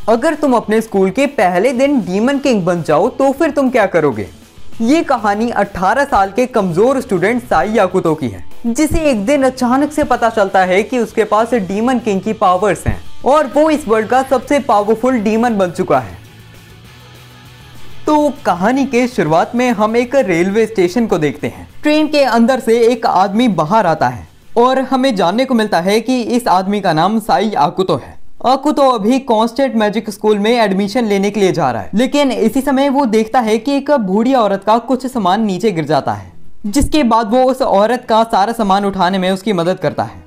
अगर तुम अपने स्कूल के पहले दिन डीमन किंग बन जाओ तो फिर तुम क्या करोगे। ये कहानी 18 साल के कमजोर स्टूडेंट साई याकुतो की है, जिसे एक दिन अचानक से पता चलता है कि उसके पास डीमन किंग की पावर्स हैं और वो इस वर्ल्ड का सबसे पावरफुल डीमन बन चुका है। तो कहानी के शुरुआत में हम एक रेलवे स्टेशन को देखते हैं। ट्रेन के अंदर से एक आदमी बाहर आता है और हमें जानने को मिलता है कि इस आदमी का नाम साई याकुतो है। याकुतो अभी कांस्टेंट मैजिक स्कूल में एडमिशन लेने के लिए जा रहा है, लेकिन इसी समय वो देखता है कि एक बूढ़ी औरत का कुछ सामान नीचे गिर जाता है, जिसके बाद वो उस औरत का सारा सामान उठाने में उसकी मदद करता है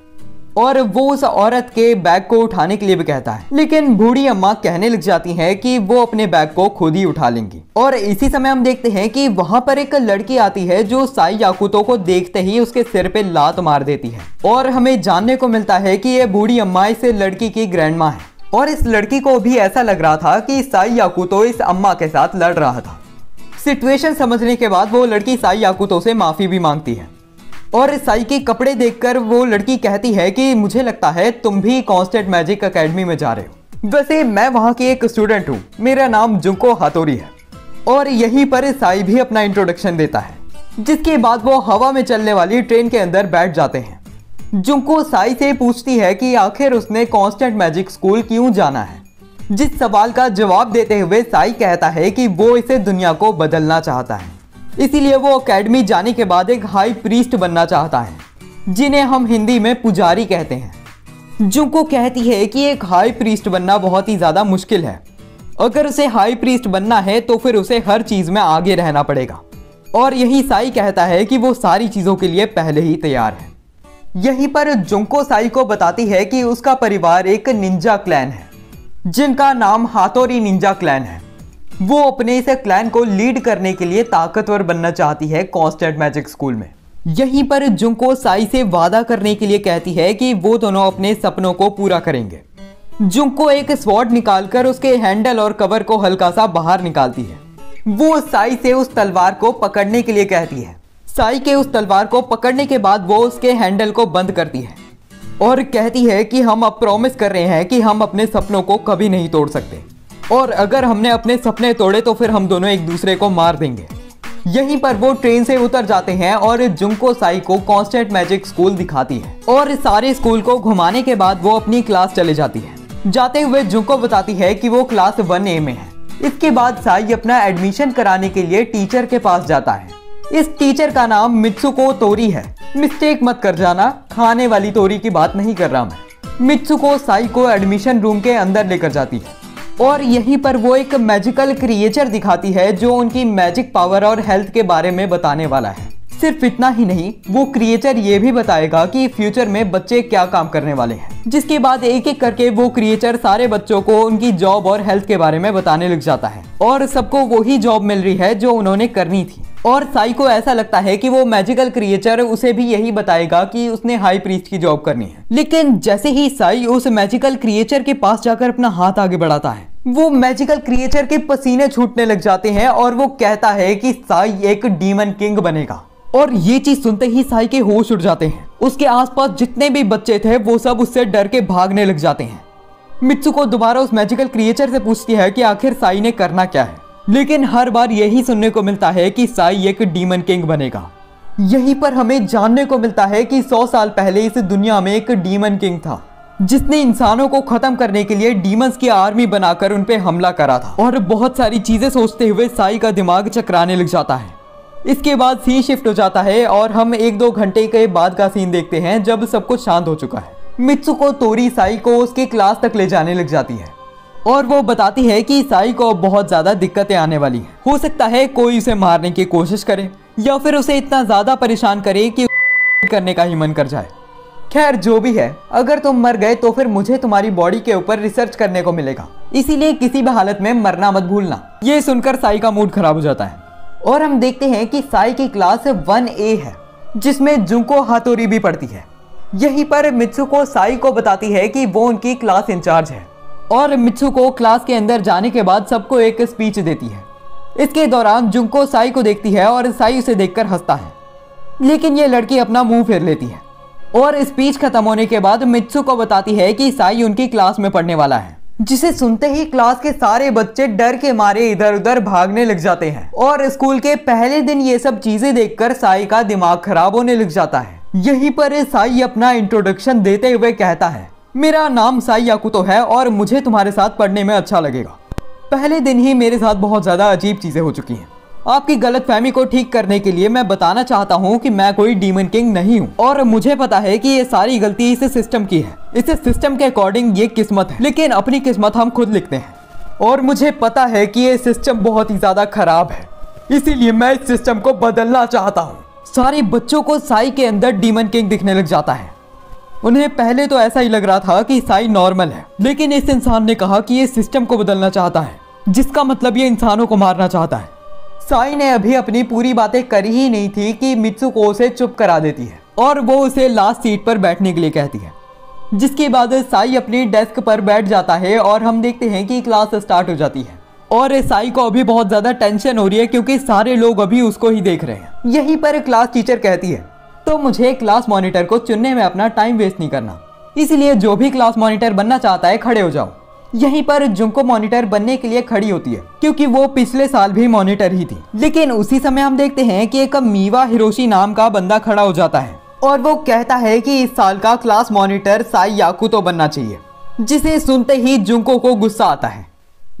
और वो उस औरत के बैग को उठाने के लिए भी कहता है, लेकिन बूढ़ी अम्मा कहने लग जाती है कि वो अपने बैग को खुद ही उठा लेंगी। और इसी समय हम देखते हैं कि वहां पर एक लड़की आती है जो साई याकुतो को देखते ही उसके सिर पे लात मार देती है और हमें जानने को मिलता है कि ये बूढ़ी अम्मा इस लड़की की ग्रैंड माँ है और इस लड़की को भी ऐसा लग रहा था कि साई याकुतो इस अम्मा के साथ लड़ रहा था। सिचुएशन समझने के बाद वो लड़की साई याकुतो से माफी भी मांगती है और साई के कपड़े देखकर वो लड़की कहती है कि मुझे लगता है तुम भी कांस्टेंट मैजिक एकेडमी में जा रहे हो। वैसे मैं वहां की एक स्टूडेंट हूँ, मेरा नाम जुंको हातोरी है। और यहीं पर साई भी अपना इंट्रोडक्शन देता है, जिसके बाद वो हवा में चलने वाली ट्रेन के अंदर बैठ जाते हैं। जुंको साई से पूछती है कि आखिर उसने कांस्टेंट मैजिक स्कूल क्यों जाना है, जिस सवाल का जवाब देते हुए साई कहता है कि वो इसे दुनिया को बदलना चाहता है, इसीलिए वो एकेडमी जाने के बाद एक हाई प्रीस्ट बनना चाहता है, जिन्हें हम हिंदी में पुजारी कहते हैं। जुंको कहती है कि एक हाई प्रीस्ट बनना बहुत ही ज़्यादा मुश्किल है। अगर उसे हाई प्रीस्ट बनना है तो फिर उसे हर चीज़ में आगे रहना पड़ेगा। और यही साई कहता है कि वो सारी चीज़ों के लिए पहले ही तैयार है। यहीं पर जुंको साई को बताती है कि उसका परिवार एक निंजा क्लैन है, जिनका नाम हातोरी निंजा क्लैन है। वो अपने इस क्लैन को लीड करने के लिए ताकतवर बनना चाहती है कांस्टेंट मैजिक स्कूल में। यहीं पर जुंको साई से वादा करने के लिए कहती है कि वो दोनों अपने सपनों को पूरा करेंगे। जुंको एक स्वॉर्ड निकालकर उसके हैंडल और कवर को हल्का सा बाहर निकालती है। वो साई से उस तलवार को पकड़ने के लिए कहती है। साई के उस तलवार को पकड़ने के बाद वो उसके हैंडल को बंद करती है और कहती है कि हम अब प्रॉमिस कर रहे हैं कि हम अपने सपनों को कभी नहीं तोड़ सकते और अगर हमने अपने सपने तोड़े तो फिर हम दोनों एक दूसरे को मार देंगे। यहीं पर वो ट्रेन से उतर जाते हैं और जुंको साई को कांस्टेंट मैजिक स्कूल दिखाती है और सारे स्कूल को घुमाने के बाद वो अपनी क्लास चले जाती है। जाते हुए जुंको बताती है कि वो क्लास 1A में है। इसके बाद साई अपना एडमिशन कराने के लिए टीचर के पास जाता है। इस टीचर का नाम मित्सुको तोरी है। मिस्टेक मत कर जाना, खाने वाली तोरी की बात नहीं कर रहा मैं। मित्सुको साई को एडमिशन रूम के अंदर लेकर जाती है और यहीं पर वो एक मैजिकल क्रिएचर दिखाती है जो उनकी मैजिक पावर और हेल्थ के बारे में बताने वाला है। सिर्फ इतना ही नहीं, वो क्रिएचर ये भी बताएगा कि फ्यूचर में बच्चे क्या काम करने वाले हैं। जिसके बाद एक एक करके वो क्रिएचर सारे बच्चों को उनकी जॉब और हेल्थ के बारे में बताने लग जाता है और सबको वही जॉब मिल रही है जो उन्होंने करनी थी। और साई को ऐसा लगता है कि वो मैजिकल क्रिएचर उसे भी यही बताएगा कि उसने हाई प्रीस्ट की जॉब करनी है। लेकिन जैसे ही साई उस मैजिकल क्रिएचर के पास जाकर अपना हाथ आगे बढ़ाता है, वो मैजिकल क्रिएचर के पसीने छूटने लग जाते हैं और वो कहता है कि साई एक डीमन किंग बनेगा। और ये चीज सुनते ही साई के होश उड़ जाते हैं। उसके आसपास जितने भी बच्चे थे वो सब उससे डर के भागने लग जाते हैं। मित्सुको दोबारा उस मैजिकल क्रिएचर से पूछती है कि आखिर साई ने करना क्या है, लेकिन हर बार यही सुनने को मिलता है कि साई एक डीमन किंग बनेगा। यहीं पर हमें जानने को मिलता है कि 100 साल पहले इस दुनिया में एक डीमन किंग था, जिसने इंसानों को खत्म करने के लिए डीमंस की आर्मी बनाकर उन पे हमला करा था। और बहुत सारी चीजें सोचते हुए साई का दिमाग चकराने लग जाता है। इसके बाद सीन शिफ्ट हो जाता है और हम 1-2 घंटे के बाद का सीन देखते हैं जब सब कुछ शांत हो चुका है। मित्सुको तोरी साई को उसके क्लास तक ले जाने लग जाती है और वो बताती है कि साई को बहुत ज्यादा दिक्कतें आने वाली हैं। हो सकता है कोई उसे मारने की कोशिश करे या फिर उसे इतना ज्यादा परेशान करे कि करने का ही मन कर जाए। खैर जो भी है, अगर तुम मर गए तो फिर मुझे तुम्हारी बॉडी के ऊपर रिसर्च करने को मिलेगा, इसीलिए किसी भी हालत में मरना मत भूलना। ये सुनकर साई का मूड खराब हो जाता है और हम देखते हैं कि साई की क्लास 1A है, जिसमें जुंको हातोरी भी पढ़ती है। यहीं पर मित्सुको साई को बताती है कि वो उनकी क्लास इंचार्ज है और मित्सुको क्लास के अंदर जाने के बाद सबको एक स्पीच देती है। इसके दौरान जुंको साई को देखती है और साई उसे देखकर हंसता है, लेकिन ये लड़की अपना मुंह फेर लेती है और स्पीच खत्म होने के बाद मित्सुको बताती है कि साई उनकी क्लास में पढ़ने वाला है। जिसे सुनते ही क्लास के सारे बच्चे डर के मारे इधर उधर भागने लग जाते हैं और स्कूल के पहले दिन ये सब चीजें देखकर साई का दिमाग खराब होने लग जाता है। यहीं पर साई अपना इंट्रोडक्शन देते हुए कहता है, मेरा नाम साई आकुतो है और मुझे तुम्हारे साथ पढ़ने में अच्छा लगेगा। पहले दिन ही मेरे साथ बहुत ज्यादा अजीब चीजें हो चुकी हैं। आपकी गलतफहमी को ठीक करने के लिए मैं बताना चाहता हूँ कि मैं कोई डीमन किंग नहीं हूँ और मुझे पता है कि ये सारी गलती इस सिस्टम की है। इस सिस्टम के अकॉर्डिंग ये किस्मत है, लेकिन अपनी किस्मत हम खुद लिखते हैं और मुझे पता है कि ये सिस्टम बहुत ही ज्यादा खराब है, इसीलिए मैं इस सिस्टम को बदलना चाहता हूँ। सारे बच्चों को साई के अंदर डीमन किंग दिखने लग जाता है। उन्हें पहले तो ऐसा ही लग रहा था कि साई नॉर्मल है, लेकिन इस इंसान ने कहा कि ये सिस्टम को बदलना चाहता है, जिसका मतलब ये इंसानों को मारना चाहता है। साई ने अभी अपनी पूरी बातें करी ही नहीं थी कि मित्सुको उसे चुप करा देती है और वो उसे लास्ट सीट पर बैठने के लिए कहती है, जिसके बाद साई अपनी डेस्क पर बैठ जाता है और हम देखते हैं कि क्लास स्टार्ट हो जाती है और साई को अभी बहुत ज्यादा टेंशन हो रही है क्योंकि सारे लोग अभी उसको ही देख रहे हैं। यहीं पर क्लास टीचर कहती है, तो मुझे क्लास मॉनिटर को चुनने में अपना टाइम वेस्ट नहीं करना, इसलिए जो भी क्लास मॉनिटर बनना चाहता है खड़े हो जाओ। यहीं पर जुंको मॉनिटर बनने के लिए खड़ी होती है क्योंकि वो पिछले साल भी मॉनिटर ही थी। लेकिन उसी समय हम देखते हैं कि एक मीवा हिरोशी नाम का बंदा खड़ा हो जाता है और वो कहता है कि इस साल का क्लास मॉनिटर साई आकुतो बनना चाहिए, जिसे सुनते ही जुंको को गुस्सा आता है।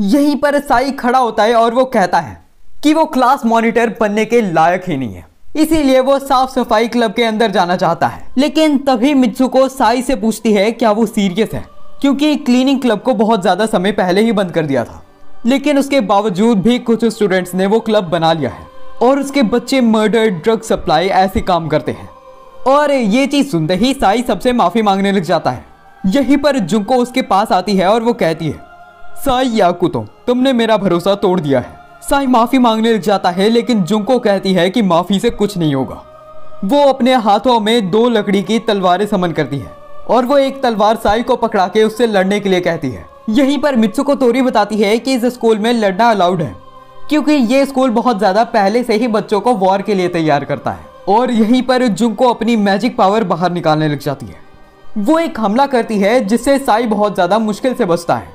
यहीं पर साई खड़ा होता है और वो कहता है कि वो क्लास मॉनिटर बनने के लायक ही नहीं है, इसीलिए वो साफ सफाई क्लब के अंदर जाना चाहता है। लेकिन तभी मित्सुको साई से पूछती है क्या वो सीरियस है, क्योंकि क्लीनिंग क्लब को बहुत ज्यादा समय पहले ही बंद कर दिया था, लेकिन उसके बावजूद भी कुछ स्टूडेंट्स ने वो क्लब बना लिया है और उसके बच्चे मर्डर, ड्रग सप्लाई ऐसे काम करते हैं। और ये चीज सुनते ही साई सबसे माफी मांगने लग जाता है। यहीं पर जुंको उसके पास आती है और वो कहती है, साई आकुतो, तुमने मेरा भरोसा तोड़ दिया है। साई माफी मांगने लग जाता है, लेकिन जुंको कहती है कि माफी से कुछ नहीं होगा। वो अपने हाथों में 2 लकड़ी की तलवारें समन करती है और वो एक तलवार साई को पकड़ा के उससे लड़ने के लिए कहती है। यहीं पर मित्सुको तोरी बताती है कि इस स्कूल में लड़ना अलाउड है, क्योंकि ये स्कूल बहुत ज्यादा पहले से ही बच्चों को वॉर के लिए तैयार करता है। और यहीं पर जुंको अपनी मैजिक पावर बाहर निकालने लग जाती है। वो एक हमला करती है जिससे साई बहुत ज्यादा मुश्किल से बचता है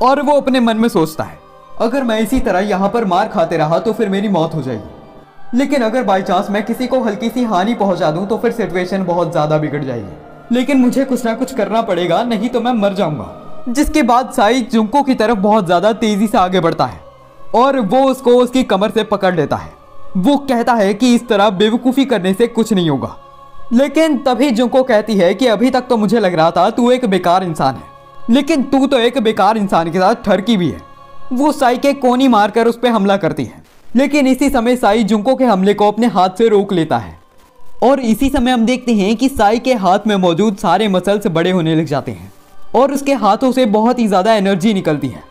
और वो अपने मन में सोचता है, अगर मैं इसी तरह यहाँ पर मार खाते रहा तो फिर मेरी मौत हो जाएगी, लेकिन अगर बाई चांस मैं किसी को हल्की सी हानि पहुंचा दूं तो फिर सिचुएशन बहुत ज्यादा बिगड़ जाएगी, लेकिन मुझे कुछ ना कुछ करना पड़ेगा, नहीं तो मैं मर जाऊंगा। जिसके बाद साई जुंको की तरफ बहुत ज्यादा तेजी से आगे बढ़ता है और वो उसको उसकी कमर से पकड़ लेता है। वो कहता है कि इस तरह बेवकूफ़ी करने से कुछ नहीं होगा, लेकिन तभी जुंको कहती है कि अभी तक तो मुझे लग रहा था तू एक बेकार इंसान है, लेकिन तू तो एक बेकार इंसान के साथ ठरकी भी है। वो साई के कोनी मारकर उस पर हमला करती है, लेकिन इसी समय साई जुंको के हमले को अपने हाथ से रोक लेता है और इसी समय हम देखते हैं कि साई के हाथ में मौजूद सारे मसल्स बड़े होने लग जाते हैं और उसके हाथों से बहुत ही ज़्यादा एनर्जी निकलती है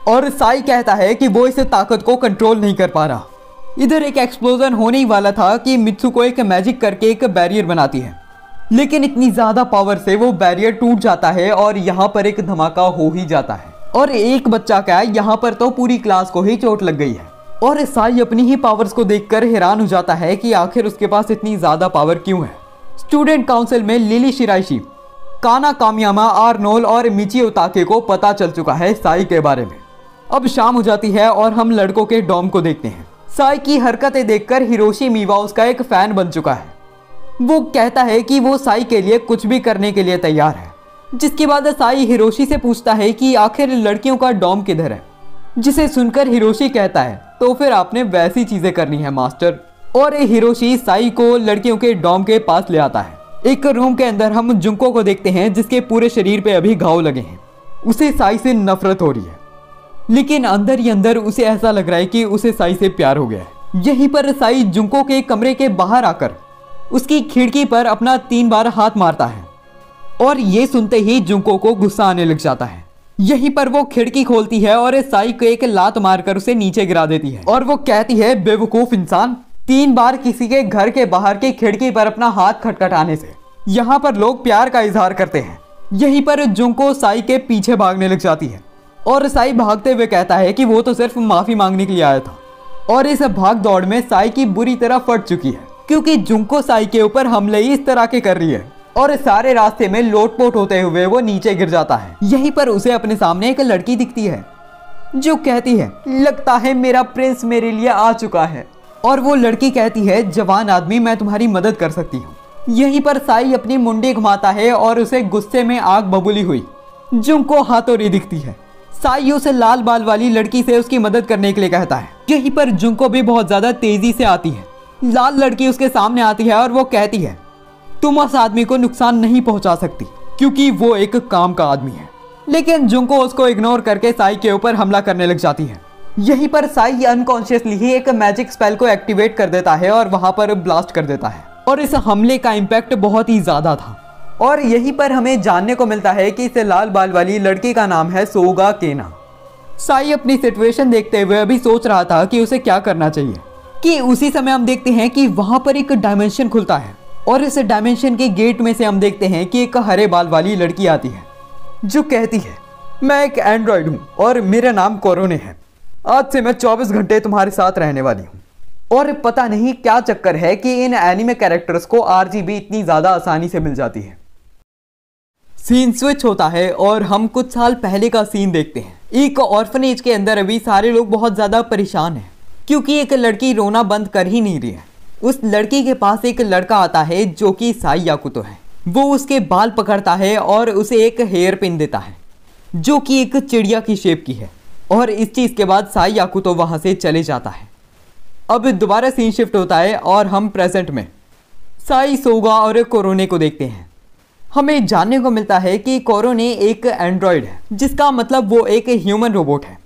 और साई कहता है कि वो इस ताकत को कंट्रोल नहीं कर पा रहा। इधर एक एक्सप्लोजन होने ही वाला था कि मित्सुको एक मैजिक करके एक बैरियर बनाती है, लेकिन इतनी ज़्यादा पावर से वो बैरियर टूट जाता है और यहाँ पर एक धमाका हो ही जाता है और एक बच्चा क्या, यहाँ पर तो पूरी क्लास को ही चोट लग गई है। और साई अपनी ही पावर्स को देखकर हैरान हो जाता है कि आखिर उसके पास इतनी ज़्यादा पावर क्यों है। स्टूडेंट काउंसिल में लिली शिराइशी, काना कामियामा, आर्नोल और मिचियो ताके को पता चल चुका है साई के बारे में। अब शाम हो जाती है और हम लड़कों के डॉम को देखते हैं। साई की हरकतें देखकर हिरोशी मीवा उसका एक फैन बन चुका है। वो कहता है कि वो साई के लिए कुछ भी करने के लिए तैयार है। जिसके बाद साई हिरोशी से पूछता है कि आखिर लड़कियों का डॉम किधर है, जिसे सुनकर हिरोशी कहता है तो फिर आपने वैसी चीजें करनी है मास्टर। और हिरोशी साई को लड़कियों के डॉम के पास ले आता है। एक रूम के अंदर हम जुंको को देखते हैं जिसके पूरे शरीर पे अभी घाव लगे हैं। उसे साई से नफरत हो रही है, लेकिन अंदर ही अंदर उसे ऐसा लग रहा है कि उसे साई से प्यार हो गया है। यहीं पर साई जुंको के कमरे के बाहर आकर उसकी खिड़की पर अपना 3 बार हाथ मारता है और ये सुनते ही जुंको को गुस्सा आने लग जाता है। यहीं पर वो खिड़की खोलती है और साई को एक लात मारकर उसे नीचे गिरा देती है और वो कहती है, बेवकूफ इंसान, 3 बार किसी के घर के बाहर की खिड़की पर अपना हाथ खटखटाने से यहाँ पर लोग प्यार का इजहार करते हैं। यहीं पर जुंको साई के पीछे भागने लग जाती है और साई भागते हुए कहता है कि वो तो सिर्फ माफी मांगने के लिए आया था। और इस भाग दौड़ में साई की बुरी तरह फट चुकी है, क्योंकि जुंको साई के ऊपर हमले ही इस तरह के कर रही है और सारे रास्ते में लोटपोट होते हुए वो नीचे गिर जाता है। यहीं पर उसे अपने सामने एक लड़की दिखती है जो कहती है, लगता है मेरा प्रिंस मेरे लिए आ चुका है। और वो लड़की कहती है, जवान आदमी मैं तुम्हारी मदद कर सकती हूँ। यहीं पर साई अपनी मुंडी घुमाता है और उसे गुस्से में आग बबूली हुई जुंको हाथोरी दिखती है। साई उसे लाल बाल वाली लड़की से उसकी मदद करने के लिए कहता है। यहीं पर जुंको भी बहुत ज्यादा तेजी से आती है। लाल लड़की उसके सामने आती है और वो कहती है, तुम उस आदमी को नुकसान नहीं पहुंचा सकती क्योंकि वो एक काम का आदमी है। लेकिन जुंको उसको इग्नोर करके साई के ऊपर हमला करने लग जाती है। यहीं पर साई अनकॉन्शियसली ही एक मैजिक स्पेल को एक्टिवेट कर देता है और वहां पर ब्लास्ट कर देता है और इस हमले का इम्पैक्ट बहुत ही ज्यादा था। और यहीं पर हमें जानने को मिलता है कि इस लाल बाल वाली लड़की का नाम है सोगा केना। साई अपनी सिचुएशन देखते हुए अभी सोच रहा था कि उसे क्या करना चाहिए कि उसी समय हम देखते हैं कि वहां पर एक डायमेंशन खुलता है और इस डायमेंशन के गेट में से हम देखते हैं कि एक हरे बाल वाली लड़की आती है जो कहती है, मैं एक एंड्रॉइड हूँ और मेरा नाम कोरोने है। आज से मैं 24 घंटे तुम्हारे साथ रहने वाली हूँ। और पता नहीं क्या चक्कर है कि इन एनिमे कैरेक्टर्स को RGB इतनी ज़्यादा आसानी से मिल जाती है। सीन स्विच होता है और हम कुछ साल पहले का सीन देखते हैं। एक ऑर्फनेज के अंदर अभी सारे लोग बहुत ज़्यादा परेशान हैं क्योंकि एक लड़की रोना बंद कर ही नहीं रही है। उस लड़की के पास एक लड़का आता है जो कि साई याकुतो है। वो उसके बाल पकड़ता है और उसे एक हेयर पिन देता है जो कि एक चिड़िया की शेप की है। और इस चीज़ के बाद साई याकुतो वहाँ से चले जाता है। अब दोबारा सीन शिफ्ट होता है और हम प्रेजेंट में साई, सोगा और कोरोने को देखते हैं। हमें जानने को मिलता है कि कोरोने एक एंड्रॉयड है जिसका मतलब वो एक ह्यूमन रोबोट है।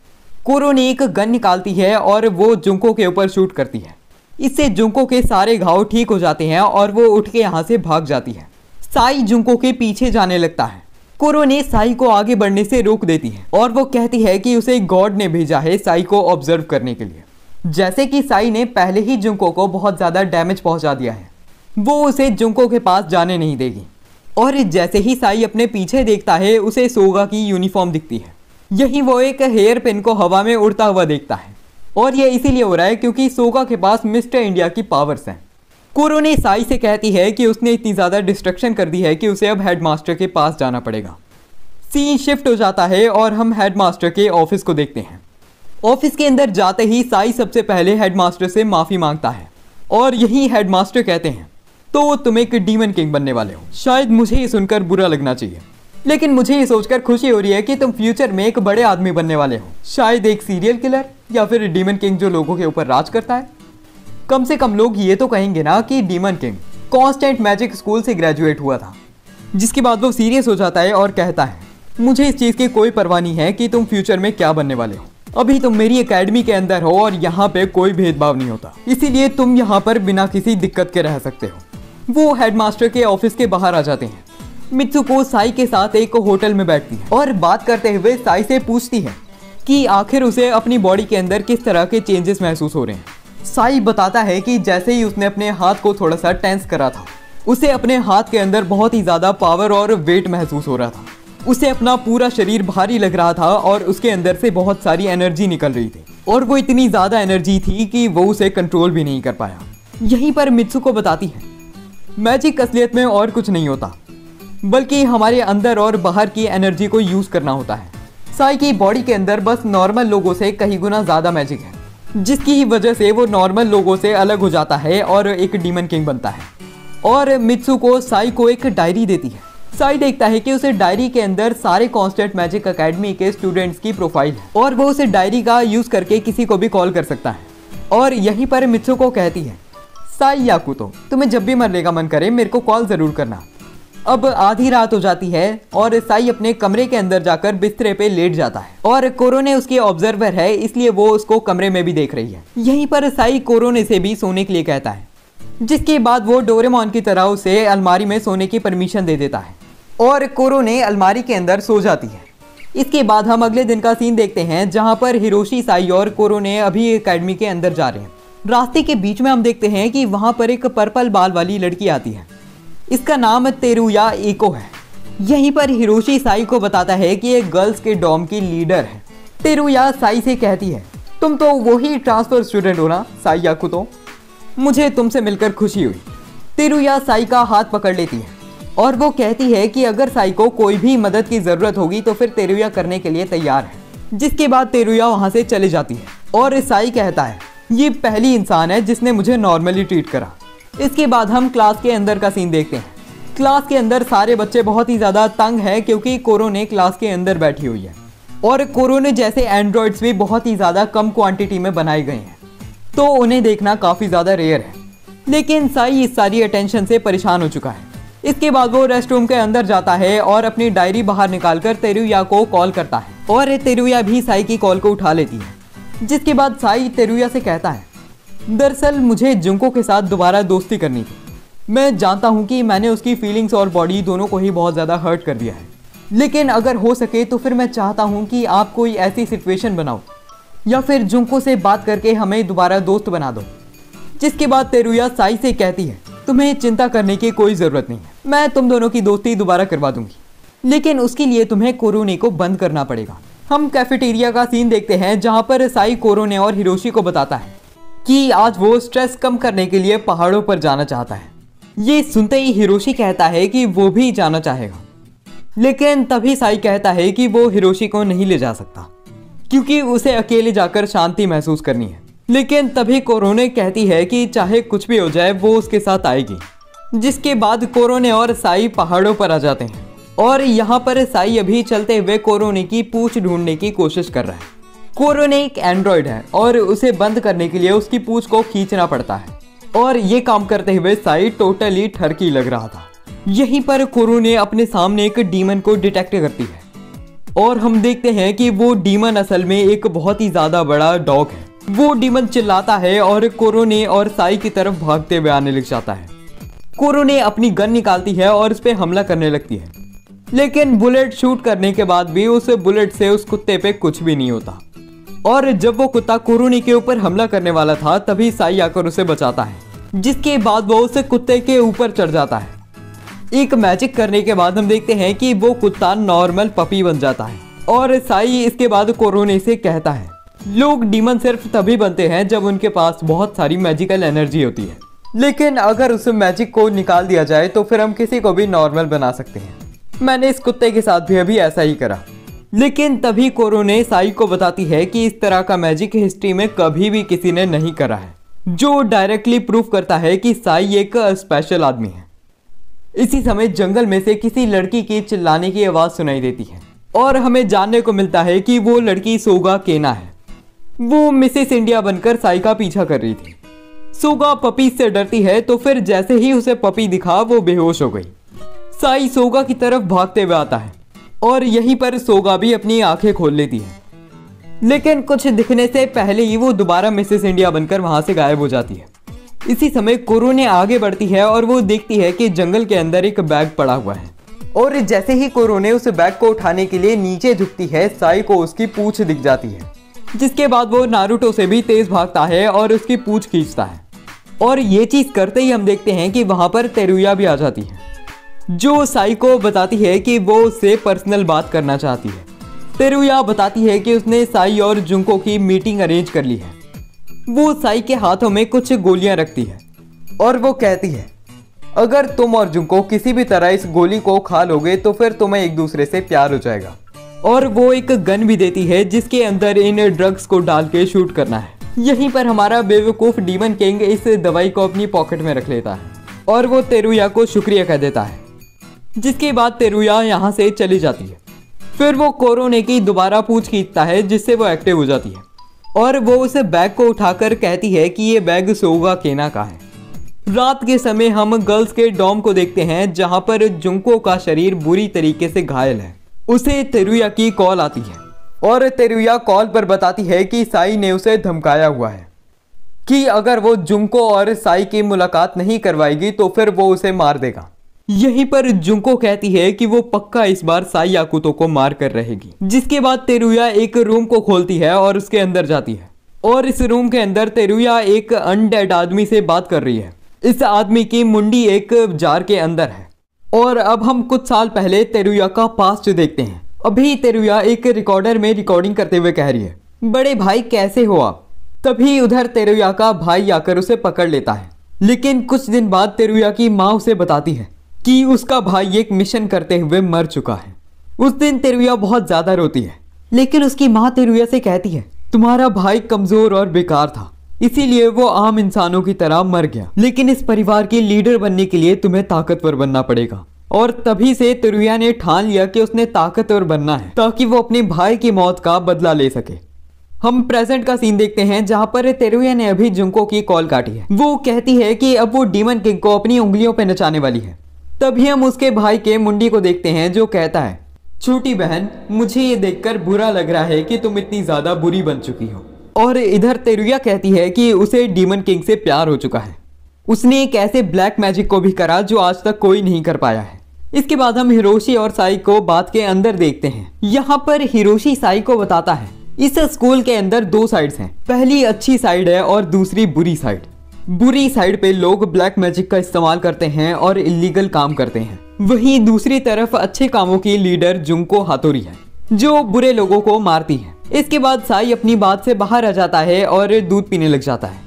कोरोने एक गन निकालती है और वो जुंको के ऊपर शूट करती है। इससे जुंको के सारे घाव ठीक हो जाते हैं और वो उठ के यहाँ से भाग जाती है। साई जुंको के पीछे जाने लगता है। कोरोने साई को आगे बढ़ने से रोक देती है और वो कहती है कि उसे गॉड ने भेजा है साई को ऑब्जर्व करने के लिए। जैसे कि साई ने पहले ही जुंको को बहुत ज़्यादा डैमेज पहुंचा दिया है, वो उसे जुंको के पास जाने नहीं देगी। और जैसे ही साई अपने पीछे देखता है उसे सोगा की यूनिफॉर्म दिखती है। यही वो एक हेयर पिन को हवा में उड़ता हुआ देखता है और ये इसीलिए हो रहा है क्योंकि सोगा के पास मिस्टर इंडिया की पावर्स हैं। कोरोने साई से कहती है कि उसने इतनी ज़्यादा डिस्ट्रक्शन कर दी है कि उसे अब हेडमास्टर के पास जाना पड़ेगा। सीन शिफ्ट हो जाता है और हम हेडमास्टर के ऑफिस को देखते हैं। ऑफिस के अंदर जाते ही साई सबसे पहले हेडमास्टर से माफ़ी मांगता है और यही हेडमास्टर कहते हैं, तो तुम एक डीमन किंग बनने वाले हो। शायद मुझे ये सुनकर बुरा लगना चाहिए, लेकिन मुझे ये सोचकर खुशी हो रही है कि तुम फ्यूचर में एक बड़े आदमी बनने वाले हो। शायद एक सीरियल किलर या फिर डीमन किंग जो लोगों के ऊपर राज करता है। कम से कम लोग ये तो कहेंगे ना कि demon king constant magic school से ग्रेजुएट हुआ था। जिसके बाद वो सीरियस हो जाता है और कहता है, मुझे इस चीज़ की कोई परवाह नहीं है कि तुम फ्यूचर में क्या बनने वाले हो। अभी तुम मेरी एकेडमी के अंदर हो और यहाँ पे कोई भेदभाव नहीं होता, इसीलिए तुम यहाँ पर बिना किसी दिक्कत के रह सकते हो। वो हेडमास्टर के ऑफिस के बाहर आ जाते हैं। मित्सुको साई के साथ एक होटल में बैठती है और बात करते हुए साई से पूछती है कि आखिर उसे अपनी बॉडी के अंदर किस तरह के चेंजेस महसूस हो रहे हैं। साई बताता है कि जैसे ही उसने अपने हाथ को थोड़ा सा टेंस करा था, उसे अपने हाथ के अंदर बहुत ही ज़्यादा पावर और वेट महसूस हो रहा था। उसे अपना पूरा शरीर भारी लग रहा था और उसके अंदर से बहुत सारी एनर्जी निकल रही थी और वो इतनी ज़्यादा एनर्जी थी कि वो उसे कंट्रोल भी नहीं कर पाया। यहीं पर मित्सुको बताती है, मैजिक असलियत में और कुछ नहीं होता, बल्कि हमारे अंदर और बाहर की एनर्जी को यूज़ करना होता है। साई की बॉडी के अंदर बस नॉर्मल लोगों से कई गुना ज़्यादा मैजिक है, जिसकी ही वजह से वो नॉर्मल लोगों से अलग हो जाता है और एक डीमन किंग बनता है। और मित्सुको साई को एक डायरी देती है। साई देखता है कि उसे डायरी के अंदर सारे कांस्टेंट मैजिक एकेडमी के स्टूडेंट्स की प्रोफाइल है और वो उसे डायरी का यूज़ करके किसी को भी कॉल कर सकता है। और यहीं पर मित्सुको कहती है, साई याकुतो, तुम्हें जब भी मरने का मन करे मेरे को कॉल ज़रूर करना। अब आधी रात हो जाती है और साई अपने कमरे के अंदर जाकर बिस्तरे पे लेट जाता है और कोरोने उसकी ऑब्जर्वर है, इसलिए वो उसको कमरे में भी देख रही है। यहीं पर साई कोरोने से भी सोने के लिए कहता है, जिसके बाद वो डोरेमोन की तरह उसे अलमारी में सोने की परमिशन दे देता है और कोरोने अलमारी के अंदर सो जाती है। इसके बाद हम अगले दिन का सीन देखते हैं जहाँ पर हिरोशी, साई और कोरोने अभी एकेडमी के अंदर जा रहे हैं। रास्ते के बीच में हम देखते हैं कि वहाँ पर एक पर्पल बाल वाली लड़की आती है। इसका नाम तेरुया एको है। यहीं पर हिरोशी साई को बताता है कि ये गर्ल्स के डॉम की लीडर है। तेरुया साई से कहती है, तुम तो वही ट्रांसफर स्टूडेंट हो ना साई याकुतो, मुझे तुमसे मिलकर खुशी हुई। तेरुया साई का हाथ पकड़ लेती है और वो कहती है कि अगर साई को कोई भी मदद की ज़रूरत होगी तो फिर तेरुया करने के लिए तैयार है। जिसके बाद तेरुया वहाँ से चली जाती है और साई कहता है ये पहली इंसान है जिसने मुझे नॉर्मली ट्रीट करा। इसके बाद हम क्लास के अंदर का सीन देखते हैं। क्लास के अंदर सारे बच्चे बहुत ही ज़्यादा तंग हैं क्योंकि कोरोने क्लास के अंदर बैठी हुई है और कोरोने जैसे एंड्रॉइड्स भी बहुत ही ज़्यादा कम क्वांटिटी में बनाए गए हैं, तो उन्हें देखना काफ़ी ज़्यादा रेयर है। लेकिन साई इस सारी अटेंशन से परेशान हो चुका है। इसके बाद वो रेस्ट रूम के अंदर जाता है और अपनी डायरी बाहर निकालकर तेरुया को कॉल करता है और तेरुया भी साई की कॉल को उठा लेती है। जिसके बाद साई तेरुया से कहता है दरअसल मुझे जुंको के साथ दोबारा दोस्ती करनी थी। मैं जानता हूँ कि मैंने उसकी फीलिंग्स और बॉडी दोनों को ही बहुत ज़्यादा हर्ट कर दिया है, लेकिन अगर हो सके तो फिर मैं चाहता हूँ कि आप कोई ऐसी सिचुएशन बनाओ या फिर जुंको से बात करके हमें दोबारा दोस्त बना दो। जिसके बाद तेरुया साई से कहती है तुम्हें चिंता करने की कोई ज़रूरत नहीं है, मैं तुम दोनों की दोस्ती दोबारा करवा दूंगी, लेकिन उसके लिए तुम्हें कोरोने को बंद करना पड़ेगा। हम कैफेटेरिया का सीन देखते हैं जहाँ पर साई कोरोने और हिरोशी को बताता है कि आज वो स्ट्रेस कम करने के लिए पहाड़ों पर जाना चाहता है। ये सुनते ही हिरोशी कहता है कि वो भी जाना चाहेगा, लेकिन तभी साई कहता है कि वो हिरोशी को नहीं ले जा सकता क्योंकि उसे अकेले जाकर शांति महसूस करनी है। लेकिन तभी कोरोने कहती है कि चाहे कुछ भी हो जाए वो उसके साथ आएगी। जिसके बाद कोरोने और साई पहाड़ों पर आ जाते हैं और यहाँ पर साई अभी चलते हुए कोरोने की पूंछ ढूंढने की कोशिश कर रहा है। कोरोने एक एंड्रॉयड है और उसे बंद करने के लिए उसकी पूंछ को खींचना पड़ता है और ये काम करते हुए साई टोटली ठरकी लग रहा था। यहीं पर कोरोने अपने सामने एक डीमन को डिटेक्ट करती है और हम देखते हैं कि वो डीमन असल में एक बहुत ही ज़्यादा बड़ा डॉग है। वो डीमन चिल्लाता है और कोरोने और साई की तरफ भागते हुए आने लग जाता है। कोरोने अपनी गन निकालती है और उस पर हमला करने लगती है, लेकिन बुलेट शूट करने के बाद भी उस बुलेट से उस कुत्ते पे कुछ भी नहीं होता। और जब वो कुत्ता कोरोने के ऊपर हमला करने वाला था तभी साई आकर उसे बचाता है, जिसके बाद वो उस कुत्ते के ऊपर चढ़ जाता है। एक मैजिक करने के बाद हम देखते हैं कि वो कुत्ता नॉर्मल पपी बन जाता है और साई इसके बाद कोरोने से कहता है लोग डीमन सिर्फ तभी बनते हैं जब उनके पास बहुत सारी मैजिकल एनर्जी होती है, लेकिन अगर उस मैजिक को निकाल दिया जाए तो फिर हम किसी को भी नॉर्मल बना सकते हैं। मैंने इस कुत्ते के साथ भी अभी ऐसा ही करा। लेकिन तभी कोरोने साई को बताती है कि इस तरह का मैजिक हिस्ट्री में कभी भी किसी ने नहीं करा है, जो डायरेक्टली प्रूफ करता है कि साई एक स्पेशल आदमी है। इसी समय जंगल में से किसी लड़की की चिल्लाने की आवाज़ सुनाई देती है और हमें जानने को मिलता है कि वो लड़की सोगा केना है। वो मिसेस इंडिया बनकर साई का पीछा कर रही थी। सोगा पपी से डरती है तो फिर जैसे ही उसे पपी दिखा वो बेहोश हो गई। साई सोगा की तरफ भागते हुए आता है और यहीं पर सोगा भी अपनी आंखें खोल लेती है, लेकिन कुछ दिखने से पहले ही वो दोबारा मिसेस इंडिया बनकर वहां से गायब हो जाती है। इसी समय कोरोने आगे बढ़ती है और वो देखती है कि जंगल के अंदर एक बैग पड़ा हुआ है और जैसे ही कोरोने उस बैग को उठाने के लिए नीचे झुकती है साई को उसकी पूंछ दिख जाती है। जिसके बाद वो नारुतो से भी तेज भागता है और उसकी पूंछ खींचता है और ये चीज़ करते ही हम देखते हैं कि वहाँ पर तेरुया भी आ जाती है, जो साई को बताती है कि वो उससे पर्सनल बात करना चाहती है। तेरुया बताती है कि उसने साई और जुंको की मीटिंग अरेंज कर ली है। वो साई के हाथों में कुछ गोलियां रखती है और वो कहती है अगर तुम और जुंको किसी भी तरह इस गोली को खा लोगे तो फिर तुम्हें एक दूसरे से प्यार हो जाएगा। और वो एक गन भी देती है जिसके अंदर इन ड्रग्स को डाल के शूट करना है। यहीं पर हमारा बेवकूफ़ डीमन किंग इस दवाई को अपनी पॉकेट में रख लेता है और वो तेरुया को शुक्रिया कह देता है। जिसके बाद तेरुया यहाँ से चली जाती है। फिर वो कोरोने की दोबारा पूंछ खींचता है जिससे वो एक्टिव हो जाती है और वो उस बैग को उठाकर कहती है कि ये बैग सोगा केना का है। रात के समय हम गर्ल्स के डॉम को देखते हैं जहाँ पर जुंको का शरीर बुरी तरीके से घायल है। उसे तेरुया की कॉल आती है और तेरुया कॉल पर बताती है कि साई ने उसे धमकाया हुआ है कि अगर वो जुंको और साई की मुलाकात नहीं करवाएगी तो फिर वो उसे मार देगा। यहीं पर जुंको कहती है कि वो पक्का इस बार साई आकुतो को मार कर रहेगी। जिसके बाद तेरुया एक रूम को खोलती है और उसके अंदर जाती है और इस रूम के अंदर तेरुया एक अनडेड आदमी से बात कर रही है। इस आदमी की मुंडी एक जार के अंदर है और अब हम कुछ साल पहले तेरुया का पास्ट देखते हैं। अभी तेरुया एक रिकॉर्डर में रिकॉर्डिंग करते हुए कह रही है बड़े भाई कैसे हो आप। तभी उधर तेरुया का भाई आकर उसे पकड़ लेता है, लेकिन कुछ दिन बाद तेरुया की माँ उसे बताती है कि उसका भाई एक मिशन करते हुए मर चुका है। उस दिन तेरुया बहुत ज्यादा रोती है, लेकिन उसकी माँ तेरुया से कहती है तुम्हारा भाई कमजोर और बेकार था, इसीलिए वो आम इंसानों की तरह मर गया, लेकिन इस परिवार के लीडर बनने के लिए तुम्हें ताकतवर बनना पड़ेगा। और तभी से तेरुया ने ठान लिया कि उसने ताकतवर बनना है ताकि वो अपने भाई की मौत का बदला ले सके। हम प्रेजेंट का सीन देखते हैं जहां पर तेरुया ने अभी जुंको की कॉल काटी है। वो कहती है कि अब वो डीमन किंग को अपनी उंगलियों पे नचाने वाली है। तभी हम उसके भाई के मुंडी को देखते हैं जो कहता है छोटी बहन, मुझे ये देखकर बुरा लग रहा है कि तुम इतनी ज्यादा बुरी बन चुकी हो। और इधर तेरुया कहती है कि उसे डीमन किंग से प्यार हो चुका है। उसने एक ऐसे ब्लैक मैजिक को भी करा जो आज तक कोई नहीं कर पाया है। इसके बाद हम हिरोशी और साई को बात के अंदर देखते हैं। यहाँ पर हिरोशी साई को बताता है इस स्कूल के अंदर दो साइड्स हैं, पहली अच्छी साइड है और दूसरी बुरी साइड। बुरी साइड पे लोग ब्लैक मैजिक का इस्तेमाल करते हैं और इलीगल काम करते हैं, वहीं दूसरी तरफ अच्छे कामों की लीडर जुंको हातोरी है जो बुरे लोगों को मारती है। इसके बाद साई अपनी बात से बाहर आ जाता है और दूध पीने लग जाता है।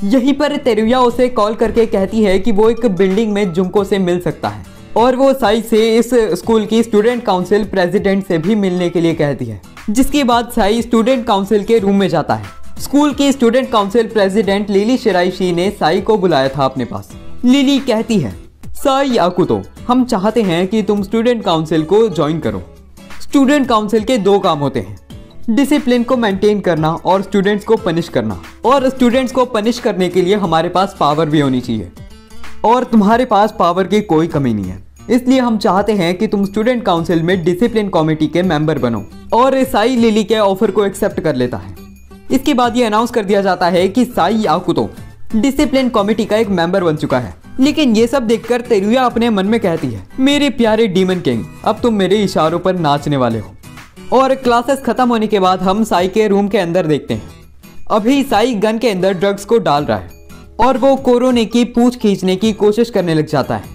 यहीं पर तेरुया उसे कॉल करके कहती है कि वो एक बिल्डिंग में जुंको से मिल सकता है और वो साई से इस स्कूल की स्टूडेंट काउंसिल प्रेसिडेंट से भी मिलने के लिए कहती है। जिसके बाद साई स्टूडेंट काउंसिल के रूम में जाता है। स्कूल की स्टूडेंट काउंसिल प्रेसिडेंट लिली शिराइशी ने साई को बुलाया था अपने पास। लिली कहती है साई आकुतो, हम चाहते हैं कि तुम स्टूडेंट काउंसिल को ज्वाइन करो। स्टूडेंट काउंसिल के दो काम होते हैं, डिसिप्लिन को मेंटेन करना और स्टूडेंट्स को पनिश करना। और स्टूडेंट्स को पनिश करने के लिए हमारे पास पावर भी होनी चाहिए और तुम्हारे पास पावर की कोई कमी नहीं है, इसलिए हम चाहते हैं कि तुम स्टूडेंट काउंसिल में डिसिप्लिन कमेटी के मेंबर बनो। और साई लिली के ऑफर को एक्सेप्ट कर लेता है। इसके बाद ये अनाउंस कर दिया जाता है कि साई आकुतो डिसिप्लिन कमेटी का एक मेंबर बन चुका है। लेकिन ये सब देखकर तेरुया अपने मन में कहती है मेरे प्यारे डीमन किंग, अब तुम मेरे इशारों पर नाचने वाले हो। और क्लासेस खत्म होने के बाद हम साई के रूम के अंदर देखते हैं। अभी साई गन के अंदर ड्रग्स को डाल रहा है और वो कोरोने की पूंछ खींचने की कोशिश करने लग जाता है,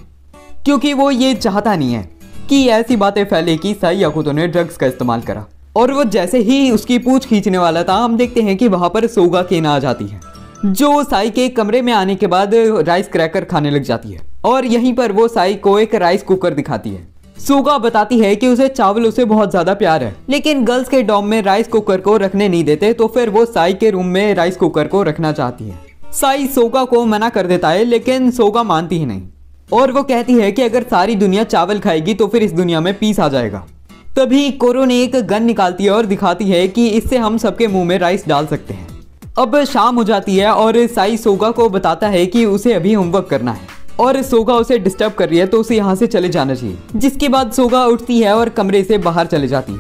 क्योंकि वो ये चाहता नहीं है कि ऐसी बातें फैले कि साई आकुतो ने ड्रग्स का इस्तेमाल करा। और वो जैसे ही उसकी पूंछ खींचने वाला था, हम देखते हैं कि वहां पर सोगा केना आ जाती है, जो साई के कमरे में आने के बाद राइस क्रैकर खाने लग जाती है। और यहीं पर वो साई को एक राइस कुकर दिखाती है। सोगा बताती है कि उसे चावल से बहुत ज्यादा प्यार है, लेकिन गर्ल्स के डॉम में राइस कुकर को रखने नहीं देते, तो फिर वो साई के रूम में राइस कुकर को रखना चाहती है। साई सोगा को मना कर देता है, लेकिन सोगा मानती ही नहीं और वो कहती है कि अगर सारी दुनिया चावल खाएगी तो फिर इस दुनिया में पीस आ जाएगा। तभी कोरो ने एक गन निकालती है और दिखाती है कि इससे हम सबके मुंह में राइस डाल सकते हैं। अब शाम हो जाती है और साई सोगा को बताता है कि उसे अभी होमवर्क करना है और सोगा उसे डिस्टर्ब कर रही है, तो उसे यहाँ से चले जाना चाहिए। जिसके बाद सोगा उठती है और कमरे से बाहर चले जाती है,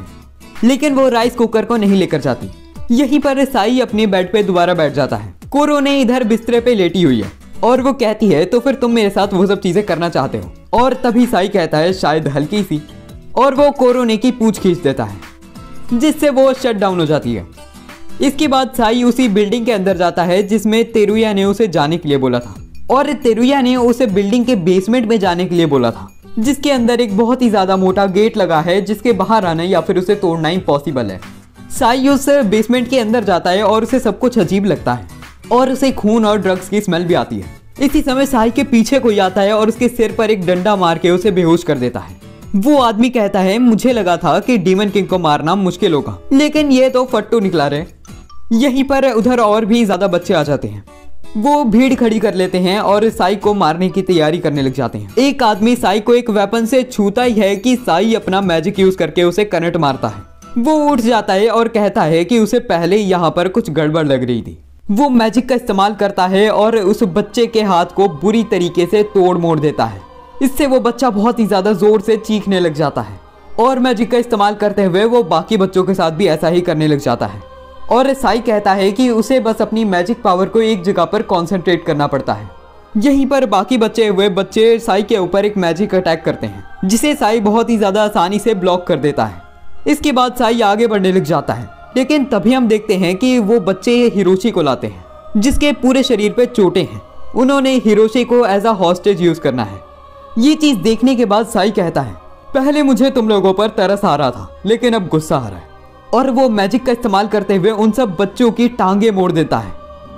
लेकिन वो राइस कुकर को नहीं लेकर जाती। यहीं पर साई अपने बेड पे दोबारा बैठ जाता है। कोरो ने इधर बिस्तरे पे लेटी हुई है और वो कहती है तो फिर तुम मेरे साथ वो सब चीजें करना चाहते हो। और तभी साई कहता है शायद हल्की सी, और वो कोरोने की पूंछ खींच देता है, जिससे वो शट डाउन हो जाती है। इसके बाद साई उसी बिल्डिंग के अंदर जाता है जिसमें तेरुया ने उसे जाने के लिए बोला था, और तेरुया ने उसे बिल्डिंग के बेसमेंट में जाने के लिए बोला था, जिसके अंदर एक बहुत ही ज्यादा मोटा गेट लगा है जिसके बाहर आना या फिर उसे तोड़ना इम्पॉसिबल है। साई उस बेसमेंट के अंदर जाता है और उसे सब कुछ अजीब लगता है और उसे खून और ड्रग्स की स्मेल भी आती है। इसी समय साई के पीछे कोई आता है और उसके सिर पर एक डंडा मार के उसे बेहोश कर देता है। वो आदमी कहता है मुझे लगा था कि डीमन किंग को मारना मुश्किल होगा, लेकिन ये तो फट्टू निकला रे। यहीं पर उधर और भी ज्यादा बच्चे आ जाते हैं। वो भीड़ खड़ी कर लेते हैं और साई को मारने की तैयारी करने लग जाते हैं। एक आदमी साई को एक वेपन से छूता ही है कि साई अपना मैजिक यूज करके उसे करंट मारता है। वो उठ जाता है और कहता है कि उसे पहले ही यहाँ पर कुछ गड़बड़ लग रही थी। वो मैजिक का इस्तेमाल करता है और उस बच्चे के हाथ को बुरी तरीके से तोड़ मोड़ देता है। इससे वो बच्चा बहुत ही ज्यादा जोर से चीखने लग जाता है और मैजिक का इस्तेमाल करते हुए वो बाकी बच्चों के साथ भी ऐसा ही करने लग जाता है। और साई कहता है कि उसे बस अपनी मैजिक पावर को एक जगह पर कॉन्सेंट्रेट करना पड़ता है। यहीं पर बाकी बचे हुए बच्चे साई के ऊपर एक मैजिक अटैक करते हैं, जिसे साई बहुत ही ज्यादा आसानी से ब्लॉक कर देता है। इसके बाद साई आगे बढ़ने लग जाता है, लेकिन तभी हम देखते हैं कि वो बच्चे हिरोशी को लाते हैं, जिसके पूरे शरीर पे चोटें हैं। उन्होंने हिरोशी को एज अ हॉस्टेज यूज करना है। ये चीज देखने के बाद साई कहता है पहले मुझे तुम लोगों पर तरस आ रहा था, लेकिन अब गुस्सा आ रहा है। और वो मैजिक का इस्तेमाल करते हुए उन सब बच्चों की टांगे मोड़ देता है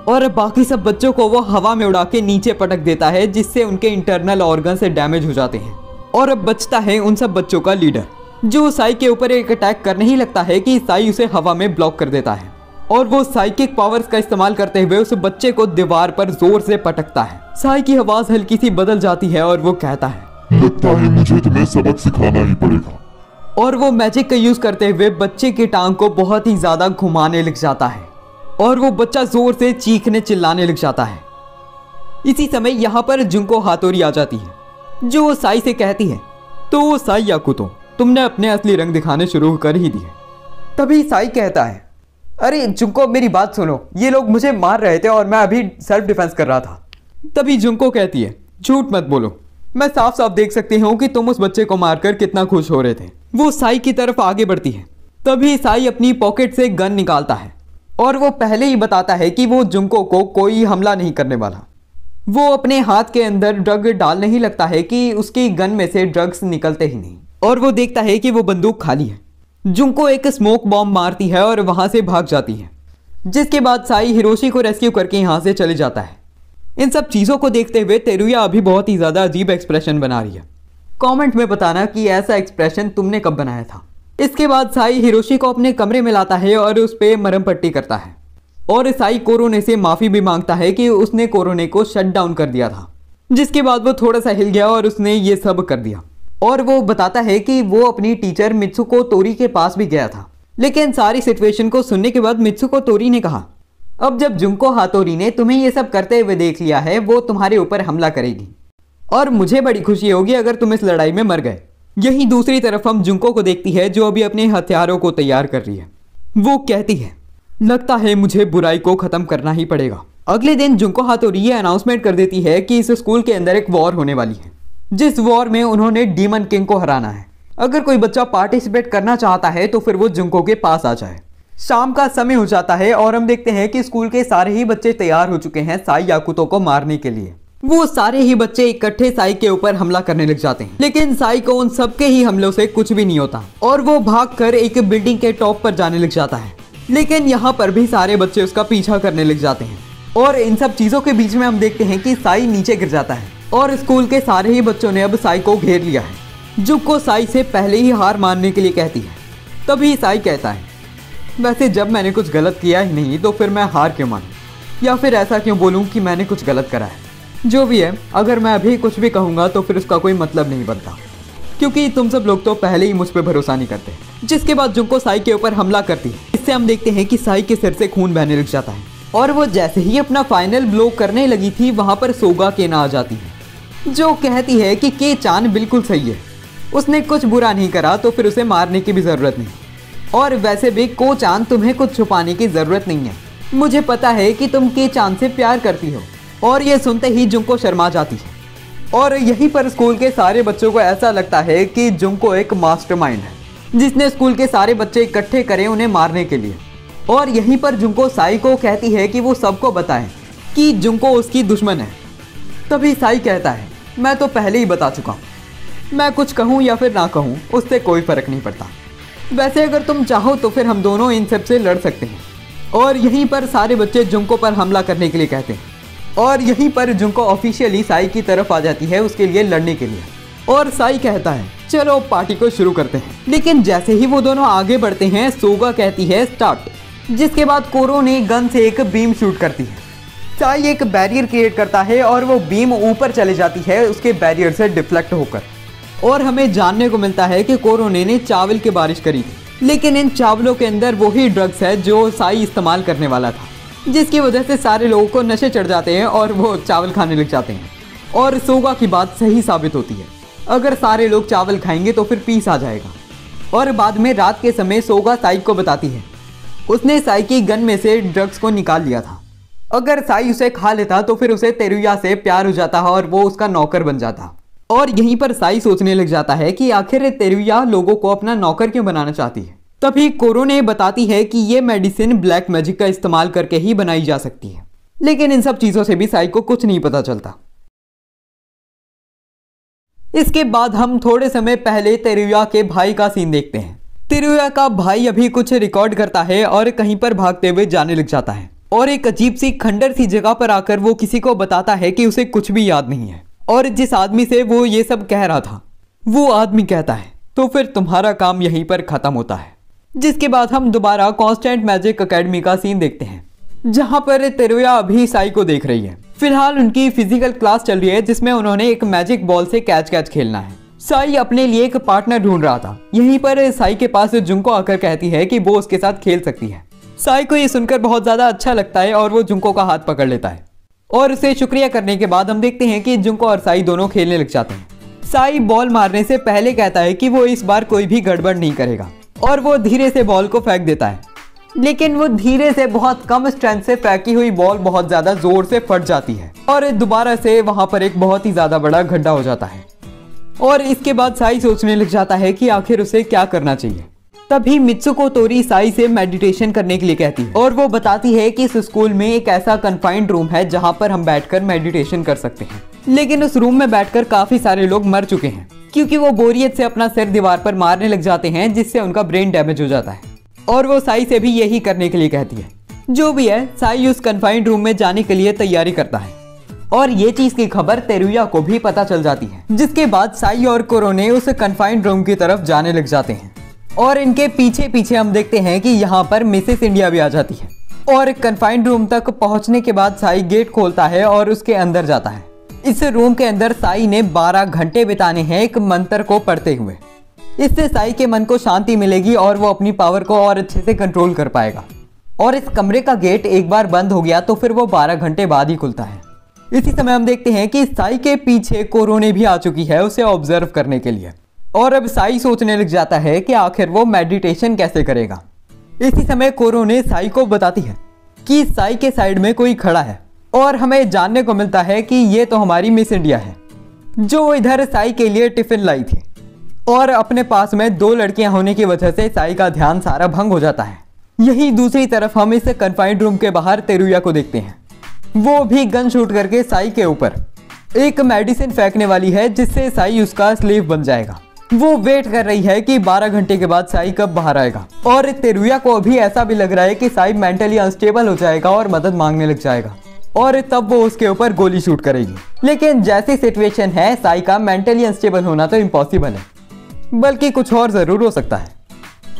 और बाकी सब बच्चों को वो हवा में उड़ा के नीचे पटक देता है, जिससे उनके इंटरनल ऑर्गन से डैमेज हो जाते हैं। और अब बचता है उन सब बच्चों का लीडर, जो साई के ऊपर एक अटैक करने ही लगता है कि साई उसे हवा में ब्लॉक कर देता है और वो साइकिक पावर्स का इस्तेमाल करते हुए उस बच्चे को दीवार पर जोर से पटकता है। साई की आवाज हल्की सी बदल जाती है और वो कहता है, लगता है मुझे तुम्हें सबक सिखाना ही पड़ेगा। और वो मैजिक का यूज करते हुए बच्चे की टांग को बहुत ही ज्यादा घुमाने लग जाता है और वो बच्चा जोर से चीखने चिल्लाने लग जाता है। इसी समय यहाँ पर जुंको हातोरी आ जाती है, जो साई से कहती है, तो साई याकुतो, तुमने अपने असली रंग दिखाने शुरू कर ही दिए। तभी साई कहता है, अरे जुंको मेरी बात सुनो, ये लोग मुझे मार रहे थे और मैं अभी सेल्फ डिफेंस कर रहा था। तभी जुंको कहती है, झूठ मत बोलो, मैं साफ साफ देख सकती हूँ कि तुम उस बच्चे को मारकर कितना खुश हो रहे थे। वो साई की तरफ आगे बढ़ती है। तभी साई अपनी पॉकेट से गन निकालता है और वो पहले ही बताता है कि वो जुंको को कोई हमला नहीं करने वाला। वो अपने हाथ के अंदर ड्रग डालने ही लगता है कि उसकी गन में से ड्रग्स निकलते ही नहीं और वो देखता है कि वो बंदूक खाली है। जुंको एक स्मोक बॉम्ब मारती है और वहां से भाग जाती है, जिसके बाद साई हिरोशी को रेस्क्यू करके यहाँ से चले जाता है। इन सब चीज़ों को देखते हुए तेरुया अभी बहुत ही ज़्यादा अजीब एक्सप्रेशन बना रही है। कमेंट में बताना कि ऐसा एक्सप्रेशन तुमने कब बनाया था। इसके बाद साई हिरोशी को अपने कमरे में लाता है और उस पर मरहम पट्टी करता है और साई कोरोने से माफ़ी भी मांगता है कि उसने कोरोने को शट डाउन कर दिया था, जिसके बाद वो थोड़ा सा हिल गया और उसने ये सब कर दिया। और वो बताता है कि वो अपनी टीचर मित्सुको तोरी के पास भी गया था, लेकिन सारी सिचुएशन को सुनने के बाद मित्सुको तोरी ने कहा, अब जब जुंको हातोरी ने तुम्हें ये सब करते हुए देख लिया है, वो तुम्हारे ऊपर हमला करेगी और मुझे बड़ी खुशी होगी अगर तुम इस लड़ाई में मर गए। यहीं दूसरी तरफ हम जुंको को देखती है, जो अभी अपने हथियारों को तैयार कर रही है। वो कहती है, लगता है मुझे बुराई को खत्म करना ही पड़ेगा। अगले दिन जुंको हातोरी ये अनाउंसमेंट कर देती है कि इस स्कूल के अंदर एक वॉर होने वाली है, जिस वॉर में उन्होंने डीमन किंग को हराना है। अगर कोई बच्चा पार्टिसिपेट करना चाहता है तो फिर वो जुंको के पास आ जाए। शाम का समय हो जाता है और हम देखते हैं कि स्कूल के सारे ही बच्चे तैयार हो चुके हैं साई याकुतो को मारने के लिए। वो सारे ही बच्चे इकट्ठे साई के ऊपर हमला करने लग जाते हैं, लेकिन साई को उन सबके ही हमलों से कुछ भी नहीं होता और वो भागकर एक बिल्डिंग के टॉप पर जाने लग जाता है। लेकिन यहाँ पर भी सारे बच्चे उसका पीछा करने लग जाते हैं और इन सब चीजों के बीच में हम देखते हैं कि साई नीचे गिर जाता है और स्कूल के सारे ही बच्चों ने अब साई को घेर लिया है। जुंको साई से पहले ही हार मानने के लिए कहती है। तभी साई कहता है, वैसे जब मैंने कुछ गलत किया ही नहीं तो फिर मैं हार क्यों मानूं, या फिर ऐसा क्यों बोलूं कि मैंने कुछ गलत करा है। जो भी है, अगर मैं अभी कुछ भी कहूँगा तो फिर उसका कोई मतलब नहीं बनता, क्योंकि तुम सब लोग तो पहले ही मुझ पर भरोसा नहीं करते। जिसके बाद जुंको साई के ऊपर हमला करती है। इससे हम देखते हैं कि साई के सिर से खून बहने लग जाता है और वो जैसे ही अपना फाइनल ब्लो करने लगी थी, वहाँ पर सोगा केना आ जाती है, जो कहती है कि के चान बिल्कुल सही है, उसने कुछ बुरा नहीं करा तो फिर उसे मारने की भी ज़रूरत नहीं, और वैसे भी को चान तुम्हें कुछ छुपाने की ज़रूरत नहीं है, मुझे पता है कि तुम के चान से प्यार करती हो। और ये सुनते ही जुंको शर्मा जाती है और यहीं पर स्कूल के सारे बच्चों को ऐसा लगता है कि जुंको एक मास्टरमाइंड है, जिसने स्कूल के सारे बच्चे इकट्ठे करे उन्हें मारने के लिए। और यहीं पर जुंको साई को कहती है कि वो सबको बताए कि जुंको उसकी दुश्मन है। तभी साई कहता है, मैं तो पहले ही बता चुका हूँ, मैं कुछ कहूँ या फिर ना कहूँ उससे कोई फ़र्क नहीं पड़ता। वैसे अगर तुम चाहो तो फिर हम दोनों इन सब से लड़ सकते हैं। और यहीं पर सारे बच्चे जुंको पर हमला करने के लिए कहते हैं और यहीं पर जुंको ऑफिशियली साई की तरफ आ जाती है उसके लिए लड़ने के लिए। और साई कहता है, चलो पार्टी को शुरू करते हैं। लेकिन जैसे ही वो दोनों आगे बढ़ते हैं, सोगा कहती है स्टार्ट, जिसके बाद कोरो ने गन से एक बीम शूट करती है। साई एक बैरियर क्रिएट करता है और वो बीम ऊपर चले जाती है उसके बैरियर से डिफ्लेक्ट होकर। और हमें जानने को मिलता है कि कोरोने ने चावल की बारिश करी थी, लेकिन इन चावलों के अंदर वही ड्रग्स है जो साई इस्तेमाल करने वाला था, जिसकी वजह से सारे लोगों को नशे चढ़ जाते हैं और वो चावल खाने लग जाते हैं। और सोगा की बात सही साबित होती है, अगर सारे लोग चावल खाएंगे तो फिर पीस आ जाएगा। और बाद में रात के समय सोगा साई को बताती है उसने साई की गन में से ड्रग्स को निकाल लिया था। अगर साई उसे खा लेता तो फिर उसे तेरुया से प्यार हो जाता और वो उसका नौकर बन जाता। और यहीं पर साई सोचने लग जाता है कि आखिर तेरुया लोगों को अपना नौकर क्यों बनाना चाहती है। तभी कोरो ने बताती है कि ये मेडिसिन ब्लैक मैजिक का इस्तेमाल करके ही बनाई जा सकती है, लेकिन इन सब चीज़ों से भी साई को कुछ नहीं पता चलता। इसके बाद हम थोड़े समय पहले तेरुया के भाई का सीन देखते हैं। तेरुया का भाई अभी कुछ रिकॉर्ड करता है और कहीं पर भागते हुए जाने लग जाता है और एक अजीब सी खंडर सी जगह पर आकर वो किसी को बताता है कि उसे कुछ भी याद नहीं है और जिस आदमी से वो ये सब कह रहा था वो आदमी कहता है तो फिर तुम्हारा काम यहीं पर खत्म होता है। जिसके बाद हम दोबारा कांस्टेंट मैजिक एकेडमी का सीन देखते हैं, जहां पर तेरुया अभी साई को देख रही है। फिलहाल उनकी फिजिकल क्लास चल रही है जिसमें उन्होंने एक मैजिक बॉल से कैच खेलना है। साई अपने लिए एक पार्टनर ढूंढ रहा था। यहीं पर साई के पास जुंको आकर कहती है कि वो उसके साथ खेल सकती है। साई को ये सुनकर बहुत ज्यादा अच्छा लगता है और वो जुंको का हाथ पकड़ लेता है और उसे शुक्रिया करने के बाद हम देखते हैं कि जुंको और साई दोनों खेलने लग जाते हैं। साई बॉल मारने से पहले कहता है कि वो इस बार कोई भी गड़बड़ नहीं करेगा और वो धीरे से बॉल को फेंक देता है, लेकिन वो धीरे से बहुत कम स्ट्रेंथ से फेंकी हुई बॉल बहुत ज्यादा जोर से फट जाती है और दोबारा से वहां पर एक बहुत ही ज्यादा बड़ा गड्ढा हो जाता है। और इसके बाद साई सोचने लग जाता है कि आखिर उसे क्या करना चाहिए। तभी मित्सुको तोरी साई से मेडिटेशन करने के लिए कहती है और वो बताती है कि इस स्कूल में एक ऐसा कन्फाइंड रूम है जहां पर हम बैठकर मेडिटेशन कर सकते हैं, लेकिन उस रूम में बैठकर काफी सारे लोग मर चुके हैं क्योंकि वो बोरियत से अपना सिर दीवार पर मारने लग जाते हैं, जिससे उनका ब्रेन डैमेज हो जाता है। और वो साई से भी यही करने के लिए कहती है। जो भी है, साई उस कन्फाइंड रूम में जाने के लिए तैयारी करता है और ये चीज की खबर तेरुया को भी पता चल जाती है। जिसके बाद साई और कोरोने उस कन्फाइंड रूम की तरफ जाने लग जाते हैं और इनके पीछे पीछे हम देखते हैं कि यहाँ पर मिसेस इंडिया भी आ जाती है। और कन्फाइंड रूम तक पहुँचने के बाद साई गेट खोलता है और उसके अंदर जाता है। इस रूम के अंदर साई ने 12 घंटे बिताने हैं एक मंत्र को पढ़ते हुए। इससे साई के मन को शांति मिलेगी और वो अपनी पावर को और अच्छे से कंट्रोल कर पाएगा। और इस कमरे का गेट एक बार बंद हो गया तो फिर वो 12 घंटे बाद ही खुलता है। इसी समय हम देखते हैं कि साई के पीछे कोरोने भी आ चुकी है उसे ऑब्जर्व करने के लिए। और अब साई सोचने लग जाता है कि आखिर वो मेडिटेशन कैसे करेगा। इसी समय कोरोने साई को बताती है कि साई के साइड में कोई खड़ा है और हमें जानने को मिलता है कि ये तो हमारी मिस इंडिया है जो इधर साई के लिए टिफिन लाई थी। और अपने पास में 2 लड़कियां होने की वजह से साई का ध्यान सारा भंग हो जाता है। यही दूसरी तरफ हम इस कन्फाइंड रूम के बाहर तेरुया को देखते हैं। वो भी गन शूट करके साई के ऊपर एक मेडिसिन फेंकने वाली है जिससे साई उसका स्लेव बन जाएगा। वो वेट कर रही है कि 12 घंटे के बाद साई कब बाहर आएगा। और तेरुया को अभी ऐसा भी लग रहा है कि साई मेंटली अनस्टेबल हो जाएगा और मदद मांगने लग जाएगा और तब वो उसके ऊपर गोली शूट करेगी। लेकिन जैसी सिचुएशन है, साई का मेंटली अनस्टेबल होना तो इम्पॉसिबल है, बल्कि कुछ और जरूर हो सकता है।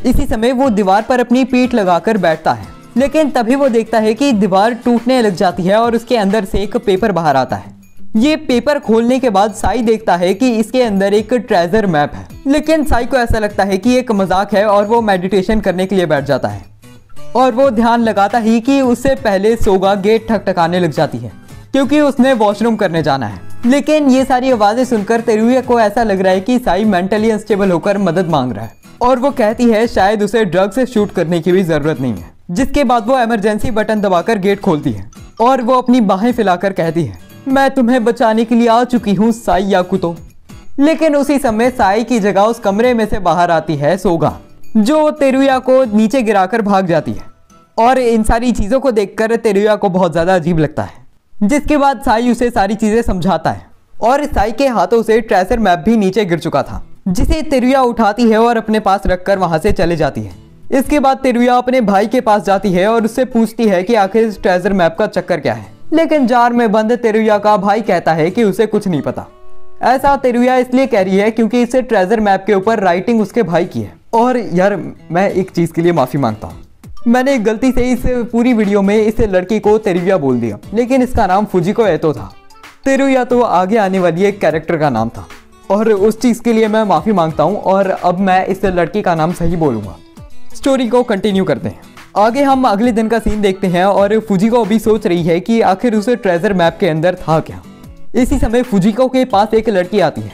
इसी समय वो दीवार पर अपनी पीठ लगाकर बैठता है, लेकिन तभी वो देखता है कि दीवार टूटने लग जाती है और उसके अंदर से एक पेपर बाहर आता है। ये पेपर खोलने के बाद साई देखता है कि इसके अंदर एक ट्रेजर मैप है, लेकिन साई को ऐसा लगता है कि एक मजाक है और वो मेडिटेशन करने के लिए बैठ जाता है। और वो ध्यान लगाता ही कि उससे पहले सोगा गेट ठकठकाने लग जाती है क्योंकि उसने वॉशरूम करने जाना है। लेकिन ये सारी आवाजें सुनकर तेरुया को ऐसा लग रहा है कि साई मेंटली अनस्टेबल होकर मदद मांग रहा है और वो कहती है शायद उसे ड्रग से शूट करने की भी जरूरत नहीं है। जिसके बाद वो इमरजेंसी बटन दबाकर गेट खोलती है और वो अपनी बाहें फैलाकर कहती है, मैं तुम्हें बचाने के लिए आ चुकी हूँ साई याकुतो। लेकिन उसी समय साई की जगह उस कमरे में से बाहर आती है सोगा, जो तेरुया को नीचे गिराकर भाग जाती है। और इन सारी चीजों को देखकर तेरुया को बहुत ज्यादा अजीब लगता है। जिसके बाद साई उसे सारी चीजें समझाता है और साई के हाथों से ट्रेजर मैप भी नीचे गिर चुका था, जिसे तेरुया उठाती है और अपने पास रखकर वहां से चले जाती है। इसके बाद तेरुया अपने भाई के पास जाती है और उससे पूछती है कि आखिर इस ट्रेजर मैप का चक्कर क्या है। लेकिन जार में बंद तेरुया का भाई कहता है कि उसे कुछ नहीं पता। ऐसा तेरुया इसलिए कह रही है क्योंकि इस ट्रेजर मैप के ऊपर राइटिंग उसके भाई की है। और यार, मैं एक चीज के लिए माफी मांगता हूँ, मैंने गलती से इस पूरी वीडियो में इस लड़की को तेरुया बोल दिया, लेकिन इसका नाम फुजिको एतो था। तेरुया तो आगे आने वाली एक कैरेक्टर का नाम था और उस चीज के लिए मैं माफी मांगता हूँ। और अब मैं इस लड़की का नाम सही बोलूंगा। स्टोरी को कंटिन्यू करते हैं। आगे हम अगले दिन का सीन देखते हैं और फुजिको अभी सोच रही है कि आखिर उसे ट्रेजर मैप के अंदर था क्या। इसी समय फुजिको के पास एक लड़की आती है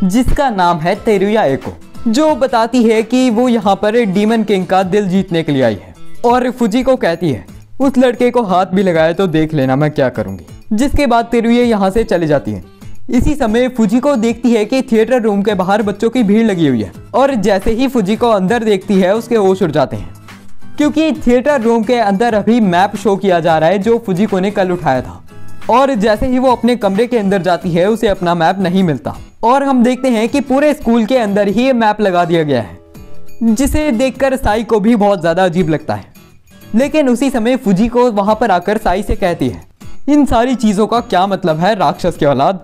जिसका नाम है तेरुया एको, जो बताती है कि वो यहाँ पर डीमन किंग का दिल जीतने के लिए आई है। और फुजिको कहती है उस लड़के को हाथ भी लगाए तो देख लेना मैं क्या करूंगी। जिसके बाद तेरुया यहाँ से चली जाती है। इसी समय फुजिको देखती है कि थिएटर रूम के बाहर बच्चों की भीड़ लगी हुई है और जैसे ही फुजिको अंदर देखती है उसके होश उड़ जाते हैं, क्योंकि थिएटर रूम के अंदर अभी मैप शो किया जा रहा है जो फुजिको ने कल उठाया था। और जैसे ही वो अपने कमरे के अंदर जाती है उसे अपना मैप नहीं मिलता और हम देखते हैं कि पूरे स्कूल के अंदर ही मैप लगा दिया गया है, जिसे देखकर साई को भी बहुत ज्यादा अजीब लगता है। लेकिन उसी समय फुजिको वहां पर आकर साई से कहती है, इन सारी चीजों का क्या मतलब है राक्षस की औलाद।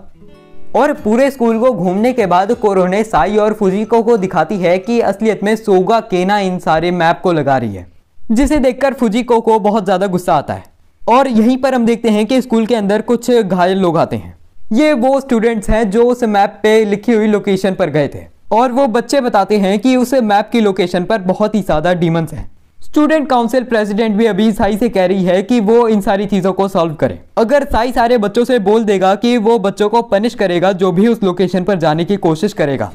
और पूरे स्कूल को घूमने के बाद कोरोने साई और फुजिको को दिखाती है कि असलियत में सोगा केना इन सारे मैप को लगा रही है, जिसे देखकर फुजिको को बहुत ज़्यादा गुस्सा आता है। और यहीं पर हम देखते हैं कि स्कूल के अंदर कुछ घायल लोग आते हैं। ये वो स्टूडेंट्स हैं जो उस मैप पे लिखी हुई लोकेशन पर गए थे, और वो बच्चे बताते हैं कि उस मैप की लोकेशन पर बहुत ही ज़्यादा डीमंस हैं। स्टूडेंट काउंसिल प्रेसिडेंट भी अभी साई से कह रही है कि वो इन सारी चीज़ों को सॉल्व करे। अगर साई सारे बच्चों से बोल देगा कि वो बच्चों को पनिश करेगा जो भी उस लोकेशन पर जाने की कोशिश करेगा,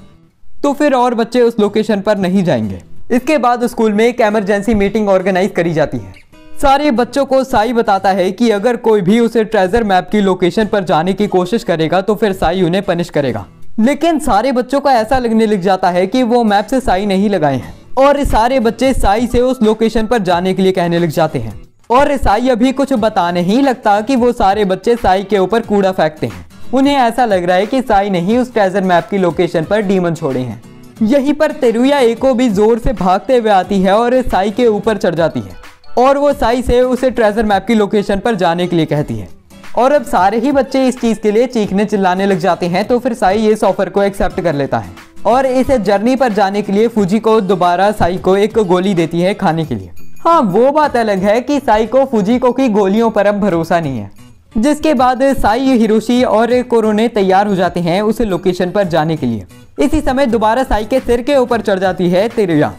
तो फिर और बच्चे उस लोकेशन पर नहीं जाएंगे। इसके बाद स्कूल में एक इमरजेंसी मीटिंग ऑर्गेनाइज करी जाती है। सारे बच्चों को साई बताता है कि अगर कोई भी उसे ट्रेजर मैप की लोकेशन पर जाने की कोशिश करेगा तो फिर साई उन्हें पनिश करेगा। लेकिन सारे बच्चों को ऐसा लगने लग जाता है कि वो मैप से साई नहीं लगाए हैं, और सारे बच्चे साई से उस लोकेशन पर जाने के लिए कहने लग जाते हैं। और साई अभी कुछ बताने ही लगता कि वो सारे बच्चे साई के ऊपर कूड़ा फेंकते हैं। उन्हें ऐसा लग रहा है कि साई ने ही उस ट्रेजर मैप की लोकेशन पर डीमन छोड़े हैं। यहीं पर तेरुया एको भी जोर से भागते हुए आती है और साई के ऊपर चढ़ जाती है, और वो साई से उसे ट्रेजर मैप की लोकेशन पर जाने के लिए कहती है। और अब सारे ही बच्चे इस चीज़ के लिए चीखने चिल्लाने लग जाते हैं, तो फिर साई इस ऑफर को एक्सेप्ट कर लेता है और इस जर्नी पर जाने के लिए फुजिको दोबारा साई को एक गोली देती है खाने के लिए। हाँ, वो बात अलग है कि साई को फुजिको की गोलियों पर अब भरोसा नहीं है। जिसके बाद साई, हिरोशी और कोरोने तैयार हो जाते हैं उस लोकेशन पर जाने के लिए। इसी समय दोबारा साई के सिर के ऊपर चढ़ जाती है तेरुया,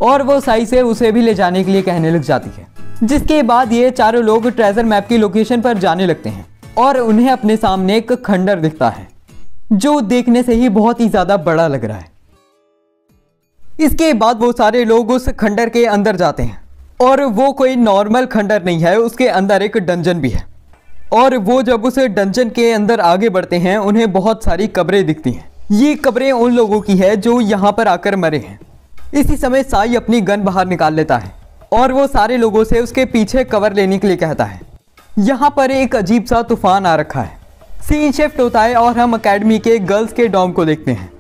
और वो साई से उसे भी ले जाने के लिए कहने लग जाती है। जिसके बाद ये चारों लोग ट्रेजर मैप की लोकेशन पर जाने लगते हैं, और उन्हें अपने सामने एक खंडर दिखता है जो देखने से ही बहुत ही ज्यादा बड़ा लग रहा है। इसके बाद वो सारे लोग उस खंडर के अंदर जाते हैं, और वो कोई नॉर्मल खंडर नहीं है, उसके अंदर एक डंजन भी है। और वो जब उस डंजन के अंदर आगे बढ़ते हैं उन्हें बहुत सारी कब्रें दिखती हैं। ये कब्रें उन लोगों की है जो यहाँ पर आकर मरे हैं। इसी समय साई अपनी गन बाहर निकाल लेता है और वो सारे लोगों से उसके पीछे कवर लेने के लिए कहता है। यहाँ पर एक अजीब सा तूफान आ रखा है। सीन शिफ्ट होता है और हम अकेडमी के गर्ल्स के डॉर्म को देखते हैं।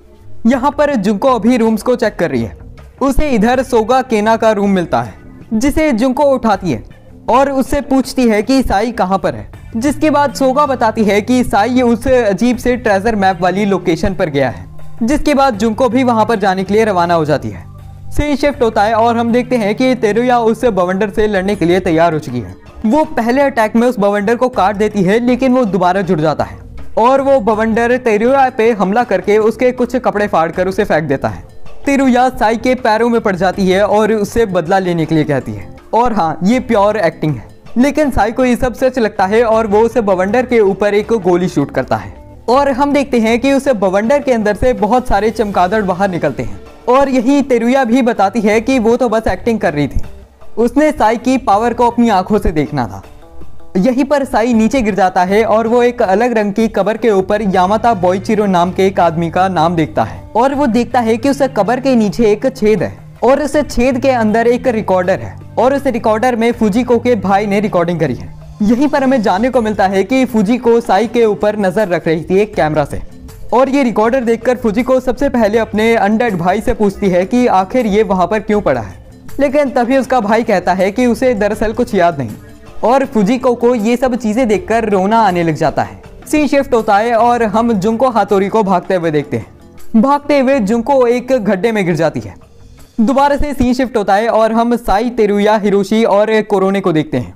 यहाँ पर जुंको अभी रूम्स को चेक कर रही है। उसे इधर सोगा केना का रूम मिलता है, जिसे जुंको उठाती है और उससे पूछती है कि साई कहाँ पर है। जिसके बाद सोगा बताती है कि साई उस अजीब से ट्रेजर मैप वाली लोकेशन पर गया है। जिसके बाद जुंको भी वहाँ पर जाने के लिए रवाना हो जाती है। सीन शिफ्ट होता है और हम देखते हैं कि तेरुया उस बवंडर से लड़ने के लिए तैयार हो चुकी है। वो पहले अटैक में उस बवंडर को काट देती है, लेकिन वो दोबारा जुड़ जाता है और वो बवंडर तेरुया पे हमला करके उसके कुछ कपड़े फाड़कर उसे फेंक देता है। तेरुया साई के पैरों में पड़ जाती है और उससे बदला लेने के लिए कहती है। और हाँ, ये प्योर एक्टिंग है, लेकिन साई को ये सब सच लगता है और वो उस बवंडर के ऊपर एक गोली शूट करता है। और हम देखते हैं कि उस बवंडर के अंदर से बहुत सारे चमगादड़ बाहर निकलते हैं। और यही तेरुया भी बताती है कि वो तो बस एक्टिंग कर रही थी, उसने साई की पावर को अपनी आंखों से देखना था। यहीं पर साई नीचे गिर जाता है और वो एक अलग रंग की कबर के ऊपर यामाता बोइचिरो नाम के एक आदमी का नाम देखता है। और वो देखता है कि उस कबर के नीचे एक छेद है और उस छेद के अंदर एक रिकॉर्डर है, और उस रिकॉर्डर में फुजिको के भाई ने रिकॉर्डिंग करी है। यहीं पर हमें जानने को मिलता है कि फुजिको साई के ऊपर नजर रख रही थी एक कैमरा से। और ये रिकॉर्डर देखकर फुजिको सबसे पहले अपने अनडेड भाई से पूछती है कि आखिर ये वहाँ पर क्यों पड़ा है। लेकिन तभी उसका भाई कहता है कि उसे दरअसल कुछ याद नहीं, और फुजिको को ये सब चीजें देखकर रोना आने लग जाता है। सीन शिफ्ट होता है और हम जुंको हातोरी को भागते हुए देखते हैं। भागते हुए जुंको एक गड्ढे में गिर जाती है। दोबारा से सीन शिफ्ट होता है और हम साई, तेरुया, हिरोशी और कोरोने को देखते हैं।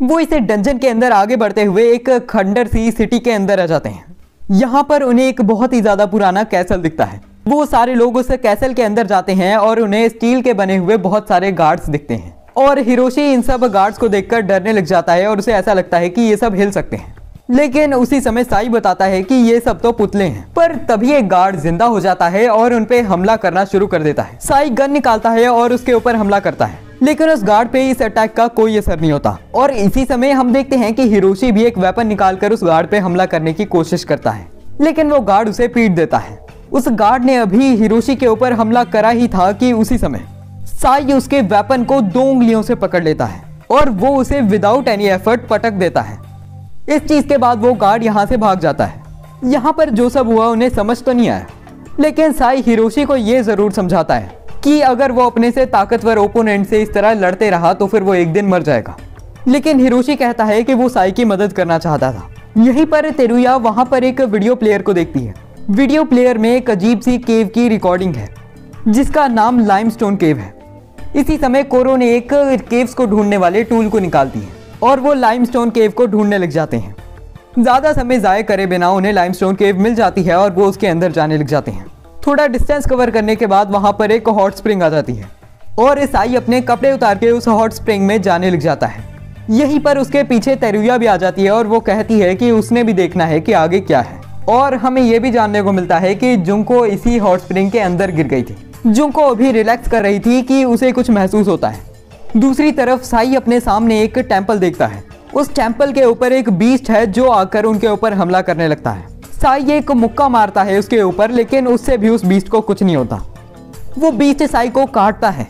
वो इस डंजन के अंदर आगे बढ़ते हुए एक खंडर सी सिटी के अंदर आ जाते हैं। यहाँ पर उन्हें एक बहुत ही ज्यादा पुराना कैसल दिखता है। वो सारे लोग उस कैसल के अंदर जाते हैं और उन्हें स्टील के बने हुए बहुत सारे गार्ड्स दिखते हैं। और हिरोशी इन सब गार्ड्स को देखकर डरने लग जाता है और उसे ऐसा लगता है कि ये सब हिल सकते हैं। लेकिन उसी समय साई बताता है कि ये सब तो पुतले हैं। पर तभी एक गार्ड जिंदा हो जाता है और उन पे हमला करना शुरू कर देता है। साई गन निकालता है और उसके ऊपर हमला करता है, लेकिन उस गार्ड पे इस अटैक का कोई असर नहीं होता। और इसी समय हम देखते हैं कि हिरोशी भी एक वेपन निकालकर उस गार्ड पे हमला करने की कोशिश करता है, लेकिन वो गार्ड उसे पीट देता है। उस गार्ड ने अभी हिरोशी के ऊपर हमला करा ही था कि उसी समय साई उसके वेपन को 2 उंगलियों से पकड़ लेता है और वो उसे विदाउट एनी एफर्ट पटक देता है। इस चीज के बाद वो गार्ड यहाँ से भाग जाता है। यहाँ पर जो सब हुआ उन्हें समझ तो नहीं आया, लेकिन साई हिरोशी को ये जरूर समझाता है कि अगर वो अपने से ताकतवर ओपोनेंट से इस तरह लड़ते रहा तो फिर वो एक दिन मर जाएगा। लेकिन हिरोशी कहता है कि वो साई की मदद करना चाहता था, यहीं पर तेरुया वहां पर एक वीडियो प्लेयर को देखती है। वीडियो प्लेयर में एक अजीब सी केव की रिकॉर्डिंग है जिसका नाम लाइमस्टोन केव है। इसी समय कोरो ने एक केव्स को ढूंढने वाले टूल को निकाल दी है और वो लाइमस्टोन केव को ढूंढने लग जाते हैं। ज़्यादा समय ज़ाय करे बिना उन्हें लाइमस्टोन केव मिल जाती है और वो उसके अंदर जाने लग जाते हैं। थोड़ा डिस्टेंस कवर करने के बाद वहाँ पर एक हॉट स्प्रिंग आ जाती है और साई अपने कपड़े उतार के उस हॉट स्प्रिंग में जाने लग जाता है। यहीं पर उसके पीछे तेरुया भी आ जाती है और वो कहती है कि उसने भी देखना है कि आगे क्या है। और हमें ये भी जानने को मिलता है कि जुंको इसी हॉट स्प्रिंग के अंदर गिर गई थी। जुंको अभी रिलैक्स कर रही थी कि उसे कुछ महसूस होता है। दूसरी तरफ साई अपने सामने एक टेंपल देखता है। उस टेंपल के ऊपर एक बीस्ट है जो आकर उनके ऊपर हमला करने लगता है। साई एक मुक्का मारता है उसके ऊपर, लेकिन उससे भी उस बीस्ट को कुछ नहीं होता। वो बीस्ट साई को काटता है,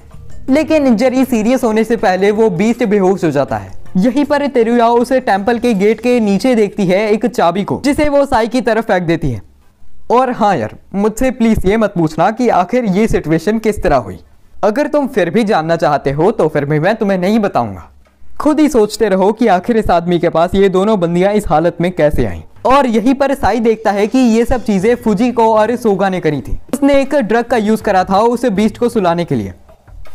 लेकिन इंजरी सीरियस होने से पहले वो बीस्ट बेहोश हो जाता है। यहीं पर तेरुया उस टेंपल के गेट के नीचे देखती है एक चाबी को, जिसे वो साई की तरफ फेंक देती है। और हाँ यार, मुझसे प्लीज ये मत पूछना कि आखिर ये सिचुएशन किस तरह हुई। अगर तुम फिर भी जानना चाहते हो तो फिर भी मैं तुम्हें नहीं बताऊंगा। खुद ही सोचते रहो कि आखिर इस आदमी के पास ये दोनों बंदियां इस हालत में कैसे आईं। और यहीं पर साई देखता है कि ये सब चीजें फुजिको और सोगा ने करी थी। उसने एक ड्रग का यूज करा था उस बीस्ट को सुलाने के लिए,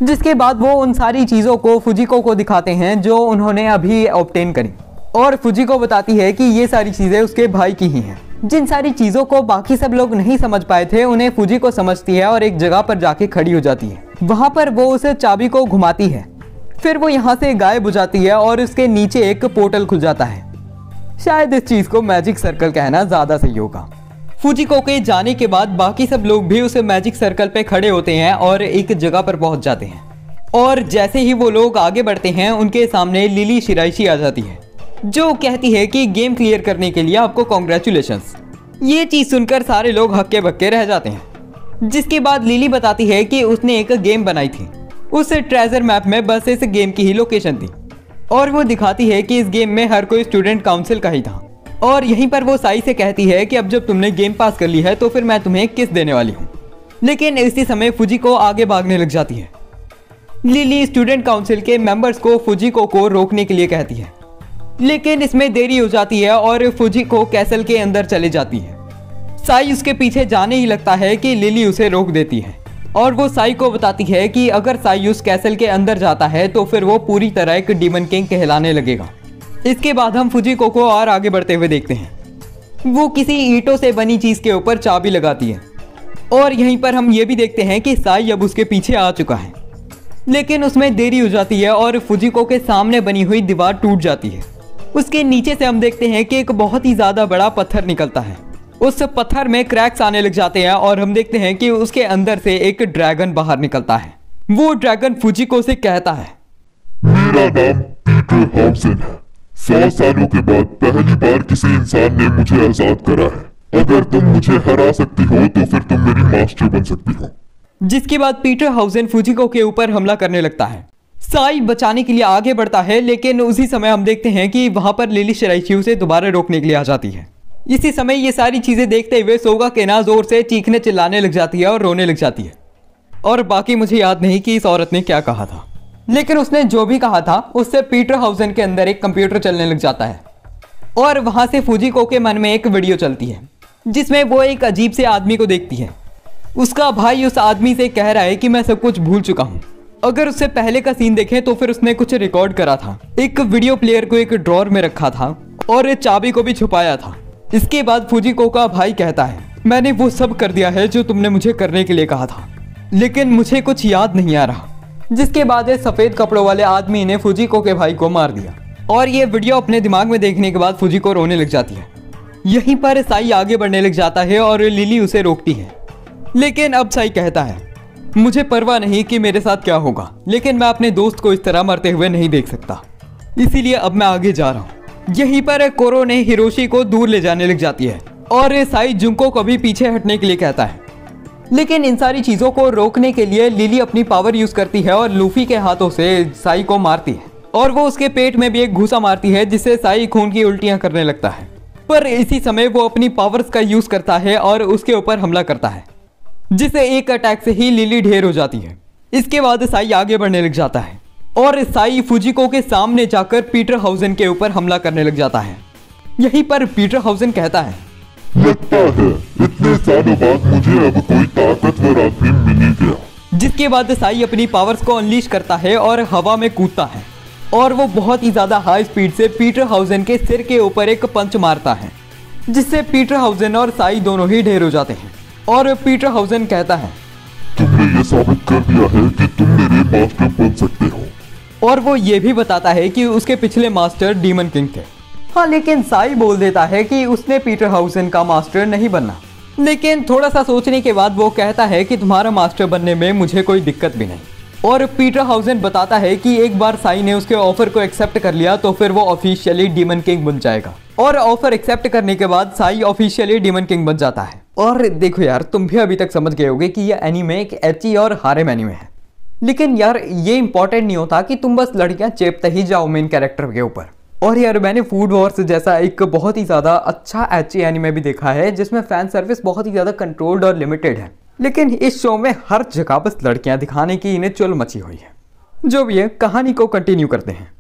जिसके बाद वो उन सारी चीजों को फुजिको को दिखाते हैं जो उन्होंने अभी ऑब्टेन करी। और फुजिको बताती है कि ये सारी चीजें उसके भाई की ही हैं। जिन सारी चीजों को बाकी सब लोग नहीं समझ पाए थे उन्हें फुजिको समझती है और एक जगह पर जाके खड़ी हो जाती है। वहां पर वो उस चाबी को घुमाती है, फिर वो यहाँ से गायब हो जाती है और उसके नीचे एक पोर्टल खुल जाता है। शायद इस चीज को मैजिक सर्कल कहना ज्यादा सही होगा। फुजिको के जाने के बाद बाकी सब लोग भी उस मैजिक सर्कल पे खड़े होते हैं और एक जगह पर पहुंच जाते हैं। और जैसे ही वो लोग आगे बढ़ते हैं उनके सामने लिली शिराइशी आ जाती है, जो कहती है कि गेम क्लियर करने के लिए आपको कॉन्ग्रेचुलेशंस। ये चीज सुनकर सारे लोग हक्के बक्के रह जाते हैं। जिसके बाद लिली बताती है कि उसने एक गेम बनाई थी। उस ट्रेजर मैप में बस इस गेम की ही लोकेशन थी और वो दिखाती है कि इस गेम में हर कोई स्टूडेंट काउंसिल का ही था। और यहीं पर वो साई से कहती है कि अब जब तुमने गेम पास कर ली है तो फिर मैं तुम्हें किस देने वाली हूँ। लेकिन इसी समय फुजिको आगे भागने लग जाती है। लिली स्टूडेंट काउंसिल के मेंबर्स को फुजिको को रोकने के लिए कहती है, लेकिन इसमें देरी हो जाती है और फुजिको कैसल के अंदर चले जाती है। साई उसके पीछे जाने ही लगता है कि लिली उसे रोक देती है और वो साई को बताती है कि अगर साई उस कैसल के अंदर जाता है तो फिर वो पूरी तरह एक डीमन किंग कहलाने लगेगा। इसके बाद हम फुजिको को और आगे बढ़ते हुए देखते हैं। वो किसी ईंटों से बनी चीज के ऊपर चाबी लगाती है और यहीं पर हम ये भी देखते हैं कि साई अब उसके पीछे आ चुका है, लेकिन उसमें देरी हो जाती है और फुजिको के सामने बनी हुई दीवार टूट जाती है। उसके नीचे से हम देखते हैं कि एक बहुत ही ज्यादा बड़ा पत्थर निकलता है। उस पत्थर में क्रैक्स आने लग जाते हैं और हम देखते हैं कि उसके अंदर से एक ड्रैगन बाहर निकलता है। वो ड्रैगन फुजिको से कहता है, मेरा नाम पीटर हाउसन है। 100 सालों के बाद पहली बार किसी इंसान ने मुझे आजाद करा है। अगर तुम मुझे हरा सकती हो तो फिर तुम मेरी मास्टर बन सकती हो। जिसके बाद पीटर हाउसन फुजिको के ऊपर हमला करने लगता है। साई बचाने के लिए आगे बढ़ता है, लेकिन उसी समय हम देखते हैं कि वहां पर लिली शिराइशी उसे दोबारा रोकने के लिए आ जाती है। इसी समय ये सारी चीजें देखते हुए सोगा केना जोर से चीखने चिल्लाने लग जाती है और रोने लग जाती है। और बाकी मुझे याद नहीं कि इस औरत ने क्या कहा था, लेकिन उसने जो भी कहा था उससे पीटर हाउसन के अंदर एक कंप्यूटर चलने लग जाता है और वहां से फुजिको के मन में एक वीडियो चलती है जिसमें वो एक अजीब से आदमी को देखती है। उसका भाई उस आदमी से कह रहा है कि मैं सब कुछ भूल चुका हूँ। अगर उससे पहले का सीन देखें तो फिर उसने कुछ रिकॉर्ड करा था, एक वीडियो प्लेयर को एक ड्रॉर में रखा था और चाबी को भी छुपाया था। इसके बाद फुजिको का भाई कहता है, मैंने वो सब कर दिया है जो तुमने मुझे करने के लिए कहा था, लेकिन मुझे कुछ याद नहीं आ रहा। जिसके बाद एक सफेद कपड़ों वाले आदमी ने फुजिको के भाई को मार दिया और ये वीडियो अपने दिमाग में देखने के बाद फुजिको रोने लग जाती है। यहीं पर साई आगे बढ़ने लग जाता है और लिली उसे रोकती है, लेकिन अब साई कहता है, मुझे परवाह नहीं कि मेरे साथ क्या होगा, लेकिन मैं अपने दोस्त को इस तरह मरते हुए नहीं देख सकता, इसीलिए अब मैं आगे जा रहा हूँ। यहीं पर कोरो ने हिरोशी को दूर ले जाने लग जाती है और साई जुंको को भी पीछे हटने के लिए कहता है, लेकिन इन सारी चीजों को रोकने के लिए लिली अपनी पावर यूज करती है और लूफी के हाथों से साई को मारती है और वो उसके पेट में भी एक घूसा मारती है जिससे साई खून की उल्टियां करने लगता है। पर इसी समय वो अपनी पावर्स का यूज करता है और उसके ऊपर हमला करता है, जिसे एक अटैक से ही लिली ढेर हो जाती है। इसके बाद साई आगे बढ़ने लग जाता है और साई फुजिको के सामने जाकर पीटर हाउसन के ऊपर हमला करने लग जाता है। यहीं पर पीटर हाउसन कहता है, लगता है इतने सालों बाद मुझे अब कोई ताकतवर आदमी मिल ही गया। जिसके बाद साई अपनी पावर्स को अनलीश करता है और हवा में कूदता है और वो बहुत ही ज्यादा हाई स्पीड से पीटर हाउसन के सिर के ऊपर एक पंच मारता है, जिससे पीटर हाउसन और साई दोनों ही ढेर हो जाते हैं। और पीटर हाउसन कहता है, तुमने ये साबित कर दिया है कि तुम मेरे मास्टर बन सकते हो। और वो ये भी बताता है कि उसके पिछले मास्टर डीमन किंग थे। हाँ, लेकिन साई बोल देता है कि उसने पीटर हाउसन का मास्टर नहीं बनना। लेकिन थोड़ा सा सोचने के बाद वो कहता है कि तुम्हारा मास्टर बनने में मुझे कोई दिक्कत भी नहीं। और पीटर हाउसन बताता है कि एक बार साई ने उसके ऑफर को एक्सेप्ट कर लिया तो फिर वो ऑफिशियली डीमन किंग बन जाएगा। और ऑफर एक्सेप्ट करने के बाद साई ऑफिशियली डीमन किंग बन जाता है। और देखो यार, तुम भी अभी तक समझ गए होगे कि ये एनीमे एक एची और हारेम एनीमे है। लेकिन यार ये इंपॉर्टेंट नहीं होता कि तुम बस लड़कियां चेपते ही जाओ मेन कैरेक्टर के ऊपर। और यार मैंने फूड वॉर्स जैसा एक बहुत ही ज़्यादा अच्छा एची एनीमे भी देखा है जिसमें फैन सर्विस बहुत ही ज़्यादा कंट्रोल्ड और लिमिटेड है। लेकिन इस शो में हर जगह बस लड़कियां दिखाने की इन्हें चुल मची हुई है। जो भी है, कहानी को कंटिन्यू करते हैं।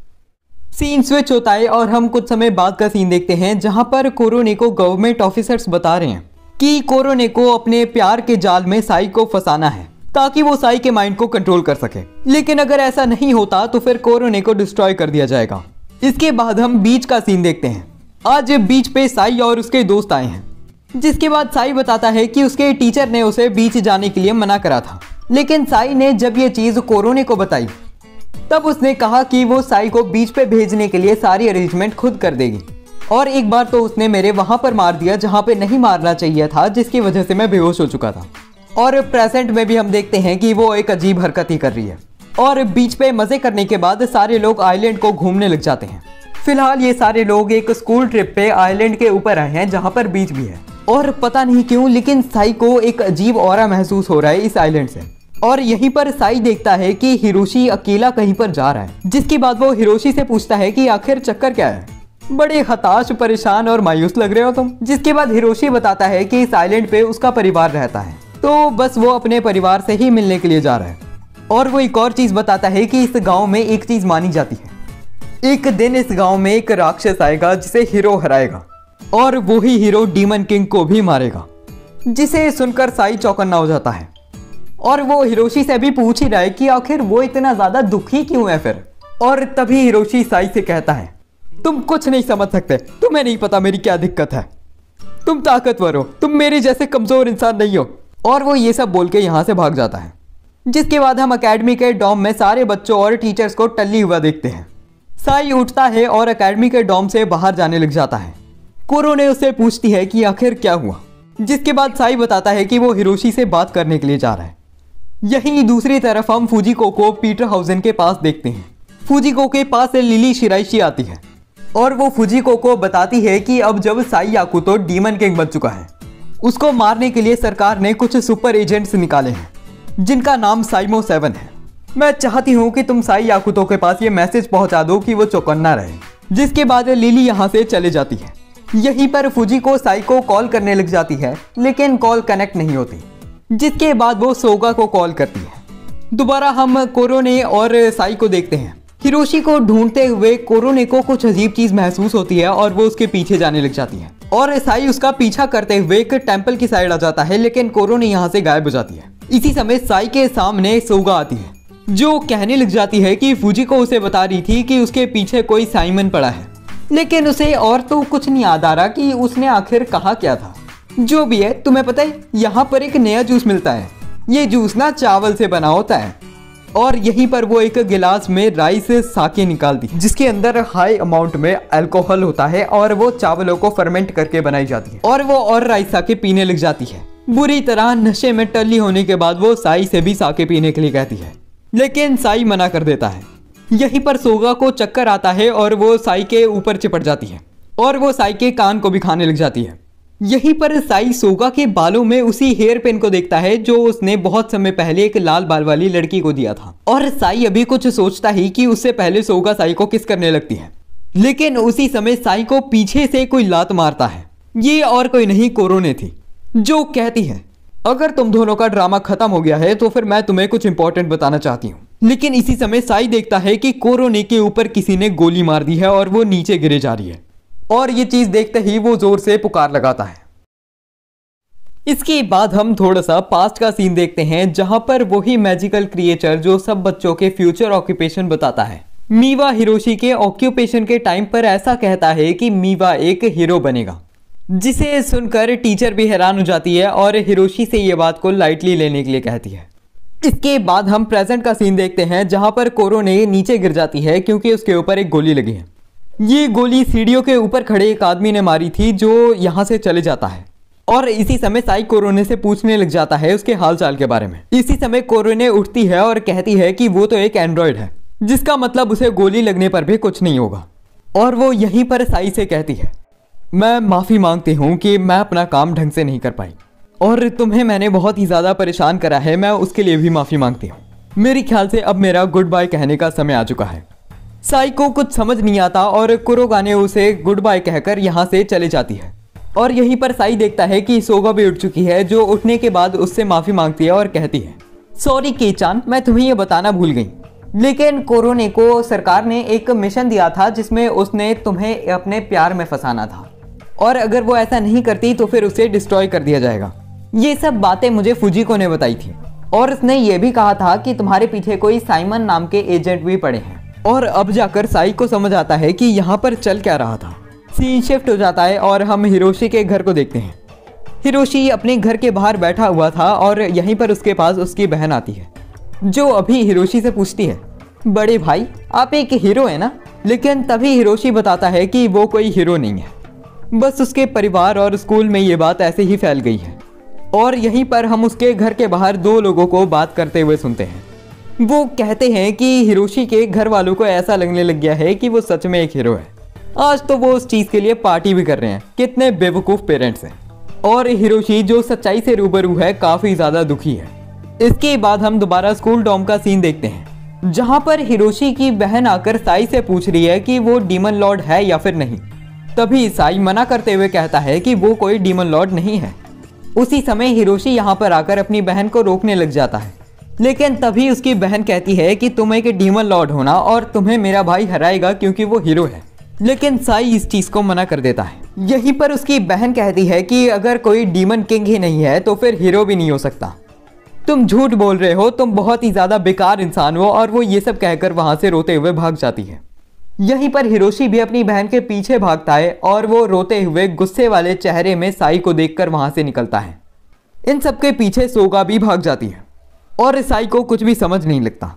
सीन स्विच होता है और हम कुछ समय बाद का सीन देखते हैं जहां पर कोरोने को गवर्नमेंट ऑफिसर्स बता रहे हैं कि कोरोने को अपने प्यार के जाल में साई को फंसाना है ताकि वो साई के माइंड को कंट्रोल कर सके। लेकिन अगर ऐसा नहीं होता तो फिर कोरोने को डिस्ट्रॉय कर दिया जाएगा। इसके बाद हम बीच का सीन देखते हैं। आज बीच पे साई और उसके दोस्त आए हैं, जिसके बाद साई बताता है कि उसके टीचर ने उसे बीच जाने के लिए मना करा था। लेकिन साई ने जब ये चीज़ कोरोने को बताई तब उसने कहा कि वो साई को बीच पे भेजने के लिए सारी अरेंजमेंट खुद कर देगी। और एक बार तो उसने मेरे वहां पर मार दिया जहां पे नहीं मारना चाहिए था, जिसकी वजह से मैं बेहोश हो चुका था। और प्रेजेंट में भी हम देखते हैं कि वो एक अजीब हरकत ही कर रही है। और बीच पे मजे करने के बाद सारे लोग आइलैंड को घूमने लग जाते हैं। फिलहाल ये सारे लोग एक स्कूल ट्रिप पे आइलैंड के ऊपर आए हैं जहाँ पर बीच भी है। और पता नहीं क्यों लेकिन साई को एक अजीब ऑरा महसूस हो रहा है इस आइलैंड से। और यहीं पर साई देखता है कि हिरोशी अकेला कहीं पर जा रहा है, जिसके बाद वो हिरोशी से पूछता है कि आखिर चक्कर क्या है, बड़े हताश, परेशान और मायूस लग रहे हो तुम। जिसके बाद हिरोशी बताता है कि इस आइलैंड पे उसका परिवार रहता है, तो बस वो अपने परिवार से ही मिलने के लिए जा रहा है। और वो एक और चीज बताता है कि इस गांव में एक चीज मानी जाती है, एक दिन इस गांव में एक राक्षस आएगा जिसे हीरो हराएगा और वो ही हीरो डीमन किंग को भी मारेगा। जिसे सुनकर साई चौकन्ना हो जाता है और वो हिरोशी से भी पूछ ही रहा है कि आखिर वो इतना ज्यादा दुखी क्यों है फिर। और तभी हिरोशी साई से कहता है, तुम कुछ नहीं समझ सकते, तुम्हें नहीं पता मेरी क्या दिक्कत है, तुम ताकतवर हो, तुम मेरे जैसे कमजोर इंसान नहीं हो। और वो ये सब बोल के यहाँ से भाग जाता है। जिसके बाद हम अकेडमी के डॉम में सारे बच्चों और टीचर्स को टल्ली हुआ देखते हैं। साई उठता है और अकेडमी के डॉम से बाहर जाने लग जाता है। कोरोने उससे पूछती है कि आखिर क्या हुआ, जिसके बाद साई बताता है कि वो हिरोशी से बात करने के लिए जा रहा है। यहीं दूसरी तरफ हम फूजिको को पीटर हाउसन के पास देखते हैं। फूजिको के पास से लिली शिराइशी आती है और वो फूजिको को बताती है कि अब जब साई याकुतो डीमन किंग बन चुका है, उसको मारने के लिए सरकार ने कुछ सुपर एजेंट्स निकाले हैं जिनका नाम साइमो 7 है। मैं चाहती हूँ कि तुम साई याकुतो के पास ये मैसेज पहुंचा दो कि वो चौकन्ना रहे। जिसके बाद लिली यहाँ से चले जाती है। यहीं पर फूजिको साई को कॉल करने लग जाती है, लेकिन कॉल कनेक्ट नहीं होती। जिसके बाद वो सोगा को कॉल करती है। दोबारा हम कोरोने और साई को देखते हैं। हिरोशी को ढूंढते हुए कोरोने को कुछ अजीब चीज महसूस होती है और वो उसके पीछे जाने लग जाती है और साई उसका पीछा करते हुए एक टेंपल की साइड आ जाता है, लेकिन कोरोने यहाँ से गायब हो जाती है। इसी समय साई के सामने सोगा आती है, जो कहने लग जाती है कि फूजिको उसे बता रही थी कि उसके पीछे कोई साइमन पड़ा है, लेकिन उसे और तो कुछ नहीं याद आ रहा कि उसने आखिर कहा क्या था। जो भी है, तुम्हें पता है यहाँ पर एक नया जूस मिलता है। ये जूस ना चावल से बना होता है। और यहीं पर वो एक गिलास में राइस साके निकालती है, जिसके अंदर हाई अमाउंट में अल्कोहल होता है और वो चावलों को फर्मेंट करके बनाई जाती है। और वो और राइस साके पीने लग जाती है। बुरी तरह नशे में टल्ली होने के बाद वो साई से भी साके पीने के लिए कहती है, लेकिन साई मना कर देता है। यहीं पर सोगा को चक्कर आता है और वो साई के ऊपर चिपट जाती है और वो साई के कान को भी खाने लग जाती है। यहीं पर साई सोगा के बालों में उसी हेयर पिन को देखता है जो उसने बहुत समय पहले एक लाल बाल वाली लड़की को दिया था। और साई अभी कुछ सोचता ही कि उससे पहले सोगा साई को किस करने लगती है, लेकिन उसी समय साई को पीछे से कोई लात मारता है। ये और कोई नहीं, कोरोने थी, जो कहती है अगर तुम दोनों का ड्रामा खत्म हो गया है तो फिर मैं तुम्हें कुछ इंपॉर्टेंट बताना चाहती हूँ। लेकिन इसी समय साई देखता है कि कोरोने के ऊपर किसी ने गोली मार दी है और वो नीचे गिरे जा रही है। और ये चीज देखते ही वो जोर से पुकार लगाता है। इसके बाद हम थोड़ा सा पास्ट का सीन देखते हैं, जहां पर वही मैजिकल क्रिएचर जो सब बच्चों के फ्यूचर ऑक्यूपेशन बताता है, मीवा हिरोशी के ऑक्यूपेशन के टाइम पर ऐसा कहता है कि मीवा एक हीरो बनेगा, जिसे सुनकर टीचर भी हैरान हो जाती है और हिरोशी से ये बात को लाइटली लेने के लिए कहती है। इसके बाद हम प्रेजेंट का सीन देखते हैं, जहां पर कोरोने नीचे गिर जाती है क्योंकि उसके ऊपर एक गोली लगी है। ये गोली सीढ़ियों के ऊपर खड़े एक आदमी ने मारी थी जो यहाँ से चले जाता है। और इसी समय साई कोरोने से पूछने लग जाता है उसके हालचाल के बारे में। इसी समय कोरोने उठती है और कहती है कि वो तो एक एंड्रॉयड है, जिसका मतलब उसे गोली लगने पर भी कुछ नहीं होगा। और वो यहीं पर साई से कहती है, मैं माफ़ी मांगती हूँ कि मैं अपना काम ढंग से नहीं कर पाई और तुम्हें मैंने बहुत ही ज़्यादा परेशान करा है, मैं उसके लिए भी माफ़ी मांगती हूँ। मेरे ख्याल से अब मेरा गुड बाय कहने का समय आ चुका है। साई को कुछ समझ नहीं आता और कुरोगाने उसे गुड बाय कहकर यहाँ से चले जाती है। और यहीं पर साई देखता है कि सोगा भी उठ चुकी है, जो उठने के बाद उससे माफ़ी मांगती है और कहती है, सॉरी केचान, मैं तुम्हें ये बताना भूल गई, लेकिन कोरोने को सरकार ने एक मिशन दिया था जिसमें उसने तुम्हें अपने प्यार में फंसाना था और अगर वो ऐसा नहीं करती तो फिर उसे डिस्ट्रॉय कर दिया जाएगा। ये सब बातें मुझे फुजिको ने बताई थी और उसने ये भी कहा था कि तुम्हारे पीछे कोई साइमन नाम के एजेंट भी पड़े हैं। और अब जाकर साई को समझ आता है कि यहाँ पर चल क्या रहा था। सीन शिफ्ट हो जाता है और हम हिरोशी के घर को देखते हैं। हिरोशी अपने घर के बाहर बैठा हुआ था और यहीं पर उसके पास उसकी बहन आती है, जो अभी हिरोशी से पूछती है, बड़े भाई आप एक हीरो है ना? लेकिन तभी हिरोशी बताता है कि वो कोई हीरो नहीं है, बस उसके परिवार और स्कूल में ये बात ऐसे ही फैल गई है। और यहीं पर हम उसके घर के बाहर दो लोगों को बात करते हुए सुनते हैं। वो कहते हैं कि हिरोशी के घर वालों को ऐसा लगने लग गया है कि वो सच में एक हीरो है। आज तो वो उस चीज़ के लिए पार्टी भी कर रहे हैं। कितने बेवकूफ़ पेरेंट्स हैं। और हिरोशी जो सच्चाई से रूबरू है काफ़ी ज़्यादा दुखी है। इसके बाद हम दोबारा स्कूल डॉम का सीन देखते हैं, जहाँ पर हिरोशी की बहन आकर साई से पूछ रही है कि वो डीमन लॉर्ड है या फिर नहीं। तभी साई मना करते हुए कहता है कि वो कोई डीमन लॉर्ड नहीं है। उसी समय हिरोशी यहाँ पर आकर अपनी बहन को रोकने लग जाता है, लेकिन तभी उसकी बहन कहती है कि तुम एक डीमन लॉर्ड होना और तुम्हें मेरा भाई हराएगा क्योंकि वो हीरो है। लेकिन साई इस चीज़ को मना कर देता है। यहीं पर उसकी बहन कहती है कि अगर कोई डीमन किंग ही नहीं है तो फिर हीरो भी नहीं हो सकता। तुम झूठ बोल रहे हो, तुम बहुत ही ज़्यादा बेकार इंसान हो। और वो ये सब कहकर वहाँ से रोते हुए भाग जाती है। यहीं पर हिरोशी भी अपनी बहन के पीछे भागता है और वो रोते हुए गुस्से वाले चेहरे में साई को देखकर वहाँ से निकलता है। इन सबके पीछे सोगा भी भाग जाती है और साई को कुछ भी समझ नहीं लगता।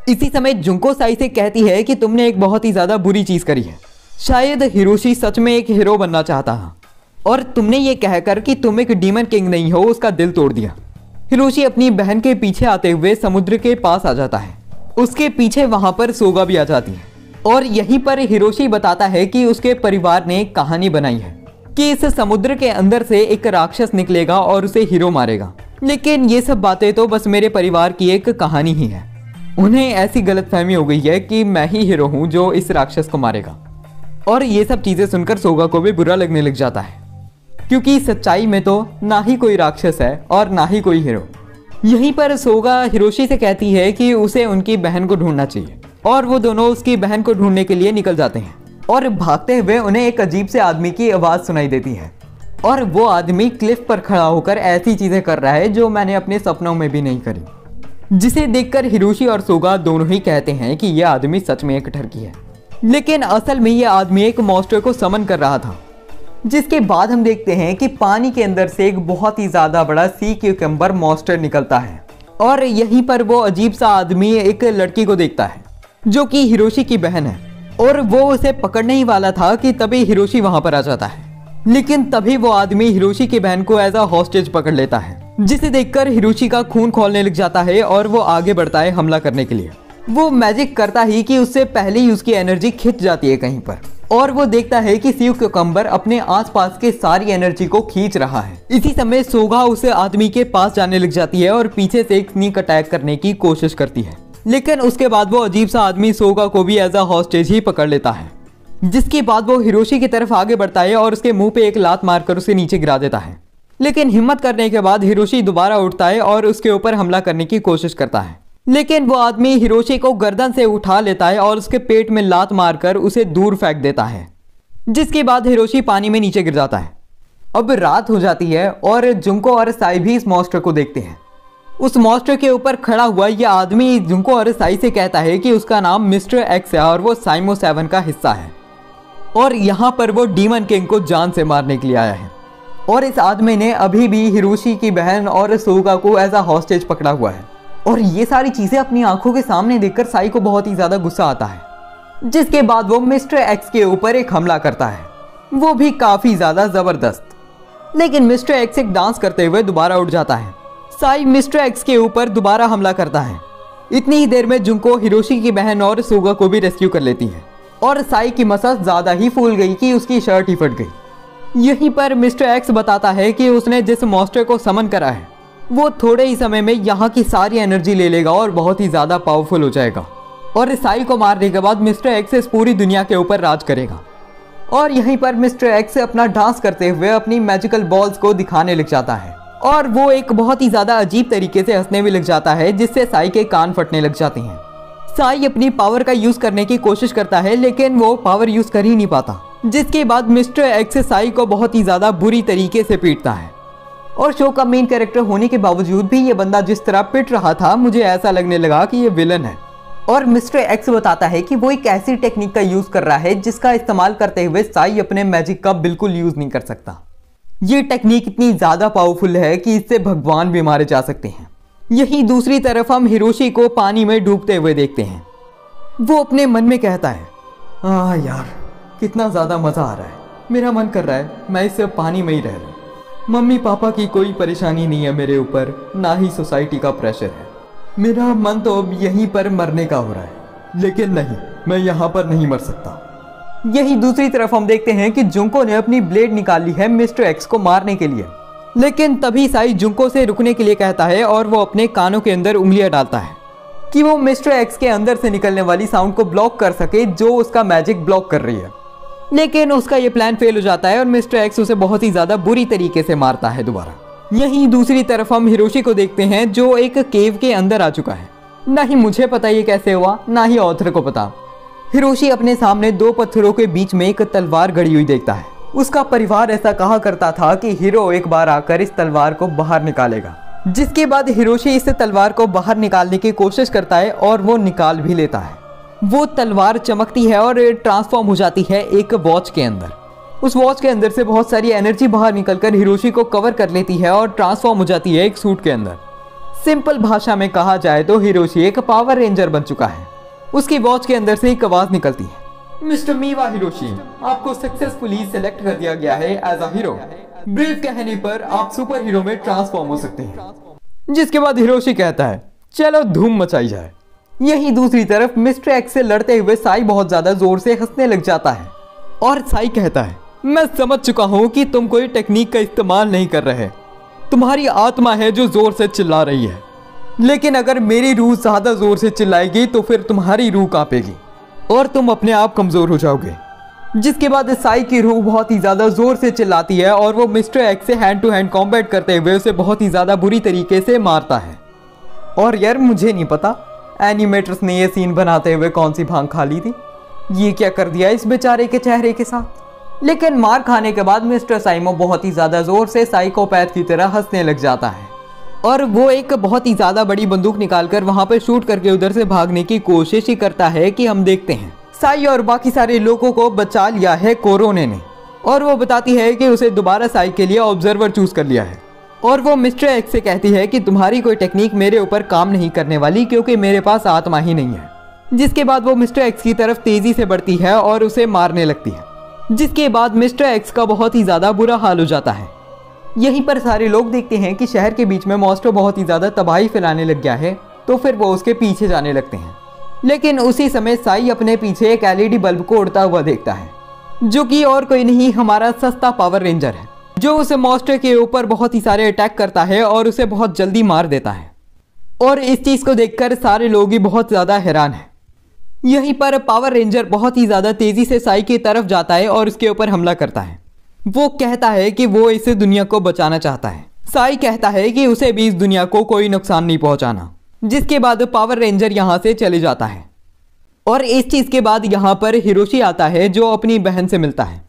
इसी समय जुंको साई से कहती है कि तुमने एक बहुत ही ज़्यादा बुरी चीज़ करी है। शायद हिरोशी सच में एक हीरो बनना चाहता था और तुमने ये कहकर कि तुम एक डीमन किंग नहीं हो उसका दिल तोड़ दिया। हिरोशी अपनी बहन के पीछे आते हुए समुद्र के पास आ जाता है। उसके पीछे वहाँ पर सोगा भी आ जाती है और यहीं पर हिरोशी बताता है कि उसके परिवार ने एक कहानी बनाई है कि इस समुद्र के अंदर से एक राक्षस निकलेगा और उसे हीरो मारेगा। लेकिन ये सब बातें तो बस मेरे परिवार की एक कहानी ही है। उन्हें ऐसी गलतफहमी हो गई है कि मैं ही हीरो हूँ जो इस राक्षस को मारेगा। और ये सब चीज़ें सुनकर सोगा को भी बुरा लगने लग जाता है, क्योंकि सच्चाई में तो ना ही कोई राक्षस है और ना ही कोई हीरो। यहीं पर सोगा हिरोशी से कहती है कि उसे उनकी बहन को ढूंढना चाहिए और वो दोनों उसकी बहन को ढूंढने के लिए निकल जाते हैं। और भागते हुए उन्हें एक अजीब से आदमी की आवाज़ सुनाई देती है और वो आदमी क्लिफ पर खड़ा होकर ऐसी चीज़ें कर रहा है जो मैंने अपने सपनों में भी नहीं करी, जिसे देखकर हिरोशी और सोगा दोनों ही कहते हैं कि यह आदमी सच में एक ठरकी है। लेकिन असल में यह आदमी एक मॉन्स्टर को समन कर रहा था। जिसके बाद हम देखते हैं कि पानी के अंदर से एक बहुत ही ज़्यादा बड़ा सी क्यूकम्बर मॉन्स्टर निकलता है और यहीं पर वो अजीब सा आदमी एक लड़की को देखता है जो कि हिरोशी की बहन है और वो उसे पकड़ने ही वाला था कि तभी हिरोशी वहाँ पर आ जाता है। लेकिन तभी वो आदमी हिरोशी की बहन को एज अ हॉस्टेज पकड़ लेता है, जिसे देखकर हिरोशी का खून खौलने लग जाता है और वो आगे बढ़ता है हमला करने के लिए। वो मैजिक करता ही कि उससे पहले ही उसकी एनर्जी खिंच जाती है कहीं पर और वो देखता है कि सी क्यूकम्बर अपने आसपास के सारी एनर्जी को खींच रहा है। इसी समय सोगा उस आदमी के पास जाने लग जाती है और पीछे से एक स्नीक अटैक करने की कोशिश करती है। लेकिन उसके बाद वो अजीब सा आदमी सोगा को भी एज अ हॉस्टेज ही पकड़ लेता है, जिसके बाद वो हिरोशी की तरफ आगे बढ़ता है और उसके मुंह पे एक लात मारकर उसे नीचे गिरा देता है। लेकिन हिम्मत करने के बाद हिरोशी दोबारा उठता है और उसके ऊपर हमला करने की कोशिश करता है। लेकिन वो आदमी हिरोशी को गर्दन से उठा लेता है और उसके पेट में लात मारकर उसे दूर फेंक देता है। जिसके बाद हिरोशी पानी में नीचे गिर जाता है। अब रात हो जाती है और जुंको और साई भी इस मॉन्स्टर को देखते हैं। उस मॉन्स्टर के ऊपर खड़ा हुआ यह आदमी जुंको और साई से कहता है कि उसका नाम मिस्टर एक्स है और वो साइमो 7 का हिस्सा है और यहाँ पर वो डीमन किंग को जान से मारने के लिए आया है। और इस आदमी ने अभी भी हिरोशी की बहन और सोगा को एज अ हॉस्टेज पकड़ा हुआ है। और ये सारी चीजें अपनी आंखों के सामने देखकर साई को बहुत ही ज्यादा गुस्सा आता है, जिसके बाद वो मिस्टर एक्स के ऊपर एक हमला करता है, वो भी काफी ज्यादा जबरदस्त। लेकिन मिस्टर एक्स एक डांस करते हुए दोबारा उठ जाता है। साई मिस्टर एक्स के ऊपर दोबारा हमला करता है। इतनी ही देर में जुंको हिरोशी की बहन और सोगा को भी रेस्क्यू कर लेती है और साई की मसल ज्यादा ही फूल गई कि उसकी शर्ट ही फट गई। यहीं पर मिस्टर एक्स बताता है कि उसने जिस मॉन्स्टर को समन करा है वो थोड़े ही समय में यहाँ की सारी एनर्जी ले लेगा और बहुत ही ज्यादा पावरफुल हो जाएगा और साई को मारने के बाद मिस्टर एक्स इस पूरी दुनिया के ऊपर राज करेगा। और यहीं पर मिस्टर एक्स अपना डांस करते हुए अपनी मैजिकल बॉल्स को दिखाने लग जाता है और वो एक बहुत ही ज्यादा अजीब तरीके से हंसने भी लग जाता है, जिससे साई के कान फटने लग जाते हैं। साई अपनी पावर का यूज करने की कोशिश करता है लेकिन वो पावर यूज कर ही नहीं पाता, जिसके बाद मिस्टर एक्स साई को बहुत ही ज्यादा बुरी तरीके से पीटता है। और शो का मेन कैरेक्टर होने के बावजूद भी ये बंदा जिस तरह पिट रहा था मुझे ऐसा लगने लगा कि ये विलन है। और मिस्टर एक्स बताता है कि वो एक ऐसी टेक्निक का यूज कर रहा है जिसका इस्तेमाल करते हुए साई अपने मैजिक का बिल्कुल यूज नहीं कर सकता। ये टेक्निक इतनी ज्यादा पावरफुल है कि इससे भगवान भी मारे जा सकते हैं। यहीं दूसरी तरफ हम हिरोशी को पानी में डूबते हुए देखते हैं। वो अपने मन में कहता है, यार कितना ज्यादा मजा आ रहा है, मेरा मन कर रहा है मैं इस पानी में ही रह लूं। मम्मी पापा की कोई परेशानी नहीं है मेरे ऊपर, ना ही सोसाइटी का प्रेशर है। मेरा मन तो अब यहीं पर मरने का हो रहा है, लेकिन नहीं, मैं यहाँ पर नहीं मर सकता। यही दूसरी तरफ हम देखते हैं कि जुंको ने अपनी ब्लेड निकाली है मिस्टर एक्स को मारने के लिए, लेकिन तभी साई जुंको से रुकने के लिए कहता है और वो अपने कानों के अंदर उंगलियां डालता है कि वो मिस्टर एक्स के अंदर से निकलने वाली साउंड को ब्लॉक कर सके जो उसका मैजिक ब्लॉक कर रही है। लेकिन उसका ये प्लान फेल हो जाता है और मिस्टर एक्स उसे बहुत ही ज्यादा बुरी तरीके से मारता है दोबारा। यहीं दूसरी तरफ हम हिरोशी को देखते हैं जो एक केव के अंदर आ चुका है। ना ही मुझे पता ये कैसे हुआ, ना ही ऑथर को पता। हिरोशी अपने सामने दो पत्थरों के बीच में एक तलवार गड़ी हुई देखता है। उसका परिवार ऐसा कहा करता था कि हीरो एक बार आकर इस तलवार को बाहर निकालेगा, जिसके बाद हिरोशी इस तलवार को बाहर निकालने की कोशिश करता है और वो निकाल भी लेता है। वो तलवार चमकती है और ट्रांसफॉर्म हो जाती है एक वॉच के अंदर। उस वॉच के अंदर से बहुत सारी एनर्जी बाहर निकलकर हिरोशी को कवर कर लेती है और ट्रांसफॉर्म हो जाती है एक सूट के अंदर। सिंपल भाषा में कहा जाए तो हिरोशी एक पावर रेंजर बन चुका है। उसकी वॉच के अंदर से एक आवाज निकलती है, मिस्टर मीवा हिरोशी, आपको सक्सेसफुली सेलेक्ट कर दिया गया है एज अ हीरो। ब्रीफ कहने पर आप सुपर हीरो में ट्रांसफॉर्म हो सकते हैं। जिसके बाद हिरोशी कहता है, चलो धूम मचाई जाए। यहीं दूसरी तरफ मिस्टर एक्स से लड़ते हुए साई बहुत ज्यादा जोर से हंसने लग जाता है और साई कहता है, मैं समझ चुका हूं कि तुम कोई टेक्निक का इस्तेमाल नहीं कर रहे, तुम्हारी आत्मा है जो जोर से चिल्ला रही है, लेकिन अगर मेरी रूह ज्यादा जोर से चिल्लाएगी तो फिर तुम्हारी रूह कांपेगी और तुम अपने आप कमजोर हो जाओगे। जिसके बाद साई की रूह बहुत ही ज्यादा जोर से चिल्लाती है और वो मिस्टर एक्स से हैंड टू हैंड कॉम्बैट करते हुए उसे बहुत ही ज्यादा बुरी तरीके से मारता है। और यार मुझे नहीं पता एनिमेटर्स ने ये सीन बनाते हुए कौन सी भांग खा ली थी, ये क्या कर दिया इस बेचारे के चेहरे के साथ। लेकिन मार खाने के बाद मिस्टर साइमो बहुत ही ज्यादा जोर से साइकोपैथ की तरह हंसने लग जाता है और वो एक बहुत ही ज्यादा बड़ी बंदूक निकालकर वहां पर शूट करके उधर से भागने की कोशिश ही करता है कि हम देखते हैं साई और बाकी सारे लोगों को बचा लिया है कोरोने ने। और वो बताती है कि उसे दोबारा साई के लिए ऑब्जर्वर चूज कर लिया है और वो मिस्टर एक्स से कहती है कि तुम्हारी कोई टेक्निक मेरे ऊपर काम नहीं करने वाली क्योंकि मेरे पास आत्मा ही नहीं है। जिसके बाद वो मिस्टर एक्स की तरफ तेजी से बढ़ती है और उसे मारने लगती है, जिसके बाद मिस्टर एक्स का बहुत ही ज्यादा बुरा हाल हो जाता है। यहीं पर सारे लोग देखते हैं कि शहर के बीच में मॉन्स्टर बहुत ही ज्यादा तबाही फैलाने लग गया है, तो फिर वो उसके पीछे जाने लगते हैं। लेकिन उसी समय साई अपने पीछे एक एलईडी बल्ब को उड़ता हुआ देखता है, जो कि और कोई नहीं हमारा सस्ता पावर रेंजर है, जो उस मॉन्स्टर के ऊपर बहुत ही सारे अटैक करता है और उसे बहुत जल्दी मार देता है। और इस चीज को देखकर सारे लोग ही बहुत ज्यादा हैरान हैं। यहीं पर पावर रेंजर बहुत ही ज्यादा तेजी से साई की तरफ जाता है और उसके ऊपर हमला करता है। वो कहता है कि वो इस दुनिया को बचाना चाहता है। साई कहता है कि उसे भी इस दुनिया को कोई नुकसान नहीं पहुंचाना। जिसके बाद पावर रेंजर यहाँ से चले जाता है। और इस चीज के बाद यहाँ पर हिरोशी आता है जो अपनी बहन से मिलता है।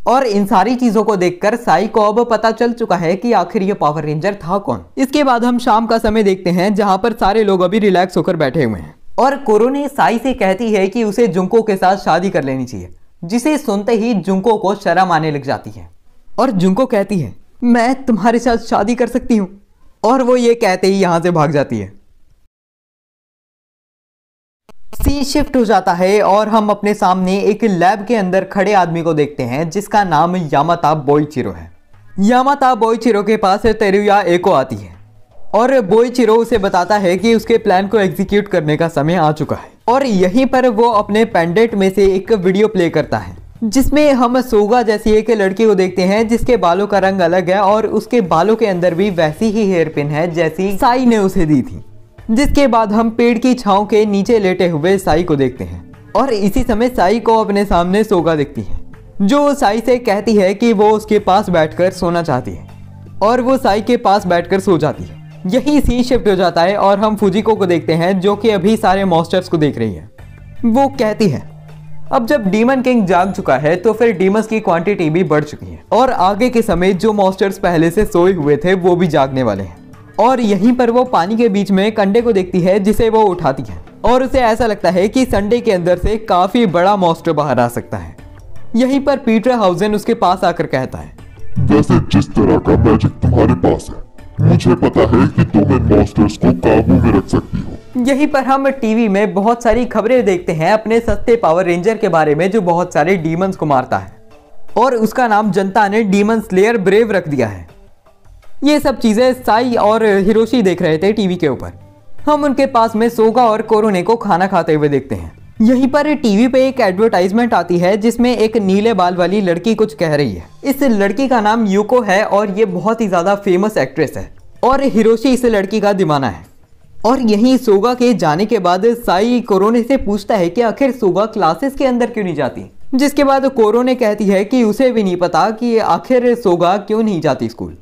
और इन सारी चीजों को देखकर साई को अब पता चल चुका है कि आखिर ये पावर रेंजर था कौन। इसके बाद हम शाम का समय देखते हैं जहां पर सारे लोग अभी रिलैक्स होकर बैठे हुए हैं और कोरोने साई से कहती है कि उसे जुंको के साथ शादी कर लेनी चाहिए, जिसे सुनते ही जुंको को शर्म आने लग जाती है और जुंको कहती है मैं तुम्हारे साथ शादी कर सकती हूँ, और वो ये कहते ही यहाँ से भाग जाती है। सीन शिफ्ट हो जाता है और हम अपने सामने एक लैब के अंदर खड़े आदमी को देखते हैं जिसका नाम यामाता बोइचिरो है। यामाता बोइचिरो के पास तेरुया एको आती है और बोइचिरो उसे बताता है कि उसके प्लान को एग्जीक्यूट करने का समय आ चुका है और यहीं पर वो अपने पेंडेंट में से एक वीडियो प्ले करता है जिसमें हम सोगा जैसी एक लड़की को देखते हैं जिसके बालों का रंग अलग है और उसके बालों के अंदर भी वैसी ही हेयर पिन है जैसी साई ने उसे दी थी। जिसके बाद हम पेड़ की छांव के नीचे लेटे हुए साई को देखते हैं और इसी समय साई को अपने सामने सोगा दिखती है जो साई से कहती है कि वो उसके पास बैठकर सोना चाहती है और वो साई के पास बैठकर सो जाती है। यही सीन शिफ्ट हो जाता है और हम फुजिको को देखते हैं जो कि अभी सारे मॉन्स्टर्स को देख रही है। वो कहती है अब जब डीमन किंग जाग चुका है तो फिर डीमंस की क्वांटिटी भी बढ़ चुकी है और आगे के समय जो मॉन्स्टर्स पहले से सोए हुए थे वो भी जागने वाले हैं। और यहीं पर वो पानी के बीच में कंडे को देखती है जिसे वो उठाती है और उसे ऐसा लगता है कि संडे के अंदर से काफी बड़ा मॉन्स्टर बाहर आ सकता है। यहीं पर पीटर हाउसेन उसके पास आकर कहता है वैसे जिस तरह का मैजिक तुम्हारे पास है मुझे पता है कि तुम इन मॉन्स्टर्स को काबू में रख सकती हो। यहीं पर हम टीवी में बहुत सारी खबरें देखते हैं अपने सस्ते पावर रेंजर के बारे में जो बहुत सारे डीमंस को मारता है और उसका नाम जनता ने डीमन स्लेयर ब्रेव रख दिया है। ये सब चीजें साई और हिरोशी देख रहे थे टीवी के ऊपर। हम उनके पास में सोगा और कोरोने को खाना खाते हुए देखते हैं। यहीं पर टीवी पे एक एडवर्टाइजमेंट आती है जिसमें एक नीले बाल वाली लड़की कुछ कह रही है। इस लड़की का नाम यूको है और ये बहुत ही ज्यादा फेमस एक्ट्रेस है और हिरोशी इस लड़की का दीवाना है। और यहीं सोगा के जाने के बाद साई कोरोने से पूछता है कि आखिर सोगा क्लासेस के अंदर क्यों नहीं जाती, जिसके बाद कोरोने कहती है कि उसे भी नहीं पता कि आखिर सोगा क्यों नहीं जाती स्कूल।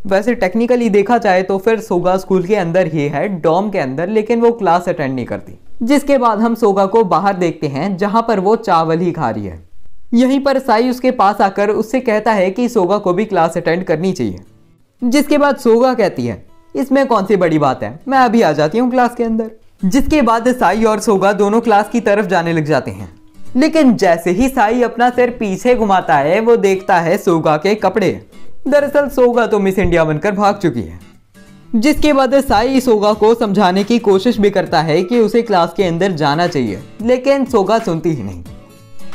वैसे टेक्निकली देखा जाए तो फिर सोगा स्कूल के अंदर ही है, डॉम के अंदर, लेकिन वो क्लास अटेंड नहीं करती। जिसके बाद हम सोगा को बाहर देखते हैं जहां पर वो चावल ही खा रही है। यहीं पर साई उसके पास आकर उससे कहता है कि सोगा को भी क्लास अटेंड करनी चाहिए। जिसके बाद सोगा कहती है इसमें कौन सी बड़ी बात है, मैं अभी आ जाती हूँ क्लास के अंदर। जिसके बाद साई और सोगा दोनों क्लास की तरफ जाने लग जाते हैं, लेकिन जैसे ही साई अपना सिर पीछे घुमाता है वो देखता है सोगा के कपड़े। दरअसल सोगा तो मिस इंडिया बनकर भाग चुकी है। जिसके बाद साई सोगा को समझाने की कोशिश भी करता है कि उसे क्लास के अंदर जाना चाहिए, लेकिन सोगा सुनती ही नहीं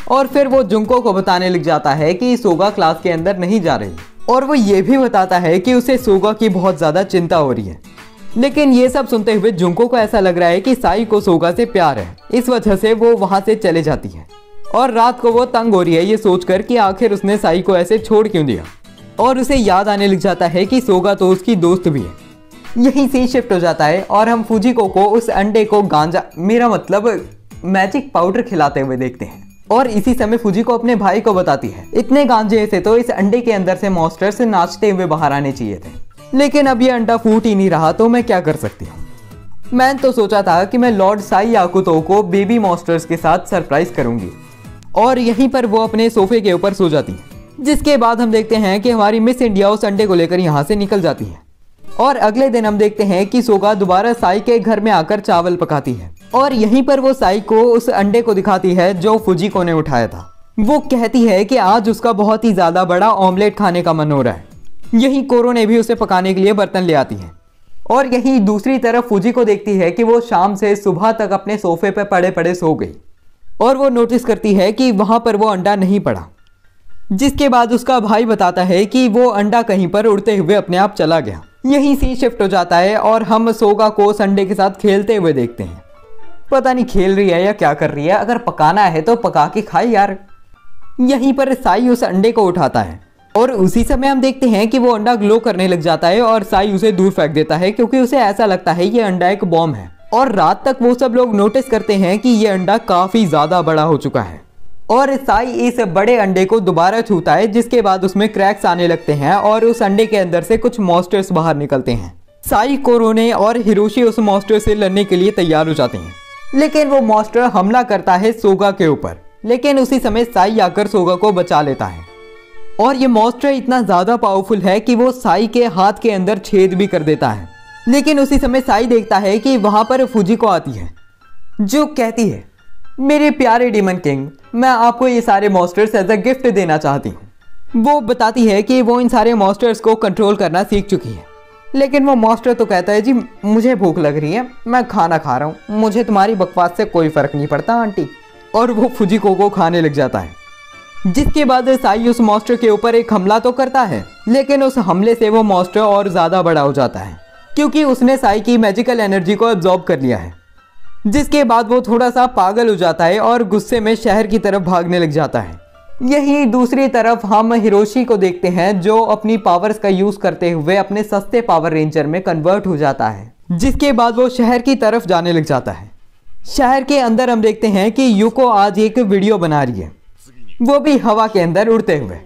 और फिर वो जुंको को बताने लग जाता है कि सोगा क्लास के अंदर नहीं जा रही और वो ये भी बताता है कि उसे सोगा की बहुत ज़्यादा चिंता हो रही है। लेकिन ये सब सुनते हुए जुंको को ऐसा लग रहा है कि साई को सोगा से प्यार है, इस वजह से वो वहाँ से चले जाती है और रात को वो तंग हो रही है ये सोचकर कि आखिर उसने साई को ऐसे छोड़ क्यों दिया और उसे याद आने लग जाता है कि सोगा तो उसकी दोस्त भी है। यहीं से शिफ्ट हो जाता है और हम फुजिको को उस अंडे को गांजा मेरा मतलब मैजिक पाउडर खिलाते हुए देखते हैं और इसी समय फुजिको अपने भाई को बताती है इतने गांजे से तो इस अंडे के अंदर से मॉन्स्टर्स नाचते हुए बाहर आने चाहिए थे, लेकिन अब ये अंडा फूट ही नहीं रहा तो मैं क्या कर सकती हूँ। मैंने तो सोचा था कि मैं लॉर्ड साई याकुतो को बेबी मॉन्स्टर्स के साथ सरप्राइज करूंगी और यहीं पर वो अपने सोफे के ऊपर सो जाती है। जिसके बाद हम देखते हैं कि हमारी मिस इंडिया उस अंडे को लेकर यहाँ से निकल जाती है और अगले दिन हम देखते हैं कि सोगा दोबारा साई के घर में आकर चावल पकाती है और यहीं पर वो साई को उस अंडे को दिखाती है जो फुजिको ने उठाया था। वो कहती है कि आज उसका बहुत ही ज्यादा बड़ा ऑमलेट खाने का मन हो रहा है। यहीं कोरो ने भी उसे पकाने के लिए बर्तन ले आती है और यहीं दूसरी तरफ फुजिको देखती है कि वो शाम से सुबह तक अपने सोफे पर पड़े पड़े सो गई और वो नोटिस करती है कि वहां पर वो अंडा नहीं पड़ा। जिसके बाद उसका भाई बताता है कि वो अंडा कहीं पर उड़ते हुए अपने आप चला गया। यहीं से शिफ्ट हो जाता है और हम सोगा को संडे के साथ खेलते हुए देखते हैं। पता नहीं खेल रही है या क्या कर रही है, अगर पकाना है तो पका के खाए यार। यहीं पर साई उस अंडे को उठाता है और उसी समय हम देखते हैं कि वो अंडा ग्लो करने लग जाता है और साई उसे दूर फेंक देता है क्योंकि उसे ऐसा लगता है ये अंडा एक बॉम्ब है। और रात तक वो सब लोग नोटिस करते हैं कि ये अंडा काफी ज्यादा बड़ा हो चुका है और साई इस बड़े अंडे को दोबारा छूता है। जिसके बाद उसमें क्रैक्स आने लगते हैं और उस अंडे के अंदर से कुछ मॉन्स्टर्स बाहर निकलते हैं। साई, कोरोने और हिरोशी उस मॉन्स्टर से लड़ने के लिए तैयार हो जाते हैं, लेकिन वो मॉन्स्टर हमला करता है सोगा के ऊपर। लेकिन उसी समय साई आकर सोगा को बचा लेता है और ये मॉन्स्टर इतना ज़्यादा पावरफुल है कि वो साई के हाथ के अंदर छेद भी कर देता है। लेकिन उसी समय साई देखता है कि वहाँ पर फुजिको आती है, जो कहती है, मेरे प्यारे डीमन किंग, मैं आपको ये सारे मॉन्स्टर्स एज अ गिफ्ट देना चाहती हूँ। वो बताती है कि वो इन सारे मॉन्स्टर्स को कंट्रोल करना सीख चुकी है। लेकिन वो मॉन्स्टर तो कहता है, जी मुझे भूख लग रही है, मैं खाना खा रहा हूँ, मुझे तुम्हारी बकवास से कोई फ़र्क नहीं पड़ता आंटी। और वो फुजिको को खाने लग जाता है। जिसके बाद साई उस मॉन्स्टर के ऊपर एक हमला तो करता है, लेकिन उस हमले से वो मॉन्स्टर और ज़्यादा बड़ा हो जाता है, क्योंकि उसने साई की मैजिकल एनर्जी को एब्जॉर्ब कर लिया है। जिसके बाद वो थोड़ा सा पागल हो जाता है और गुस्से में शहर की तरफ भागने लग जाता है। यही दूसरी तरफ हम हिरोशी को देखते हैं, जो अपनी पावर्स का यूज़ करते हुए अपने सस्ते पावर रेंजर में कन्वर्ट हो जाता है। जिसके बाद वो शहर की तरफ जाने लग जाता है। शहर के अंदर हम देखते हैं कि युको आज एक वीडियो बना रही है, वो भी हवा के अंदर उड़ते हुए।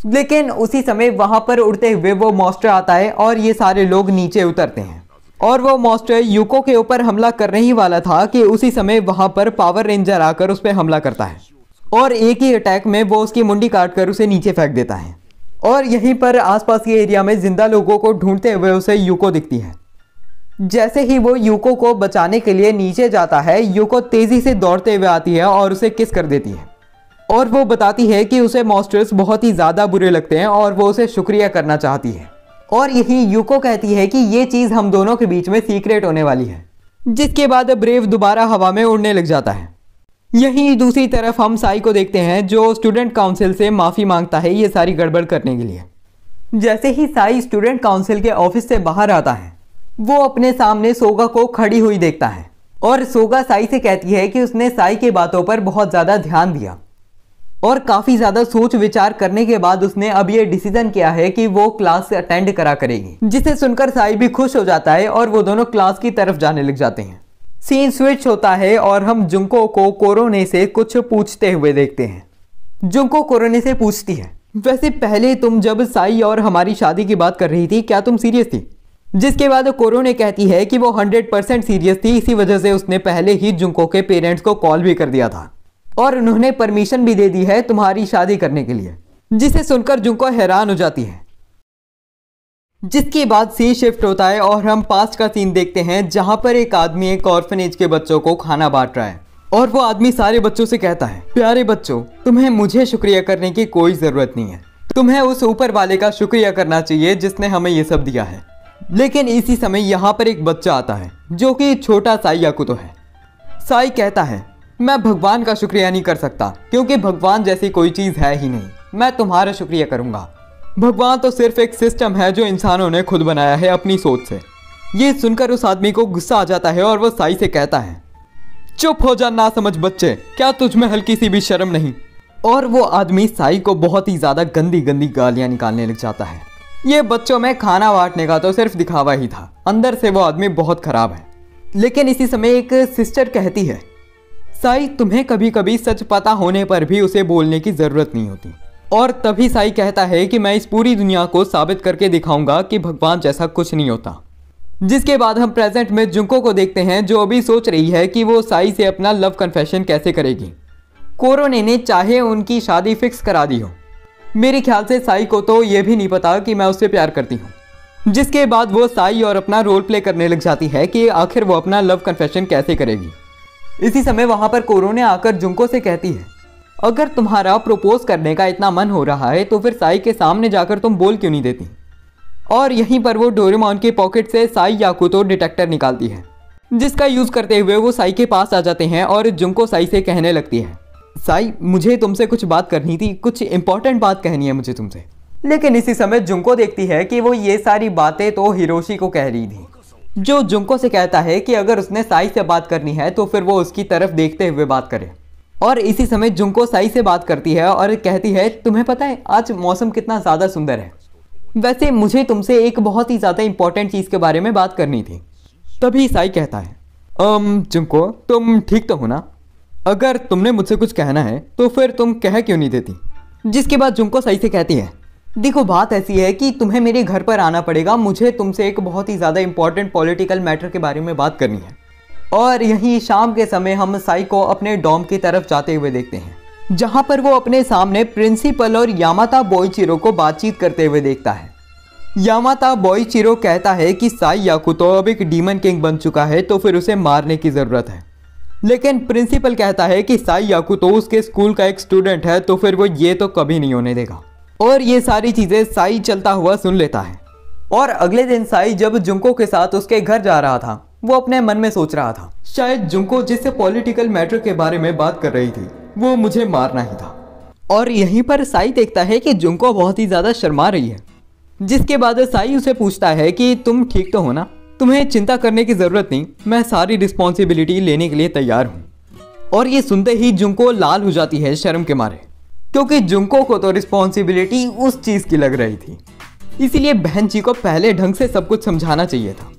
लेकिन उसी समय वहां पर उड़ते हुए वो मॉन्स्टर आता है और ये सारे लोग नीचे उतरते हैं। और वो मॉन्स्टर युको के ऊपर हमला करने ही वाला था कि उसी समय वहां पर पावर रेंजर आकर उस पर हमला करता है और एक ही अटैक में वो उसकी मुंडी काट कर उसे नीचे फेंक देता है। और यहीं पर आसपास के एरिया में जिंदा लोगों को ढूंढते हुए उसे युको दिखती है। जैसे ही वो युको को बचाने के लिए नीचे जाता है, युको तेजी से दौड़ते हुए आती है और उसे किस कर देती है। और वो बताती है कि उसे मॉन्स्टर्स बहुत ही ज़्यादा बुरे लगते हैं और वो उसे शुक्रिया करना चाहती है। और यही युको कहती है कि ये चीज़ हम दोनों के बीच में सीक्रेट होने वाली है। जिसके बाद ब्रेव दोबारा हवा में उड़ने लग जाता है। यहीं दूसरी तरफ हम साई को देखते हैं, जो स्टूडेंट काउंसिल से माफ़ी मांगता है ये सारी गड़बड़ करने के लिए। जैसे ही साई स्टूडेंट काउंसिल के ऑफिस से बाहर आता है, वो अपने सामने सोगा को खड़ी हुई देखता है और सोगा साई से कहती है कि उसने साई की बातों पर बहुत ज़्यादा ध्यान दिया और काफ़ी ज़्यादा सोच विचार करने के बाद उसने अब ये डिसीजन किया है कि वो क्लास अटेंड करा करेगी। जिसे सुनकर साई भी खुश हो जाता है और वो दोनों क्लास की तरफ जाने लग जाते हैं। सीन स्विच होता है और हम जुंको को कोरोने से कुछ पूछते हुए देखते हैं। जुंको कोरोने से पूछती है, वैसे पहले तुम जब साई और हमारी शादी की बात कर रही थी, क्या तुम सीरियस थी? जिसके बाद कोरोने कहती है कि वो 100% सीरियस थी, इसी वजह से उसने पहले ही जुंको के पेरेंट्स को कॉल भी कर दिया था और उन्होंने परमिशन भी दे दी है तुम्हारी शादी करने के लिए। जिसे सुनकर जुंको हैरान हो जाती है। जिसके बाद सीन शिफ्ट होता है और हम पास्ट का सीन देखते हैं, जहां पर एक आदमी एक ऑर्फनेज के बच्चों को खाना बांट रहा है और वो आदमी सारे बच्चों से कहता है, प्यारे बच्चों, तुम्हें मुझे शुक्रिया करने की कोई ज़रूरत नहीं है, तुम्हें उस ऊपर वाले का शुक्रिया करना चाहिए जिसने हमें ये सब दिया है। लेकिन इसी समय यहाँ पर एक बच्चा आता है जो कि छोटा साई आकुतो है। साई कहता है, मैं भगवान का शुक्रिया नहीं कर सकता क्योंकि भगवान जैसी कोई चीज़ है ही नहीं, मैं तुम्हारा शुक्रिया करूँगा। भगवान तो सिर्फ एक सिस्टम है जो इंसानों ने खुद बनाया है अपनी सोच से। ये सुनकर उस आदमी को गुस्सा आ जाता है और वो साई से कहता है, चुप हो जा ना समझ बच्चे, क्या तुझ में हल्की सी भी शर्म नहीं? और वो आदमी साई को बहुत ही ज़्यादा गंदी गंदी गालियाँ निकालने लग जाता है। ये बच्चों में खाना बांटने का तो सिर्फ दिखावा ही था, अंदर से वो आदमी बहुत खराब है। लेकिन इसी समय एक सिस्टर कहती है, साई तुम्हें कभी कभी सच पता होने पर भी उसे बोलने की ज़रूरत नहीं होती। और तभी साई कहता है कि मैं इस पूरी दुनिया को साबित करके दिखाऊंगा कि भगवान जैसा कुछ नहीं होता। जिसके बाद हम प्रेजेंट में जुंको को देखते हैं, जो अभी सोच रही है कि वो साई से अपना लव कन्फेशन कैसे करेगी। कोरोने ने चाहे उनकी शादी फिक्स करा दी हो, मेरे ख्याल से साई को तो ये भी नहीं पता कि मैं उससे प्यार करती हूँ। जिसके बाद वो साई और अपना रोल प्ले करने लग जाती है कि आखिर वो अपना लव कन्फेशन कैसे करेगी। इसी समय वहाँ पर कोरोने आकर जुंको से कहती है, अगर तुम्हारा प्रपोज करने का इतना मन हो रहा है तो फिर साई के सामने जाकर तुम बोल क्यों नहीं देती? और यहीं पर वो डोरेमोन की पॉकेट से साई याकुतो डिटेक्टर निकालती है, जिसका यूज़ करते हुए वो साई के पास आ जाते हैं और जुंको साई से कहने लगती है, साई मुझे तुमसे कुछ बात करनी थी, कुछ इंपॉर्टेंट बात कहनी है मुझे तुमसे। लेकिन इसी समय जुंको देखती है कि वो ये सारी बातें तो हिरोशी को कह रही थी, जो जुंको से कहता है कि अगर उसने साई से बात करनी है तो फिर वो उसकी तरफ देखते हुए बात करे। और इसी समय जुंको साई से बात करती है और कहती है, तुम्हें पता है आज मौसम कितना ज़्यादा सुंदर है, वैसे मुझे तुमसे एक बहुत ही ज़्यादा इंपॉर्टेंट चीज़ के बारे में बात करनी थी। तभी साई कहता है, जुंको तुम ठीक तो हो ना? अगर तुमने मुझसे कुछ कहना है तो फिर तुम कह क्यों नहीं देती? जिसके बाद जुंको साई से कहती है, देखो बात ऐसी है कि तुम्हें मेरे घर पर आना पड़ेगा, मुझे तुमसे एक बहुत ही ज़्यादा इंपॉर्टेंट पॉलिटिकल मैटर के बारे में बात करनी है। और यहीं शाम के समय हम साई को अपने डॉम की तरफ जाते हुए देखते हैं, जहां पर वो अपने सामने प्रिंसिपल और यामाता बोइचिरो को बातचीत करते हुए देखता है। यामाता बोइचिरो कहता है कि साई याकुतो अब एक डीमन किंग बन चुका है, तो फिर उसे मारने की ज़रूरत है। लेकिन प्रिंसिपल कहता है कि साई याकुतो उसके स्कूल का एक स्टूडेंट है, तो फिर वो ये तो कभी नहीं होने देगा। और ये सारी चीज़ें साई चलता हुआ सुन लेता है। और अगले दिन साई जब जुंको के साथ उसके घर जा रहा था, वो अपने मन में सोच रहा था, शायद जुंको जिससे पॉलिटिकल मैटर के बारे में बात कर रही थी वो मुझे मारना ही था। और यहीं पर साई देखता है कि जुंको बहुत ही ज़्यादा शर्मा रही है, जिसके बाद साई उसे पूछता है कि तुम ठीक तो हो ना, तुम्हें चिंता करने की ज़रूरत नहीं, मैं सारी रिस्पॉन्सिबिलिटी लेने के लिए तैयार हूँ। और ये सुनते ही जुंको लाल हो जाती है शर्म के मारे, क्योंकि जुंको को तो रिस्पॉन्सिबिलिटी उस चीज़ की लग रही थी। इसीलिए बहन जी को पहले ढंग से सब कुछ समझाना चाहिए था।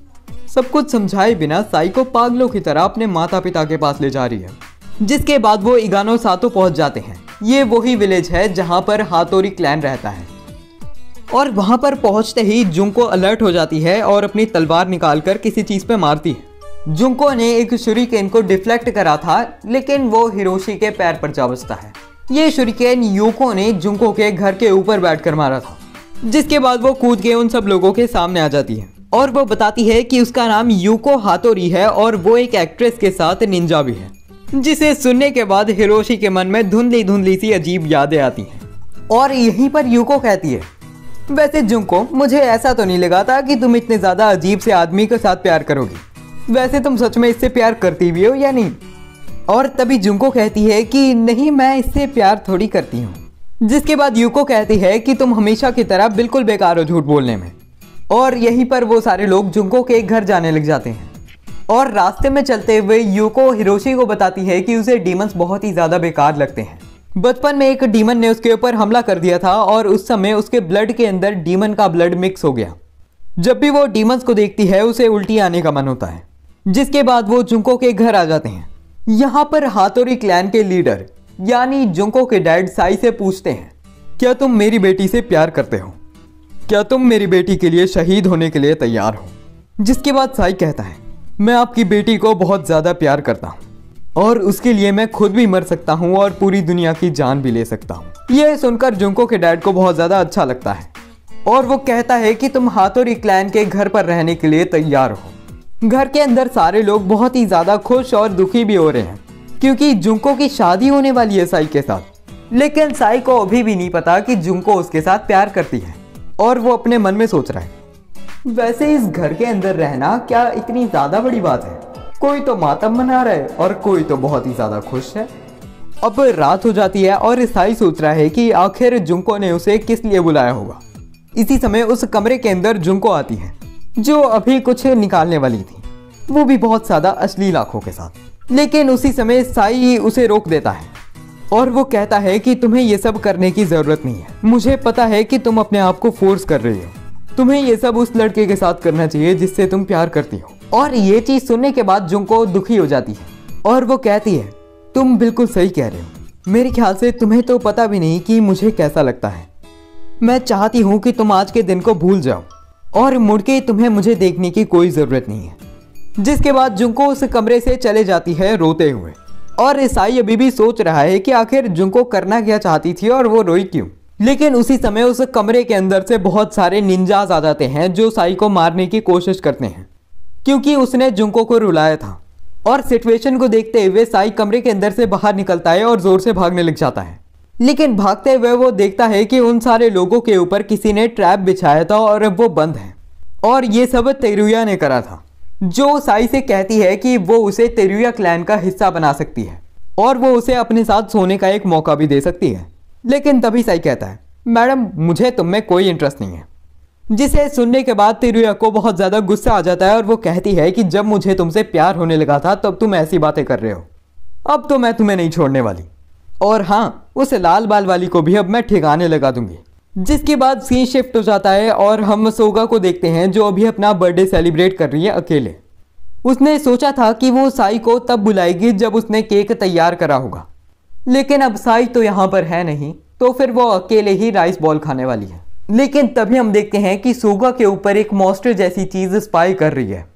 सब कुछ समझाए बिना साई को पागलों की तरह अपने माता पिता के पास ले जा रही है। जिसके बाद वो इगानो सातो पहुंच जाते हैं। ये वही विलेज है जहां पर हातोरी क्लैन रहता है। और वहां पर पहुंचते ही जुंको अलर्ट हो जाती है और अपनी तलवार निकालकर किसी चीज़ पे मारती है। जुंको ने एक शुरिकेन को डिफ्लेक्ट करा था, लेकिन वो हिरोशी के पैर पर जा बजता है। ये शुरिकेन यूको ने जुंको के घर के ऊपर बैठकर मारा था। जिसके बाद वो कूद के उन सब लोगों के सामने आ जाती है और वो बताती है कि उसका नाम यूको हातोरी है और वो एक एक्ट्रेस के साथ निंजा भी है। जिसे सुनने के बाद हिरोशी के मन में धुंधली धुंधली सी अजीब यादें आती हैं। और यहीं पर यूको कहती है, वैसे जुंको, मुझे ऐसा तो नहीं लगा था कि तुम इतने ज़्यादा अजीब से आदमी के साथ प्यार करोगी। वैसे तुम सच में इससे प्यार करती भी हो या नहीं? और तभी जुंको कहती है कि नहीं, मैं इससे प्यार थोड़ी करती हूँ। जिसके बाद यूको कहती है कि तुम हमेशा की तरह बिल्कुल बेकार हो झूठ बोलने में। और यहीं पर वो सारे लोग जुंको के घर जाने लग जाते हैं। और रास्ते में चलते हुए यूको हिरोशी को बताती है कि उसे डीमंस बहुत ही ज़्यादा बेकार लगते हैं। बचपन में एक डीमन ने उसके ऊपर हमला कर दिया था और उस समय उसके ब्लड के अंदर डीमन का ब्लड मिक्स हो गया। जब भी वो डीमंस को देखती है उसे उल्टी आने का मन होता है। जिसके बाद वो जुंको के घर आ जाते हैं। यहाँ पर हातोरी क्लैन के लीडर यानी जुंको के डैड साई से पूछते हैं, क्या तुम मेरी बेटी से प्यार करते हो? क्या तुम मेरी बेटी के लिए शहीद होने के लिए तैयार हो? जिसके बाद साई कहता है, मैं आपकी बेटी को बहुत ज़्यादा प्यार करता हूँ और उसके लिए मैं खुद भी मर सकता हूँ और पूरी दुनिया की जान भी ले सकता हूँ। यह सुनकर जुंको के डैड को बहुत ज़्यादा अच्छा लगता है और वो कहता है कि तुम हातोरी क्लैन के घर पर रहने के लिए तैयार हो। घर के अंदर सारे लोग बहुत ही ज़्यादा खुश और दुखी भी हो रहे हैं क्योंकि जुंको की शादी होने वाली है साई के साथ। लेकिन साई को अभी भी नहीं पता कि जुंको उसके साथ प्यार करती है और वो अपने मन में सोच रहा है, वैसे इस घर के अंदर रहना क्या इतनी ज़्यादा बड़ी बात है? कोई तो मातम मना रहा है और कोई तो बहुत ही ज़्यादा खुश है। अब रात हो जाती है और साई सोच रहा है कि आखिर जुंको ने उसे किस लिए बुलाया होगा। इसी समय उस कमरे के अंदर जुंको आती है जो अभी कुछ निकालने वाली थी, वो भी बहुत ज़्यादा अश्लील आंखों के साथ। लेकिन उसी समय साई उसे रोक देता है और वो कहता है कि तुम्हें ये सब करने की ज़रूरत नहीं है। मुझे पता है कि तुम अपने आप को फोर्स कर रही हो। तुम्हें ये सब उस लड़के के साथ करना चाहिए जिससे तुम प्यार करती हो। और ये चीज़ सुनने के बाद जुंको दुखी हो जाती है और वो कहती है, तुम बिल्कुल सही कह रहे हो। मेरे ख्याल से तुम्हें तो पता भी नहीं कि मुझे कैसा लगता है। मैं चाहती हूँ कि तुम आज के दिन को भूल जाओ और मुड़ के तुम्हें मुझे देखने की कोई ज़रूरत नहीं है। जिसके बाद जुंको उस कमरे से चले जाती है रोते हुए और साई अभी भी सोच रहा है कि आखिर जुंको करना क्या चाहती थी और वो रोई क्यों। लेकिन उसी समय उस कमरे के अंदर से बहुत सारे निंजाज आ जाते हैं जो साई को मारने की कोशिश करते हैं क्योंकि उसने जुंको को रुलाया था। और सिचुएशन को देखते हुए साई कमरे के अंदर से बाहर निकलता है और जोर से भागने लग जाता है। लेकिन भागते हुए वो देखता है कि उन सारे लोगों के ऊपर किसी ने ट्रैप बिछाया था और वो बंद है और ये सब तेरुया ने करा था, जो साई से कहती है कि वो उसे तेरुया क्लैन का हिस्सा बना सकती है और वो उसे अपने साथ सोने का एक मौका भी दे सकती है। लेकिन तभी साई कहता है, मैडम मुझे तुम में कोई इंटरेस्ट नहीं है। जिसे सुनने के बाद तेरुया को बहुत ज़्यादा गुस्सा आ जाता है और वो कहती है कि जब मुझे तुमसे प्यार होने लगा था तब तुम ऐसी बातें कर रहे हो, अब तो मैं तुम्हें नहीं छोड़ने वाली। और हाँ, उस लाल बाल वाली को भी अब मैं ठिकाने लगा दूंगी। जिसके बाद सीन शिफ्ट हो जाता है और हम सोगा को देखते हैं जो अभी अपना बर्थडे सेलिब्रेट कर रही है अकेले। उसने सोचा था कि वो साई को तब बुलाएगी जब उसने केक तैयार करा होगा, लेकिन अब साई तो यहाँ पर है नहीं, तो फिर वो अकेले ही राइस बॉल खाने वाली है। लेकिन तभी हम देखते हैं कि सोगा के ऊपर एक मॉन्स्टर जैसी चीज़ स्पाई कर रही है